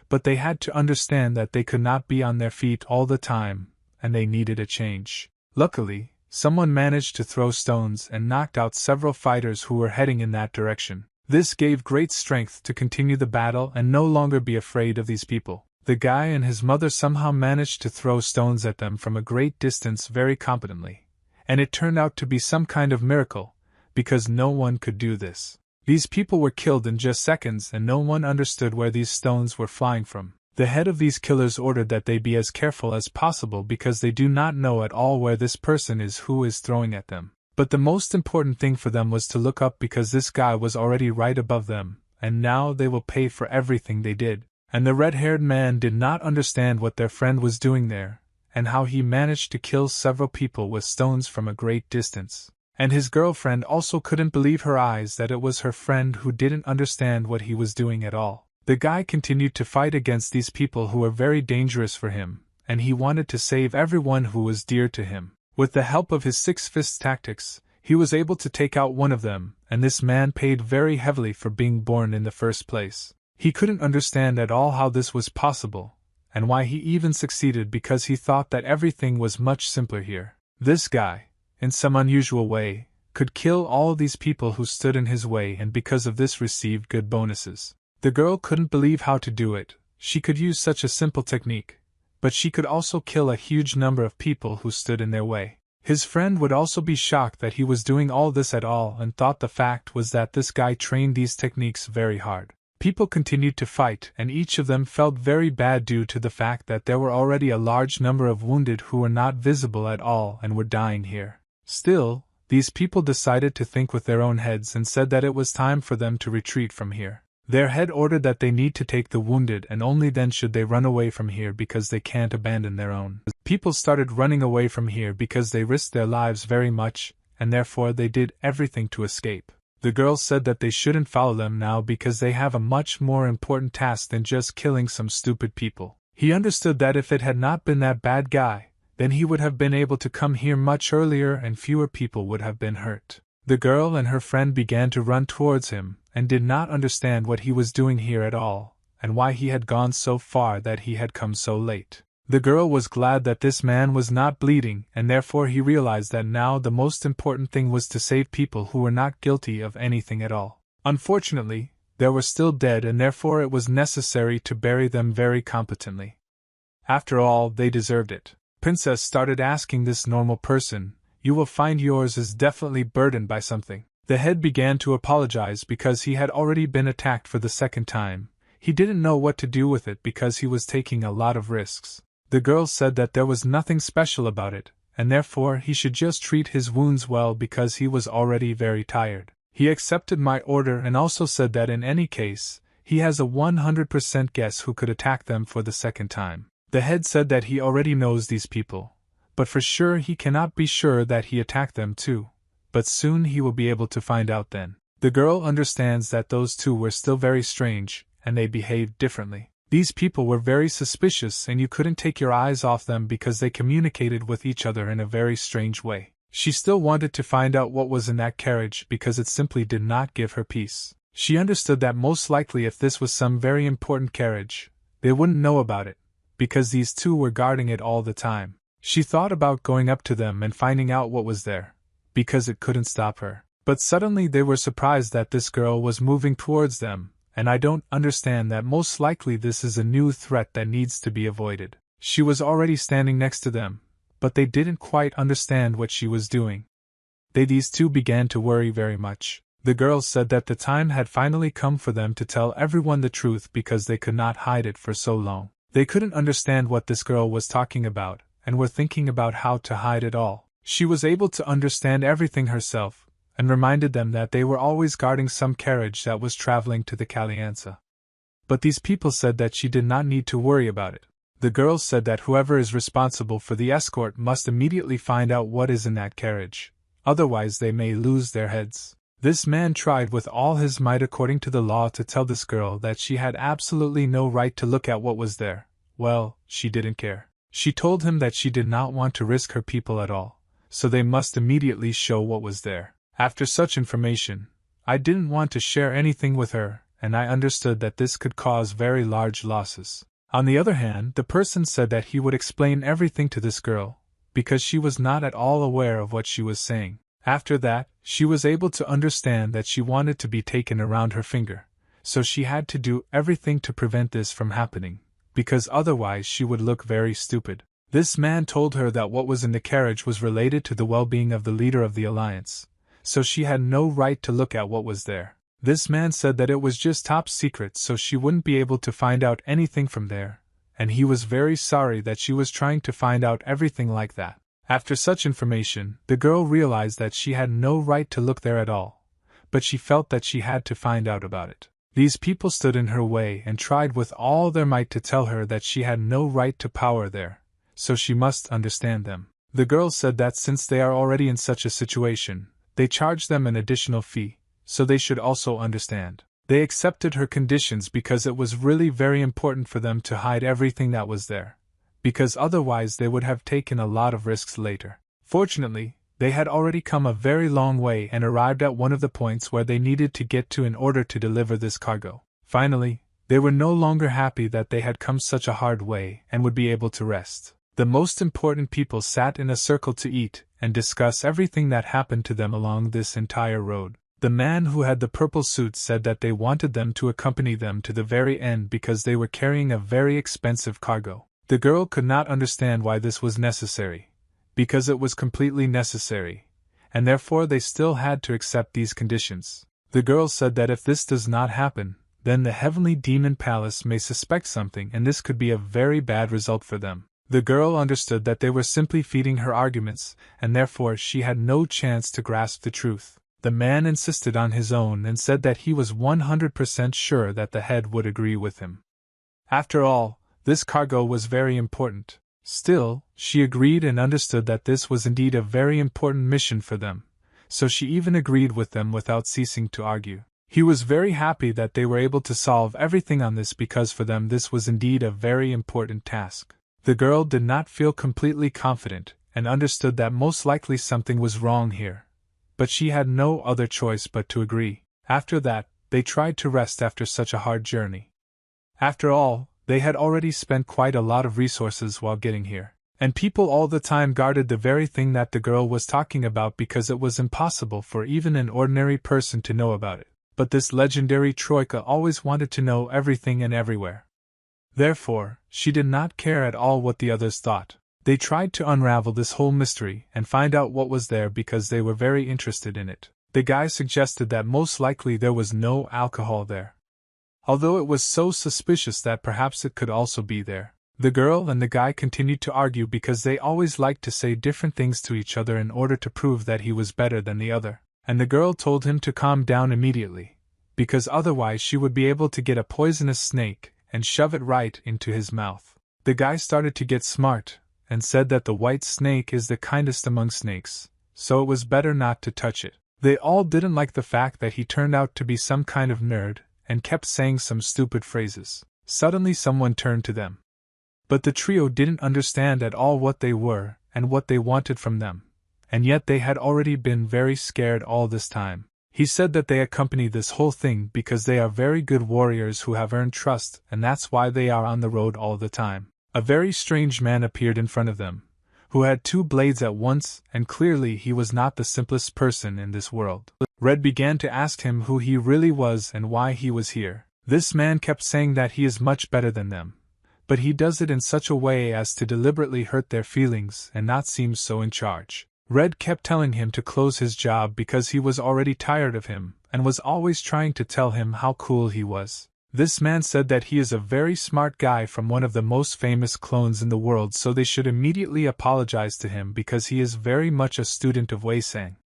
but they had to understand that they could not be on their feet all the time, and they needed a change. Luckily, someone managed to throw stones and knocked out several fighters who were heading in that direction. This gave great strength to continue the battle and no longer be afraid of these people. The guy and his mother somehow managed to throw stones at them from a great distance very competently, and it turned out to be some kind of miracle, because no one could do this. These people were killed in just seconds and no one understood where these stones were flying from. The head of these killers ordered that they be as careful as possible because they do not know at all where this person is who is throwing at them. But the most important thing for them was to look up because this guy was already right above them, and now they will pay for everything they did. And the red-haired man did not understand what their friend was doing there, and how he managed to kill several people with stones from a great distance. And his girlfriend also couldn't believe her eyes that it was her friend who didn't understand what he was doing at all. The guy continued to fight against these people who were very dangerous for him, and he wanted to save everyone who was dear to him. With the help of his six-fist tactics, he was able to take out one of them, and this man paid very heavily for being born in the first place. He couldn't understand at all how this was possible, and why he even succeeded because he thought that everything was much simpler here. This guy, in some unusual way, could kill all these people who stood in his way and because of this received good bonuses. The girl couldn't believe how to do it. She could use such a simple technique, but she could also kill a huge number of people who stood in their way. His friend would also be shocked that he was doing all this at all and thought the fact was that this guy trained these techniques very hard. People continued to fight and each of them felt very bad due to the fact that there were already a large number of wounded who were not visible at all and were dying here. Still, these people decided to think with their own heads and said that it was time for them to retreat from here. Their head ordered that they need to take the wounded and only then should they run away from here because they can't abandon their own. People started running away from here because they risked their lives very much, and therefore they did everything to escape. The girl said that they shouldn't follow them now because they have a much more important task than just killing some stupid people. He understood that if it had not been that bad guy, then he would have been able to come here much earlier and fewer people would have been hurt. The girl and her friend began to run towards him, and did not understand what he was doing here at all, and why he had gone so far that he had come so late. The girl was glad that this man was not bleeding, and therefore he realized that now the most important thing was to save people who were not guilty of anything at all. Unfortunately, they were still dead and therefore it was necessary to bury them very competently. After all, they deserved it. Princess started asking this normal person, "You will find yours is definitely burdened by something." The head began to apologize because he had already been attacked for the second time. He didn't know what to do with it because he was taking a lot of risks. The girl said that there was nothing special about it, and therefore he should just treat his wounds well because he was already very tired. He accepted my order and also said that in any case, he has a 100% guess who could attack them for the second time. The head said that he already knows these people, but for sure he cannot be sure that he attacked them too, but soon he will be able to find out then. The girl understands that those two were still very strange, and they behaved differently. These people were very suspicious and you couldn't take your eyes off them because they communicated with each other in a very strange way. She still wanted to find out what was in that carriage because it simply did not give her peace. She understood that most likely if this was some very important carriage, they wouldn't know about it, because these two were guarding it all the time. She thought about going up to them and finding out what was there, because it couldn't stop her. But suddenly they were surprised that this girl was moving towards them, and I don't understand that. Most likely this is a new threat that needs to be avoided. She was already standing next to them, but they didn't quite understand what she was doing. These two began to worry very much. The girl said that the time had finally come for them to tell everyone the truth because they could not hide it for so long. They couldn't understand what this girl was talking about, and were thinking about how to hide it all. She was able to understand everything herself, and reminded them that they were always guarding some carriage that was traveling to the Calianza. But these people said that she did not need to worry about it. The girl said that whoever is responsible for the escort must immediately find out what is in that carriage, otherwise they may lose their heads. This man tried with all his might according to the law to tell this girl that she had absolutely no right to look at what was there. Well, she didn't care. She told him that she did not want to risk her people at all, so they must immediately show what was there. After such information, I didn't want to share anything with her, and I understood that this could cause very large losses. On the other hand, the person said that he would explain everything to this girl, because she was not at all aware of what she was saying. After that, she was able to understand that she wanted to be taken around her finger, so she had to do everything to prevent this from happening, because otherwise she would look very stupid. This man told her that what was in the carriage was related to the well-being of the leader of the alliance, so she had no right to look at what was there. This man said that it was just top secret, so she wouldn't be able to find out anything from there, and he was very sorry that she was trying to find out everything like that. After such information, the girl realized that she had no right to look there at all, but she felt that she had to find out about it. These people stood in her way and tried with all their might to tell her that she had no right to power there, so she must understand them. The girl said that since they are already in such a situation, they charged them an additional fee, so they should also understand. They accepted her conditions because it was really very important for them to hide everything that was there, because otherwise they would have taken a lot of risks later. Fortunately, they had already come a very long way and arrived at one of the points where they needed to get to in order to deliver this cargo. Finally, they were no longer happy that they had come such a hard way and would be able to rest. The most important people sat in a circle to eat and discuss everything that happened to them along this entire road. The man who had the purple suit said that they wanted them to accompany them to the very end because they were carrying a very expensive cargo. The girl could not understand why this was necessary, because it was completely necessary, and therefore they still had to accept these conditions. The girl said that if this does not happen, then the heavenly demon palace may suspect something and this could be a very bad result for them. The girl understood that they were simply feeding her arguments, and therefore she had no chance to grasp the truth. The man insisted on his own and said that he was 100% sure that the head would agree with him. After all, this cargo was very important. Still, she agreed and understood that this was indeed a very important mission for them, so she even agreed with them without ceasing to argue. He was very happy that they were able to solve everything on this because for them this was indeed a very important task. The girl did not feel completely confident, and understood that most likely something was wrong here. But she had no other choice but to agree. After that, they tried to rest after such a hard journey. After all, they had already spent quite a lot of resources while getting here. And people all the time guarded the very thing that the girl was talking about because it was impossible for even an ordinary person to know about it. But this legendary troika always wanted to know everything and everywhere. Therefore, she did not care at all what the others thought. They tried to unravel this whole mystery and find out what was there because they were very interested in it. The guy suggested that most likely there was no alcohol there, although it was so suspicious that perhaps it could also be there. The girl and the guy continued to argue because they always liked to say different things to each other in order to prove that he was better than the other. And the girl told him to calm down immediately, because otherwise she would be able to get a poisonous snake and shove it right into his mouth. The guy started to get smart, and said that the white snake is the kindest among snakes, so it was better not to touch it. They all didn't like the fact that he turned out to be some kind of nerd, and kept saying some stupid phrases. Suddenly someone turned to them. But the trio didn't understand at all what they were, and what they wanted from them, and yet they had already been very scared all this time. He said that they accompany this whole thing because they are very good warriors who have earned trust, and that's why they are on the road all the time. A very strange man appeared in front of them, who had two blades at once, and clearly he was not the simplest person in this world. Red began to ask him who he really was and why he was here. This man kept saying that he is much better than them, but he does it in such a way as to deliberately hurt their feelings and not seem so in charge. Red kept telling him to close his job because he was already tired of him, and was always trying to tell him how cool he was. This man said that he is a very smart guy from one of the most famous clones in the world, so they should immediately apologize to him because he is very much a student of Wei Sang.